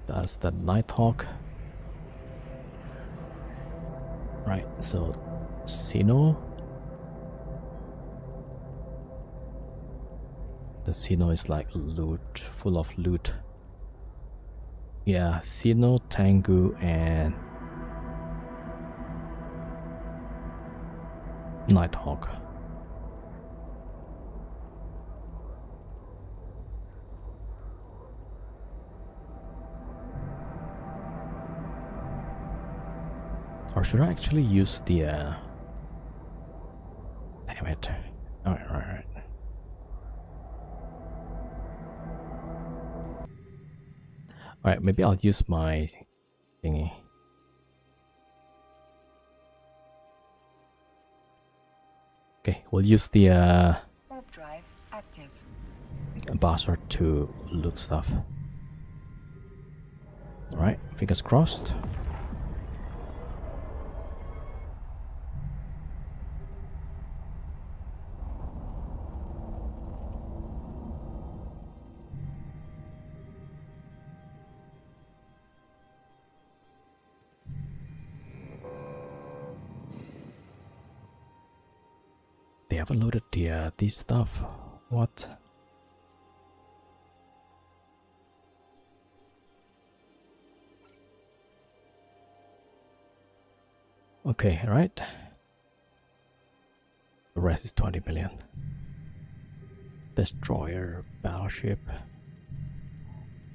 That's the Nighthawk. Right, so Sino. The Sino is like loot, full of loot. Yeah, Sino, Tango, and Nighthawk. Or should I actually use the damn it. Alright. Alright, maybe I'll use my thingy. Okay, we'll use the Warp drive active. bastard to loot stuff. Alright, fingers crossed. They haven't loaded the this stuff. What? Okay, right. The rest is 20 million. Destroyer, battleship.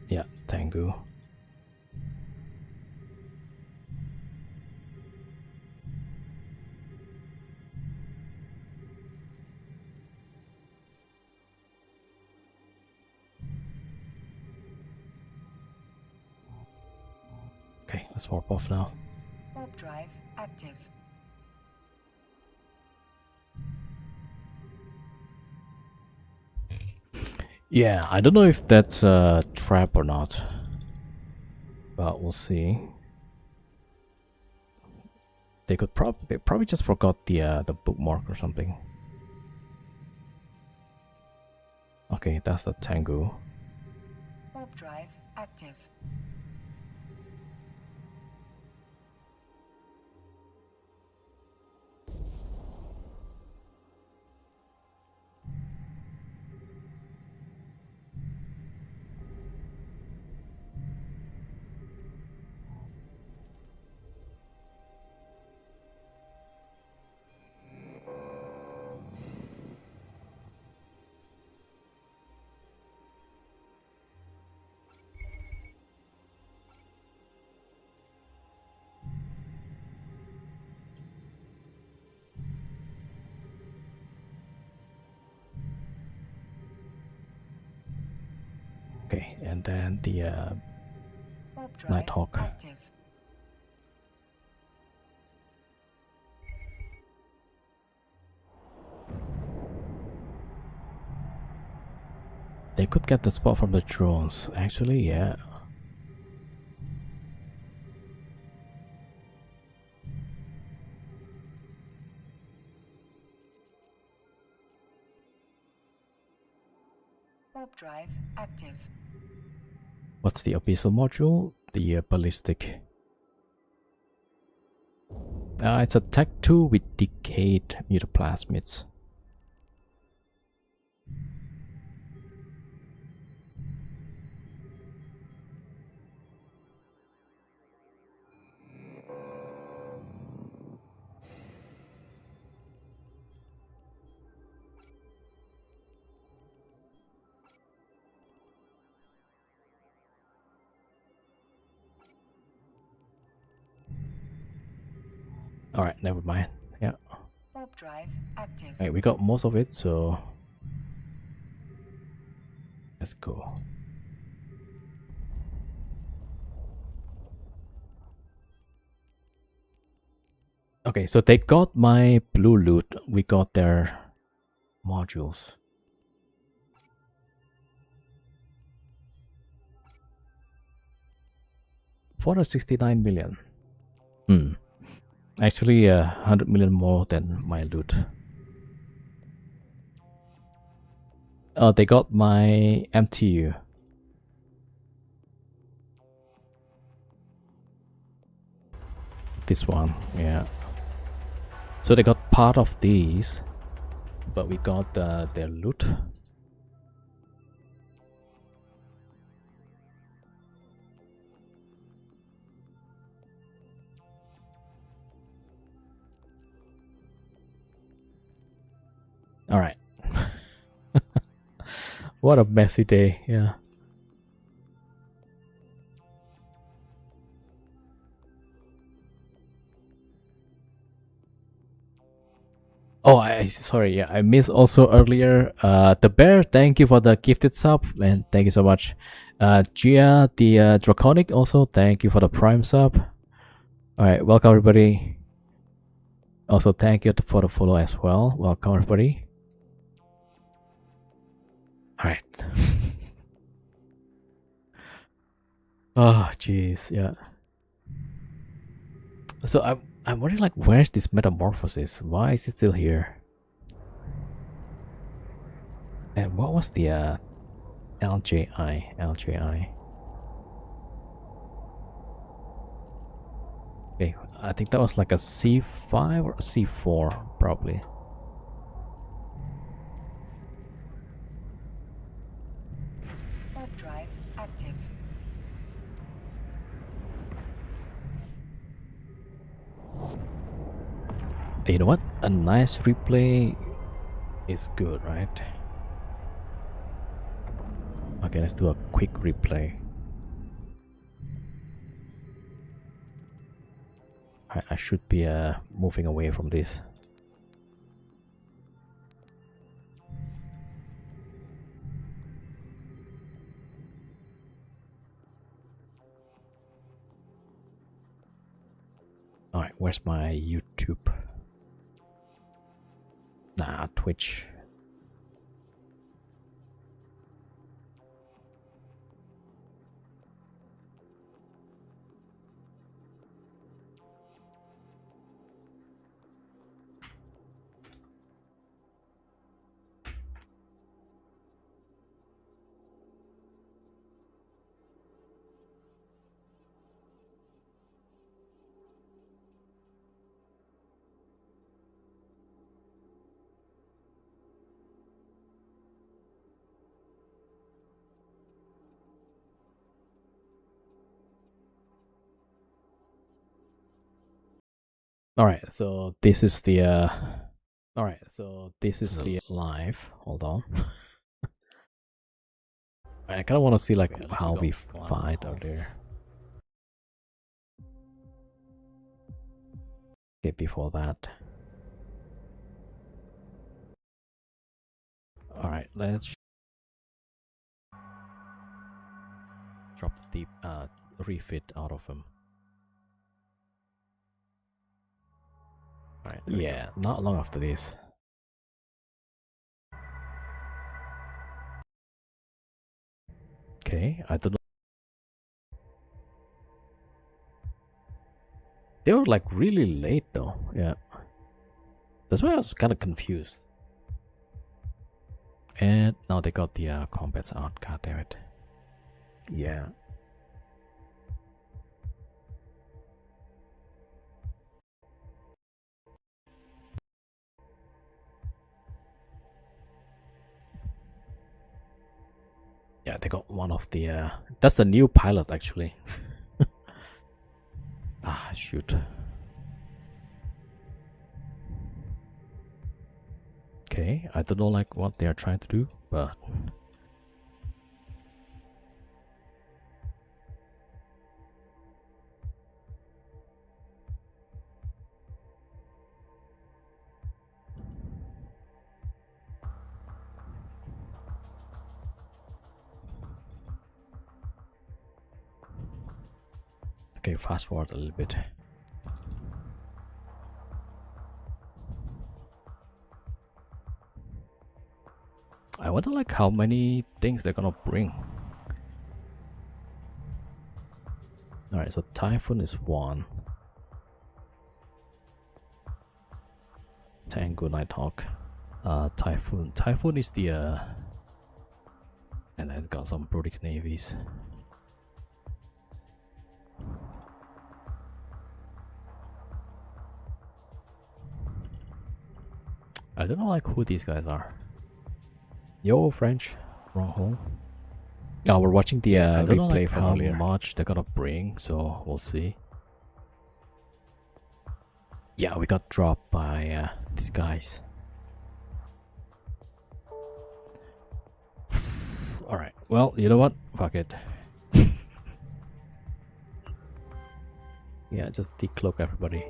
Yeah, Tango. Okay, let's warp off now. Warp drive active. Yeah, I don't know if that's a trap or not, but we'll see. They could probably just forgot the bookmark or something. Okay, that's the Tango. Warp drive active. Okay, and then the Warp drive Nighthawk. active. They could get the spot from the drones. Actually, yeah. Warp drive active. What's the abyssal module? The ballistic. It's a Tech 2 with decayed mutaplasmids. Alright, never mind. Yeah. Warp drive active. Right, we got most of it, so let's go. Okay, so they got my blue loot. We got their modules. $469 million. Actually, 100 million more than my loot. Oh, they got my MTU. This one, yeah. So they got part of these, but we got their loot. All right. What a messy day, yeah. Oh, I sorry, yeah, I missed also earlier. The bear, thank you for the gifted sub, and thank you so much. Gia, the draconic, also thank you for the prime sub. All right, welcome everybody. Also, thank you for the follow as well. Welcome everybody. All right. Oh, jeez, yeah. So I'm wondering, like, where's this metamorphosis? Why is it still here? And what was the LJI? LJI. Okay, I think that was like a C5 or a C4, probably. Warp drive active. You know what? A nice replay is good, right? Okay, let's do a quick replay. I should be moving away from this. Alright, where's my YouTube? Nah, Twitch. Alright, so this is the Alright, so this is the live. Hold on. I kinda wanna see like how we fight earlier. Okay, before that. Alright, let's drop the refit out of him. Alright, yeah, not long after this. Okay, I don't know. They were like really late though, yeah. That's why I was kind of confused. And now they got the combats out, god damn it. Yeah. Yeah, they got one of the that's the new pilot actually. Ah, shoot. Okay, I don't know like what they are trying to do, but okay, fast forward a little bit. I wonder like how many things they're gonna bring. Alright, so Typhoon is one. Tango Nighthawk. Typhoon. Typhoon is the and then got some British navies. I don't know like who these guys are. Yo, French. Wrong hole. Oh, we're watching the I don't know, replay like, from how earlier. much They're gonna bring, so we'll see. Yeah, we got dropped by these guys. Alright, well, you know what? Fuck it. Yeah, just decloak everybody.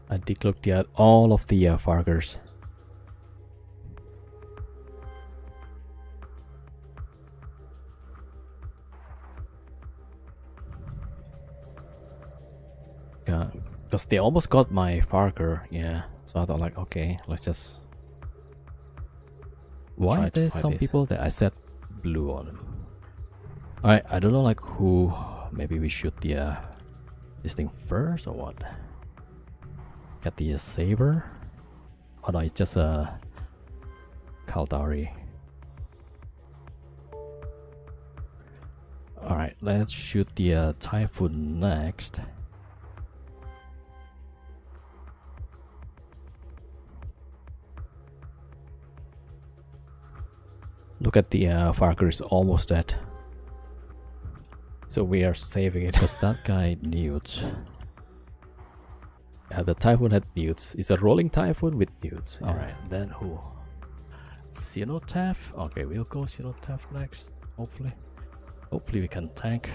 I decloaked all of the Vargurs. Because they almost got my Vargur, yeah. So I thought like, okay, let's just... Why try is to there fight some this. people that I set blue on them? I don't know like who... Maybe we shoot the this thing first or what? Get the saber? Oh no, it's just a Kaldari. Alright, let's shoot the Typhoon next. Look at the Vargur is almost dead. So we are saving it. Because that guy newts. Yeah, the Typhoon had newts. It's a rolling Typhoon with newts. Yeah. Alright, then who? Cenotaph? Okay, we'll go Cenotaph next, hopefully. Hopefully we can tank.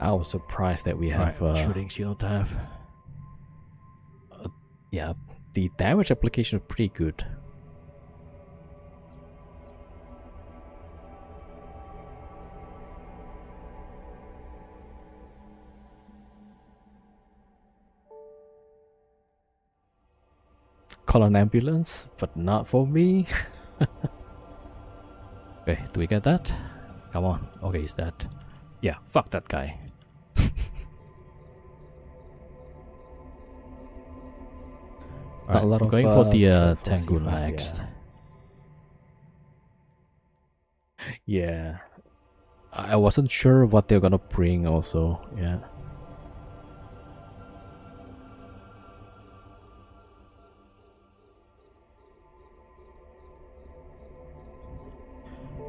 I was surprised that we have shooting Cenotaph. yeah, the damage application is pretty good. Call an ambulance, but not for me. Okay, do we get that? Come on. Okay, he's dead. Yeah, fuck that guy. Alright, A lot I'm of, going for the Trevor Tango C5, next. Yeah. I wasn't sure what they're gonna bring also, yeah.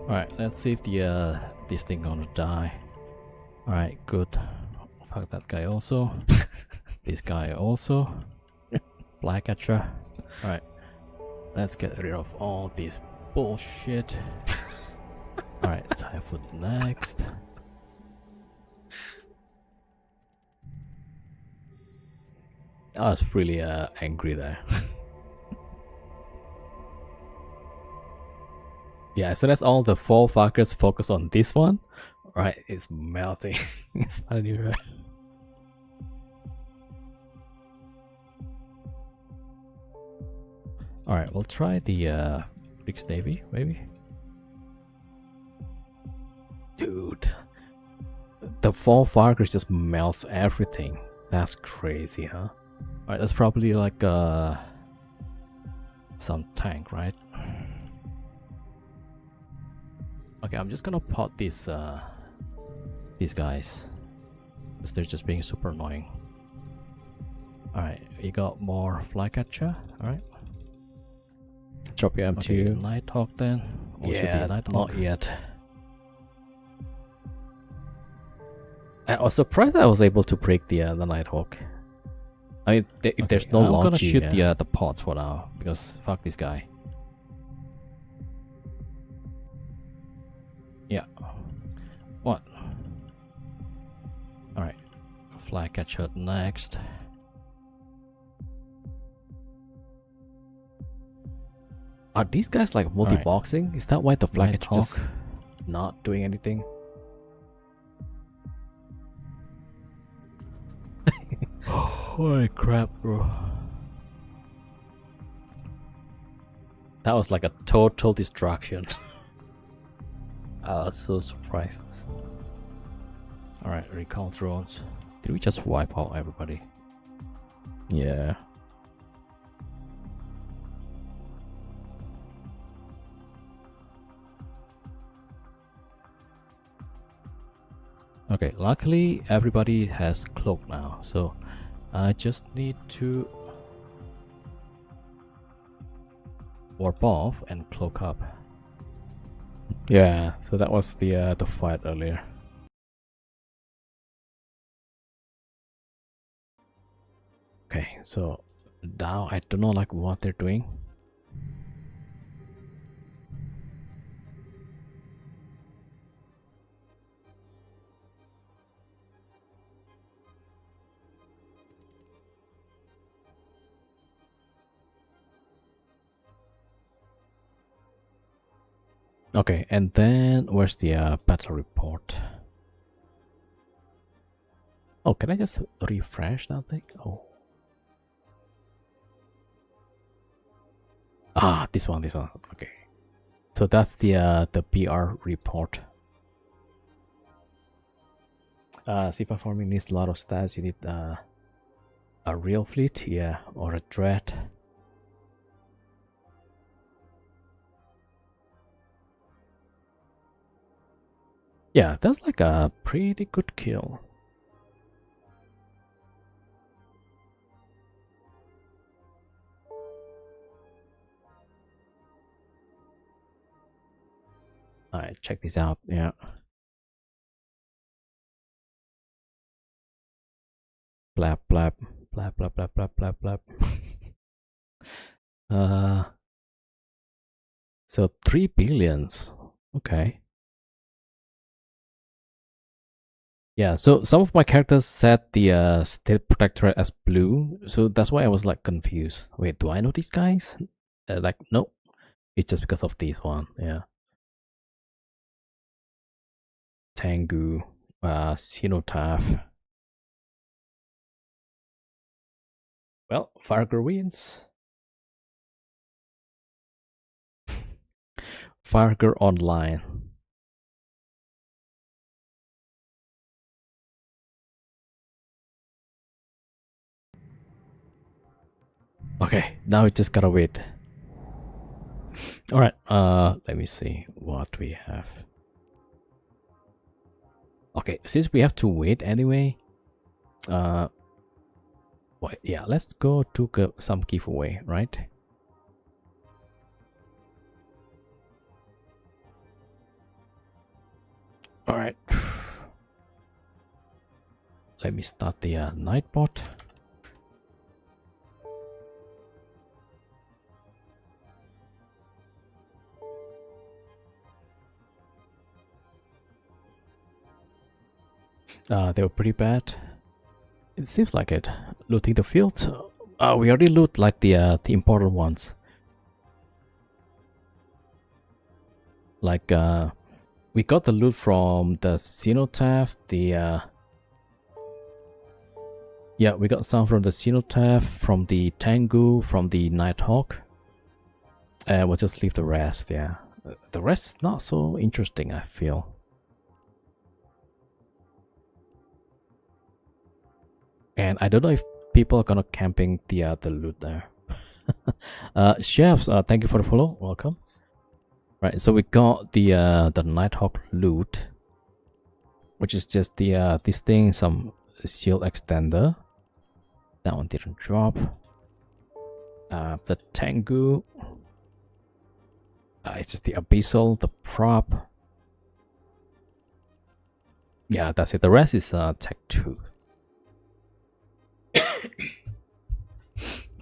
Alright, let's see if the this thing gonna die. Alright, good. Fuck that guy also. This guy also. Black Etcher. Alright. Let's get rid of all this bullshit. Alright, Typhoon next. I was really angry there. Yeah, as soon as all the 4 fuckers focus on this one, right, it's melting. It's not even. Alright, we'll try the British Navy, maybe. Dude, the 4 Vargurs just melts everything. That's crazy, huh? Alright, that's probably like some tank, right? Okay, I'm just gonna pot these guys, because they're just being super annoying. Alright, you got more flycatcher. Alright, drop your M2. Okay, Nighthawk then. Yeah, Nighthawk. not yet. I was surprised I was able to break the Nighthawk. I mean, if there's no I'm launch, gonna shoot the pods for now, because fuck this guy. Yeah. What? Alright. Flycatcher next. Are these guys like multi-boxing? Is that why the Flycatcher just not doing anything? Holy crap, bro. That was like a total distraction. I was so surprised. Alright, recall drones. Did we just wipe out everybody? Yeah. Okay, luckily everybody has cloak now, so I just need to warp off and cloak up. Yeah, so that was the fight earlier. Okay, so now I don't know like what they're doing. Okay, and then where's the battle report? Oh, can I just refresh that thing? Oh. Ah, this one. Okay. So that's the BR report. Sea farming needs a lot of stats. You need a real fleet, yeah, or a dread. Yeah, that's like a pretty good kill. Alright, check this out. Yeah. Blap blap blap blap blap blap blap blap. So 3 billions. Okay. Yeah, so some of my characters set the state protectorate as blue, so that's why I was like confused. Wait, do I know these guys? Like, no, it's just because of this one. Yeah. Tengu, Cenotaph. Well, Vargurs wins. Vargurs online. Okay, now we just gotta wait. Alright, let me see what we have. Okay, since we have to wait anyway, well, yeah, let's go to some giveaway, right? Alright. Let me start the Nightbot. They were pretty bad. It seems like it. Looting the fields. We already loot like the important ones. Like we got the loot from the Cenotaph, yeah, we got some from the Cenotaph, from the Tengu, from the Nighthawk. And we'll just leave the rest, yeah. The rest is not so interesting, I feel. And I don't know if people are gonna camping the loot there. Chefs, thank you for the follow. Welcome. Right, so we got the Nighthawk loot, which is just the this thing, some shield extender. That one didn't drop. The Tengu. It's just the abyssal, the prop. Yeah, that's it. The rest is tech 2.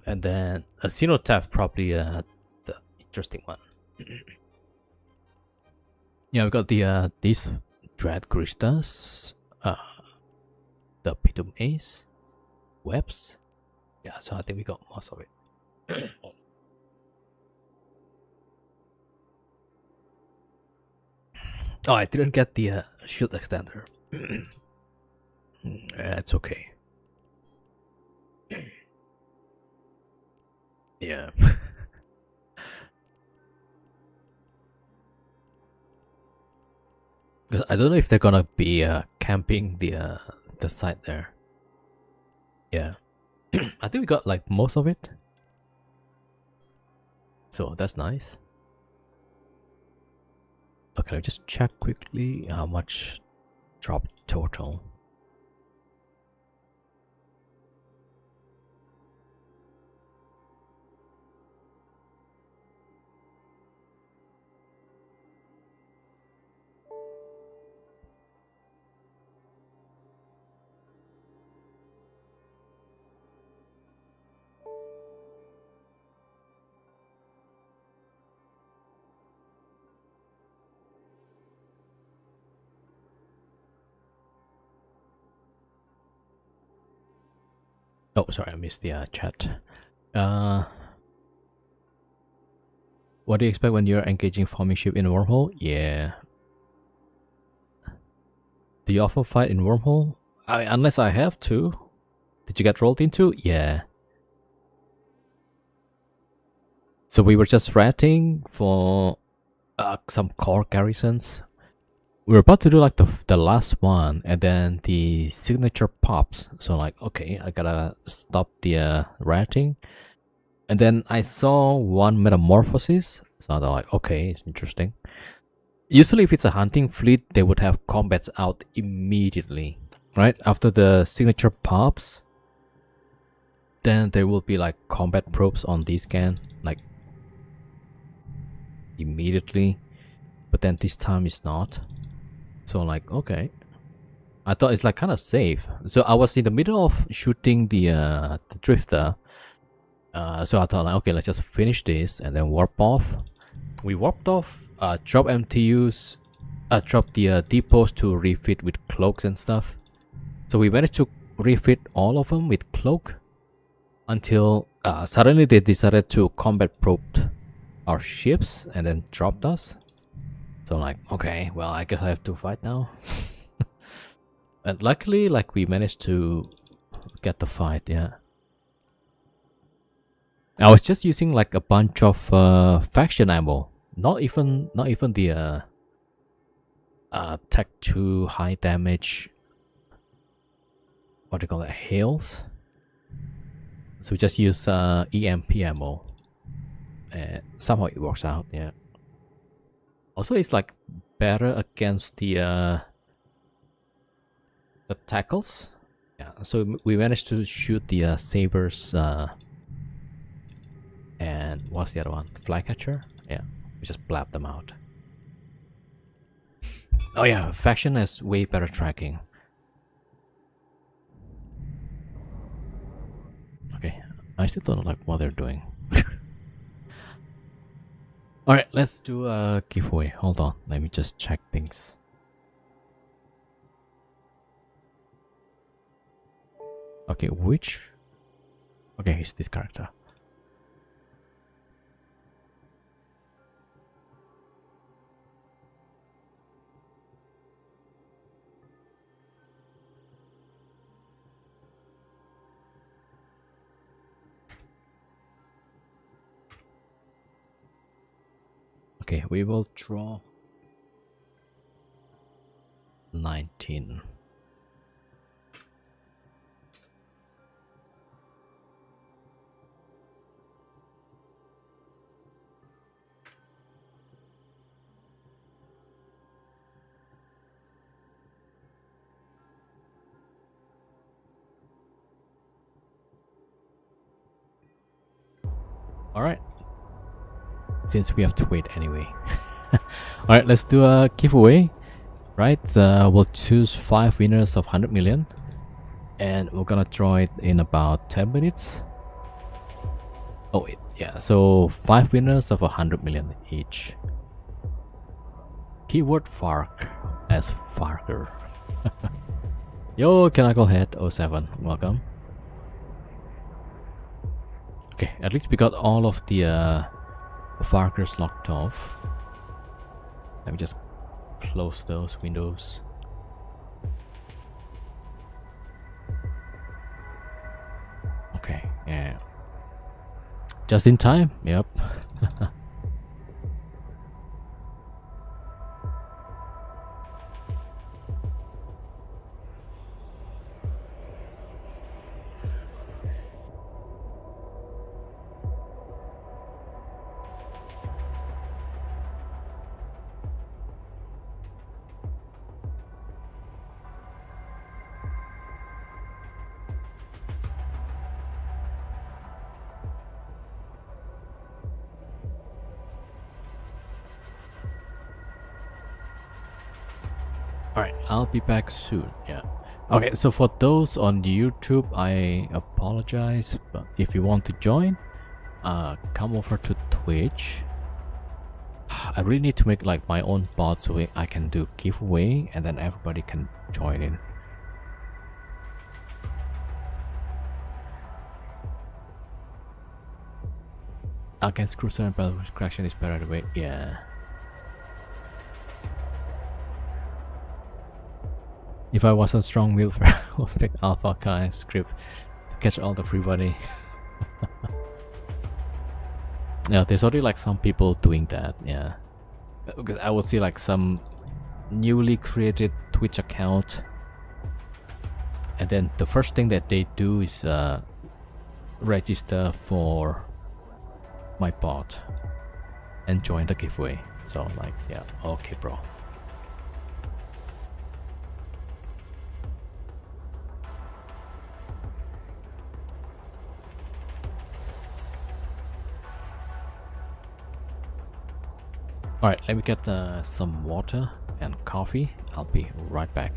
And then a Cenotaph, probably the interesting one. Yeah, we got the these Dread Gristas, the Pitum Ace, Webs. Yeah, so I think we got most of it. Oh, I didn't get the shield extender. It's okay. Yeah. I don't know if they're gonna be camping the site there. Yeah. I think we got like most of it. So that's nice. Okay, I'll just check quickly how much drop total. Oh, sorry, I missed the chat. What do you expect when you're engaging farming ship in wormhole? Yeah. Do you offer fight in wormhole? Unless I have to. Did you get rolled into? Yeah. So we were just ratting for some core garrisons. We were about to do like the last one, and then the signature pops. So like, okay, I gotta stop the ratting. And then I saw one metamorphosis. So I thought like, okay, it's interesting. Usually if it's a hunting fleet, they would have combats out immediately, right? After the signature pops, then there will be like combat probes on the scan, like immediately. But then this time it's not. So like, okay. I thought it's like kind of safe. So I was in the middle of shooting the drifter. So I thought like, okay, let's just finish this and then warp off. We warped off, drop MTUs, drop the depots to refit with cloaks and stuff. So we managed to refit all of them with cloak until suddenly they decided to combat probe our ships and then dropped us. So like, okay, well, I guess I have to fight now. And luckily, like, we managed to get the fight, yeah. I was just using like a bunch of faction ammo. Not even the tech 2 high damage, what do you call it, hails. So we just use EMP ammo. Somehow it works out, yeah. Also, it's like better against the tackles. Yeah, so we managed to shoot the sabers and what's the other one? Flycatcher? Yeah, we just blab them out. Oh yeah, faction has way better tracking. Okay, I still don't like what they're doing. Alright, let's do a giveaway. Hold on, let me just check things. Okay, which... Okay, it's this character. Okay, we will draw 19. Alright. Since we have to wait anyway. Alright, let's do a giveaway. Right, we'll choose 5 winners of 100 million. And we're gonna draw it in about 10 minutes. Oh wait, yeah, so 5 winners of 100 million each. Keyword Varg as Vargur. Yo, can I go ahead? 07, welcome. Okay, at least we got all of the Vargurs locked off. Let me just close those windows. Okay, yeah. Just in time. Yep. Alright, I'll be back soon. Yeah. Okay, so for those on YouTube, I apologize, but if you want to join, come over to Twitch. I really need to make like my own bot so I can do giveaway and then everybody can join in. Against Cruiser and Battle Correction is better way. Yeah. If I was a strong willed, I would pick Alpha Kai script to catch all the free body. Yeah, there's already like some people doing that. Yeah, because I will see like some newly created Twitch account, and then the first thing that they do is register for my bot and join the giveaway. So like, yeah, okay, bro. Alright, let me get some water and coffee. I'll be right back.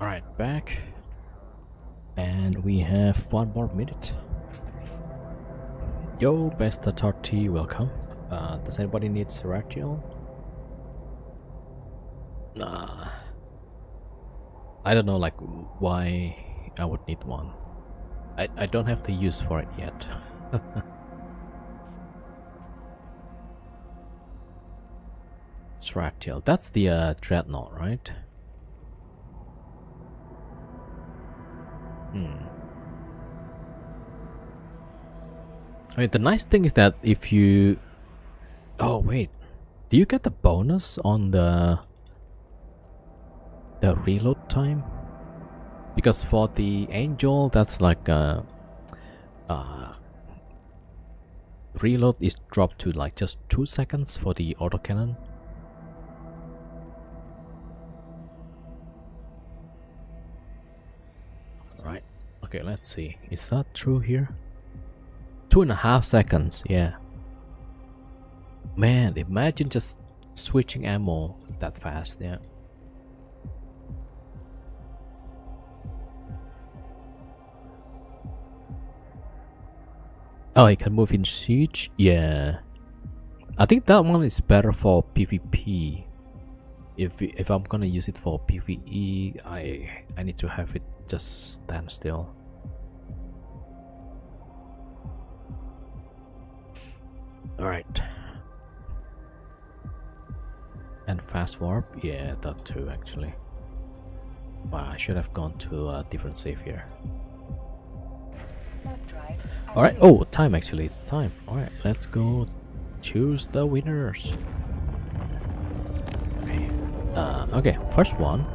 Alright, back. And we have 1 more minute. Yo, Besta Torti, welcome. Does anybody need Serratio? Nah. I don't know, like, why I would need one. I don't have the use for it yet. Serratio, that's the Dreadnought, right? I mean, the nice thing is that if you... Oh, wait. Do you get the bonus on the reload time? Because for the Angel, that's like reload is dropped to like just 2 seconds for the autocannon. Right. Okay, let's see. Is that true here? 2.5 seconds, yeah. Man, imagine just switching ammo that fast, yeah. Oh, I can move in siege? Yeah. I think that one is better for PvP. If I'm gonna use it for PvE, I need to have it just stand still. Alright. And fast warp? Yeah, that too actually. Wow, I should have gone to a different save here. Alright, oh, time actually, it's time. Alright, let's go choose the winners. Okay, okay, first one.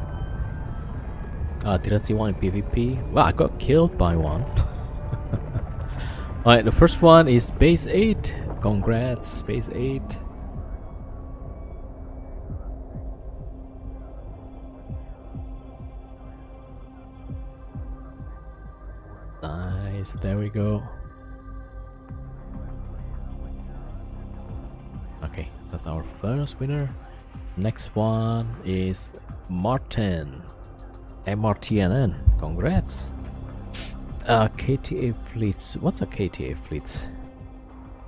Didn't see one in PvP. Well, I got killed by one. Alright, the first one is Base 8. Congrats, Base 8. Nice, there we go. Okay, that's our first winner. Next one is Martin. MRTNN. Congrats. KTA fleets. What's a KTA fleet?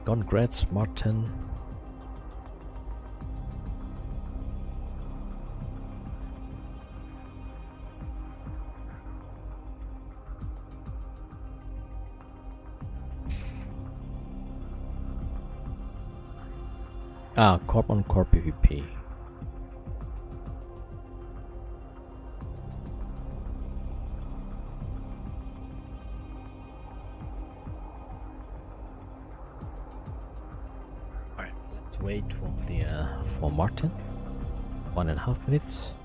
Congrats, Martin. Corp on Corp PvP. Alright, let's wait for the for Martin. 1.5 minutes.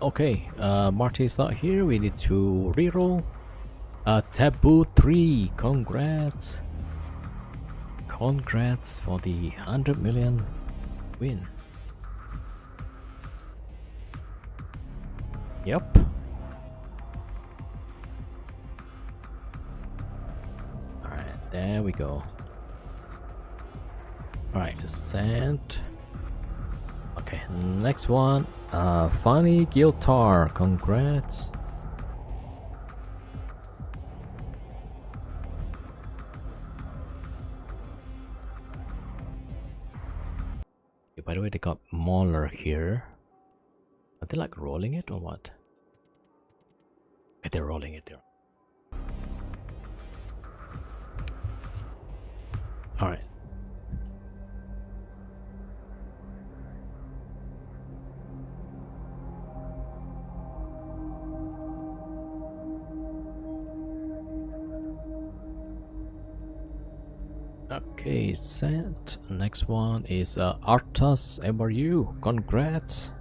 Okay, Marty is not here. We need to reroll. Taboo 3. Congrats. Congrats for the 100 million win. Yep. Alright, there we go. Alright, sent. Okay, next one. Funny Giltar, congrats. Okay, by the way, they got Mauler here. Are they like rolling it or what? Okay, they're rolling it there. Alright. Okay, sent. Next one is Artas MRU. Congrats.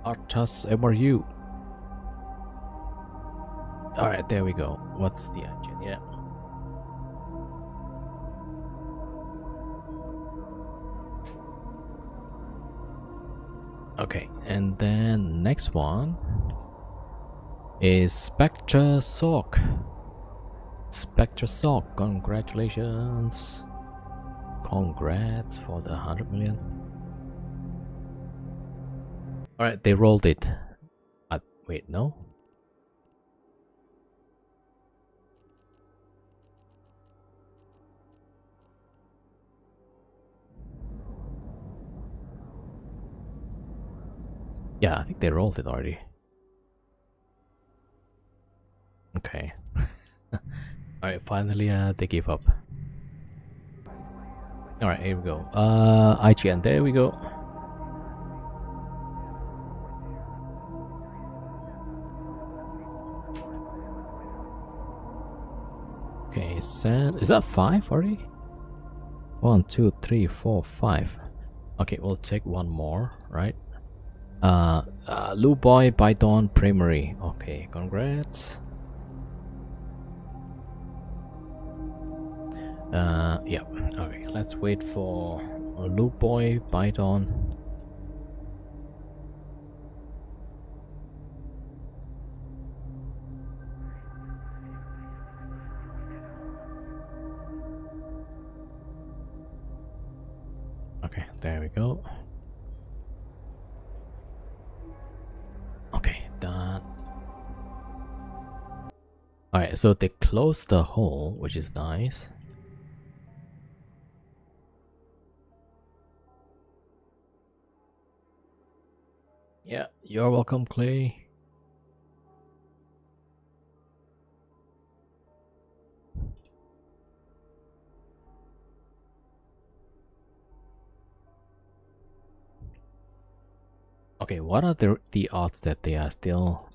Artas MRU. Alright, there we go. What's the engine? Yeah. Okay, and then next one is Spectre Sock. Spectre Sock, congratulations. Congrats for the 100 million. Alright, they rolled it. Wait, no? Yeah, I think they rolled it already. Okay. Alright, finally they give up. Alright, here we go. IGN, there we go. Okay, is that 5 already? 1, 2, 3, 4, 5. Okay, we'll take one more, right? Lou Boy Python Primary. Okay, congrats. Yeah. Okay, let's wait for Lou Boy Python. Okay, there we go. Okay, done. Alright, so they closed the hole, which is nice. Yeah, you're welcome, Clay. Okay, what are the odds that they are still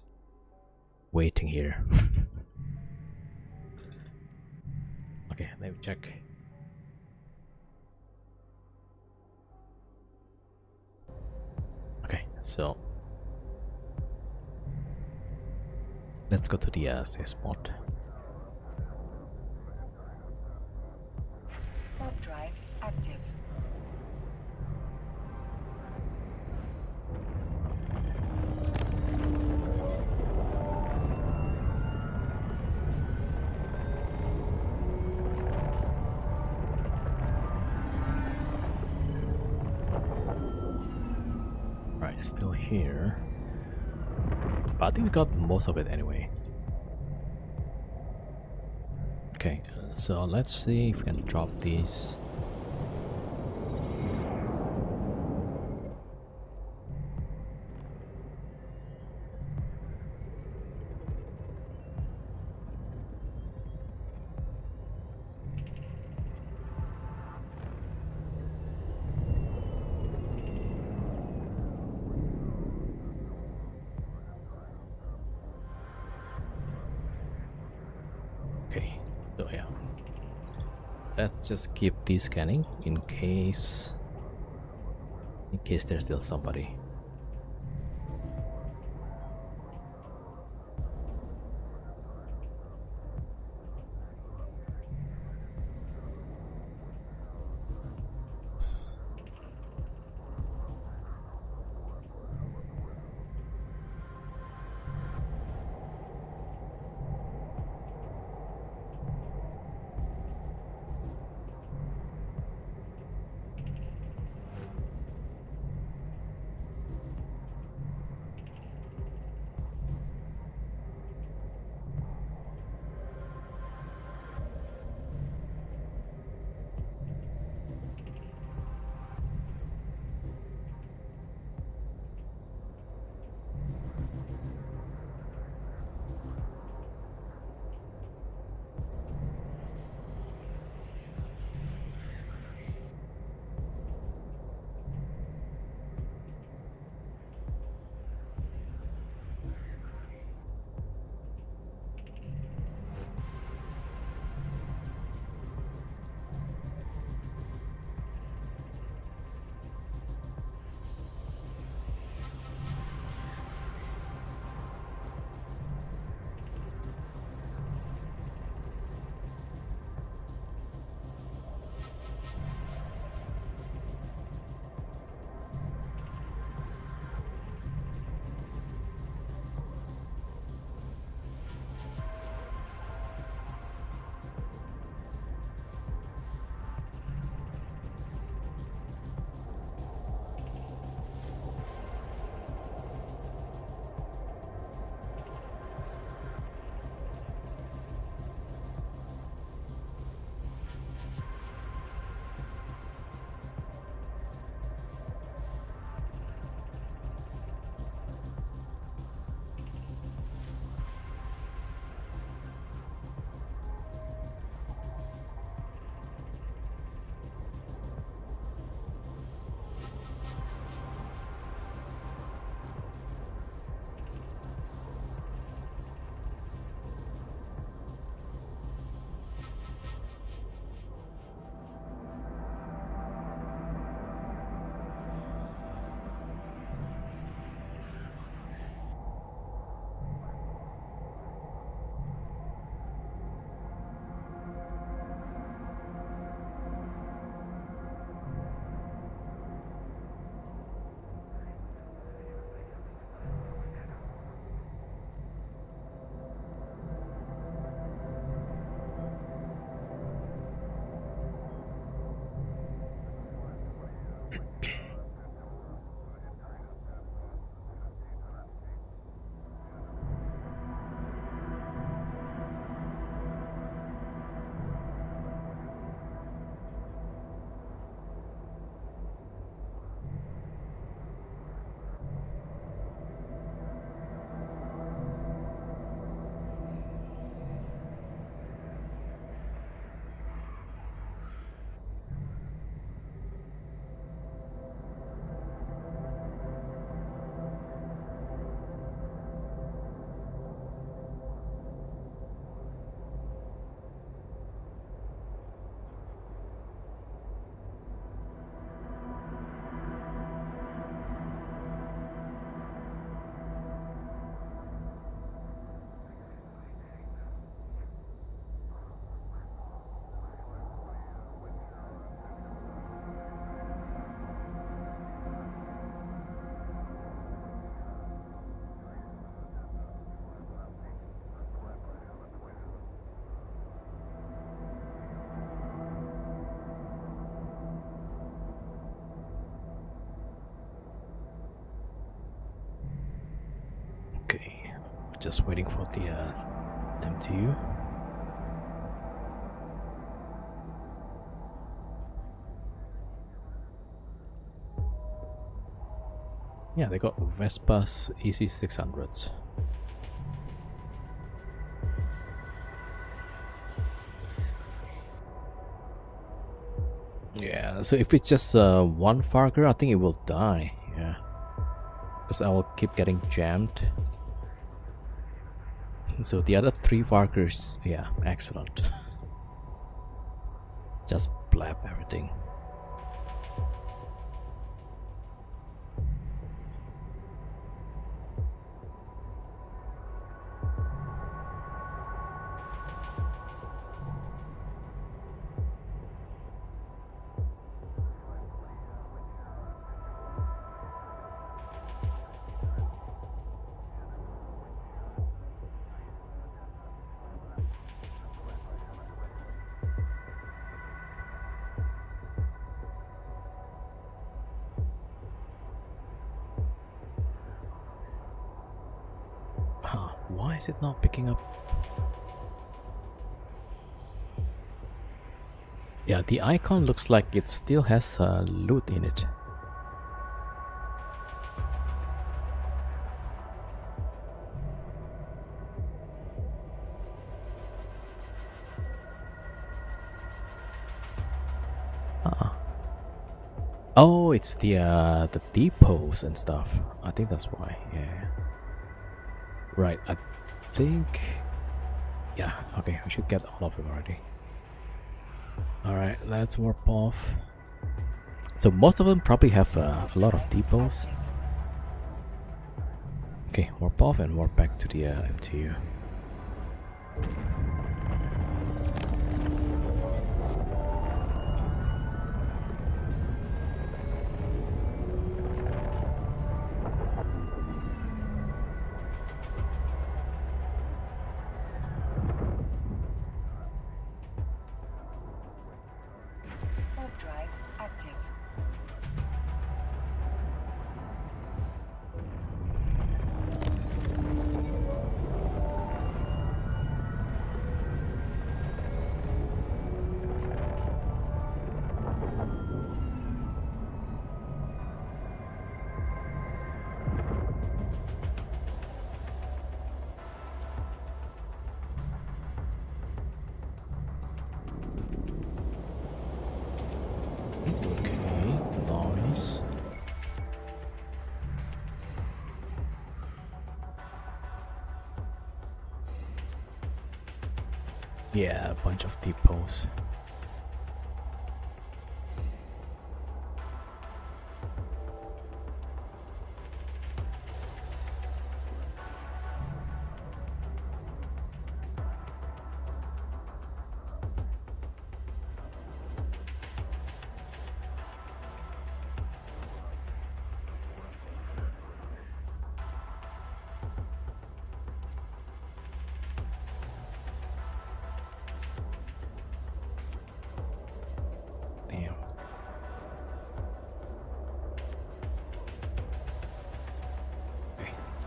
waiting here? Okay, let me check. Okay, so let's go to the safe spot. Warp drive active. Right, still here. But I think we got most of it anyway. Okay, so let's see if we can drop these. Okay, so yeah. Let's just keep these scanning in case there's still somebody. Just waiting for the MTU. Yeah, they got Vespa's EC600s. Yeah, so if it's just one Vargur, I think it will die. Yeah, because I will keep getting jammed. So the other 3 Vargurs, yeah, excellent. Just blab everything. Why is it not picking up? Yeah, the icon looks like it still has loot in it. Oh, it's the depots and stuff. I think that's why. Yeah. Right. I think. Yeah. Okay. We should get all of it already. All right. Let's warp off. So most of them probably have a lot of depots. Okay. Warp off and warp back to the MTU. Drive active. Yeah, a bunch of depots.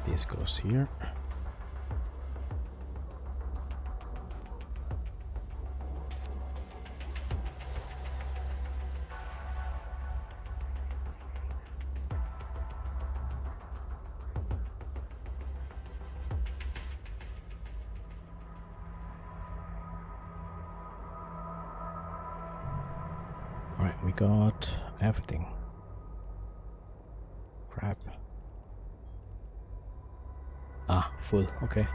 This goes here. All right, we got everything. Crap. Ah, full. Okay.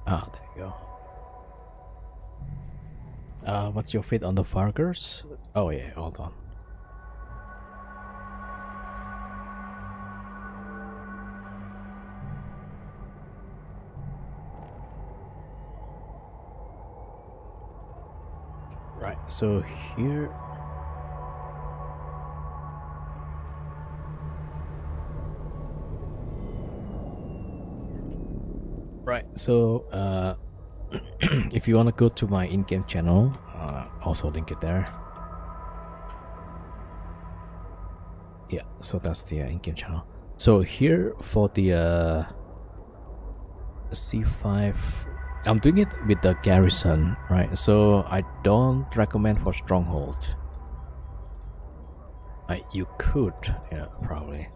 Ah, there you go. What's your fate on the Vargurs? Oh yeah, hold on. Right, so here. Right, so if you want to go to my in-game channel, also link it there. Yeah, so that's the in-game channel. So here for the C5, I'm doing it with the garrison, right? So I don't recommend for stronghold. You could, yeah, probably.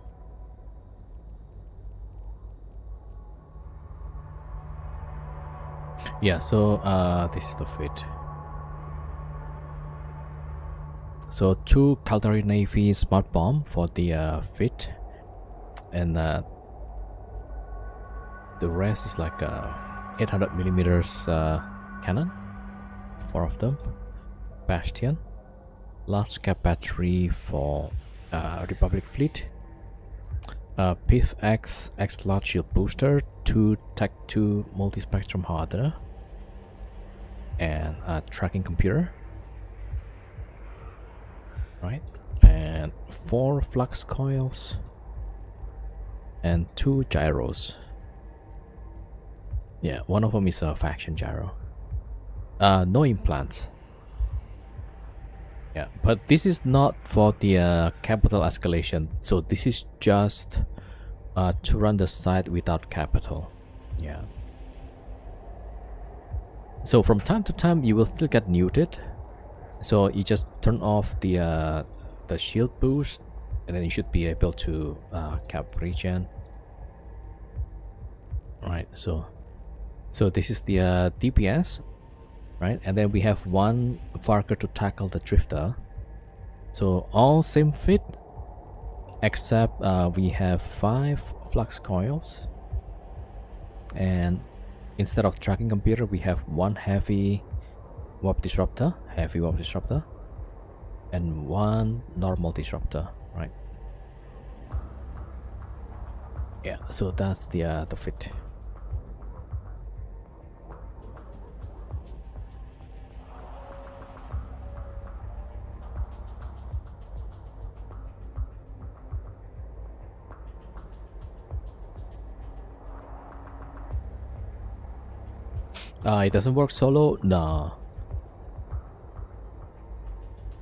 Yeah, so this is the fit. So 2 Caldari Navy smart bomb for the fit, and the rest is like 800 millimeters cannon, 4 of them. Bastion, large cap battery for Republic fleet. Pith X large shield booster, 2 Tech 2 multi-spectrum hardener, and a tracking computer. Right, and 4 flux coils and 2 gyros. Yeah, one of them is a faction gyro. No implants. Yeah, but this is not for the capital escalation, so this is just to run the site without capital. Yeah. So from time to time you will still get muted, so you just turn off the shield boost, and then you should be able to cap regen. Right, so this is the DPS, right? And then we have 1 Vargur to tackle the drifter. So all same fit, except we have 5 flux coils, and instead of tracking computer we have 1 heavy warp disruptor, and 1 normal disruptor, right? Yeah, so that's the fit. It doesn't work solo? No.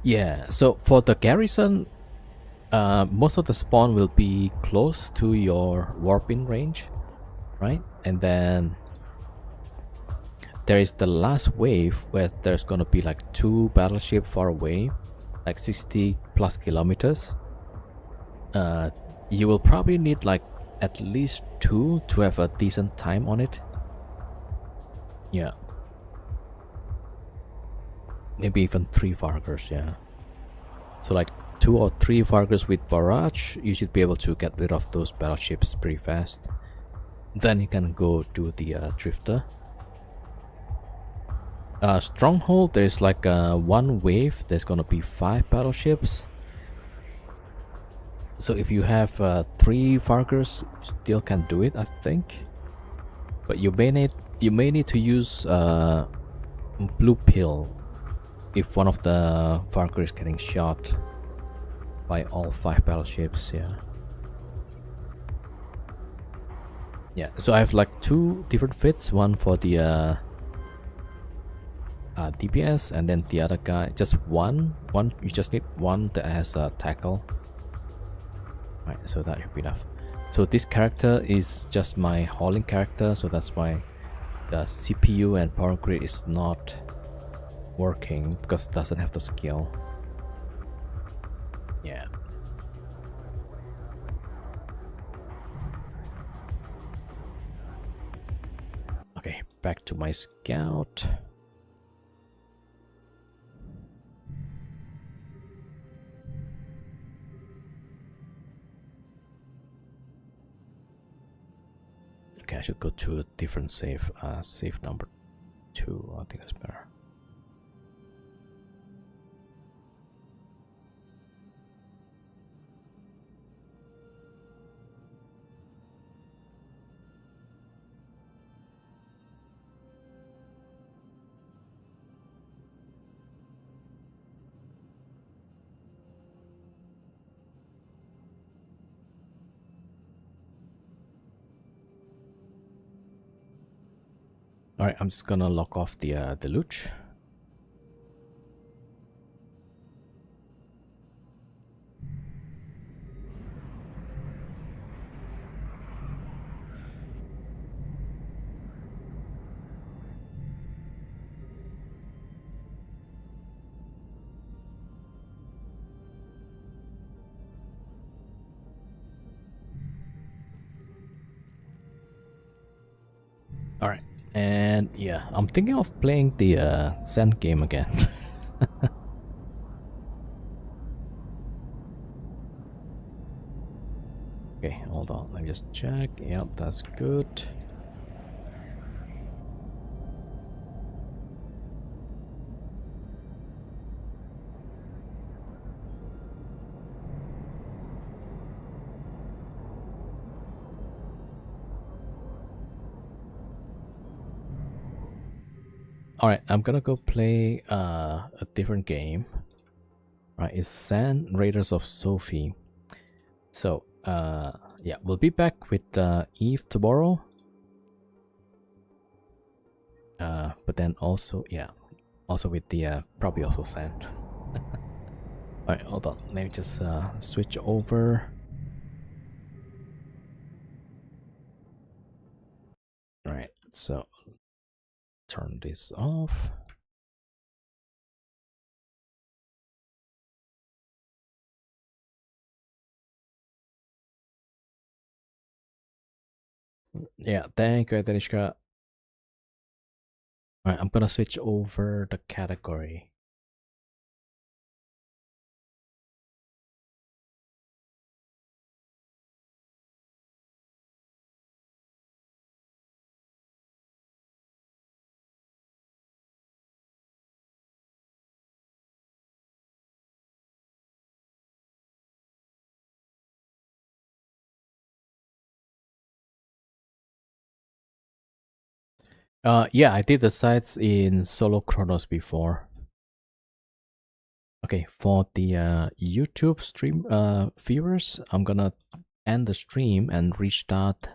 Yeah, so for the garrison, most of the spawn will be close to your warping range, right? And then there is the last wave where there's gonna be like 2 battleships far away, like 60 plus kilometers. You will probably need like at least 2 to have a decent time on it. Yeah. Maybe even 3 Vargurs, yeah. So like 2 or 3 Vargurs with barrage, you should be able to get rid of those battleships pretty fast. Then you can go do the drifter. Stronghold, there's like 1 wave, there's gonna be 5 battleships. So if you have 3 Vargurs, still can do it, I think. But you may need to use blue pill if one of the Vargur is getting shot by all 5 battleships. Yeah, so I have like 2 different fits, one for the DPS, and then the other guy just one you just need 1 that has a tackle. Right, so that should be enough. So this character is just my hauling character, so that's why the CPU and power grid is not working, because it doesn't have the skill. Yeah. Okay, back to my scout. Okay, I should go to a different save. Save number 2. I think that's better. Alright, I'm just gonna lock off the luge. All right, and yeah, I'm thinking of playing the sand game again. Okay, hold on. Let me just check. Yep, that's good. All right, I'm gonna go play a different game. Right, it's Sand Raiders of Sophie. So, yeah, we'll be back with Eve tomorrow. But then also, yeah, also with the probably also Sand. All right, hold on. Let me just switch over. All right, so turn this off. Yeah, thank you, Tanishka. All right, I'm gonna switch over the category. Yeah, I did the sites in Solo Chronos before. Okay, for the YouTube stream viewers, I'm gonna end the stream and restart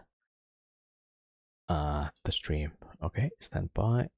the stream. Okay, stand by.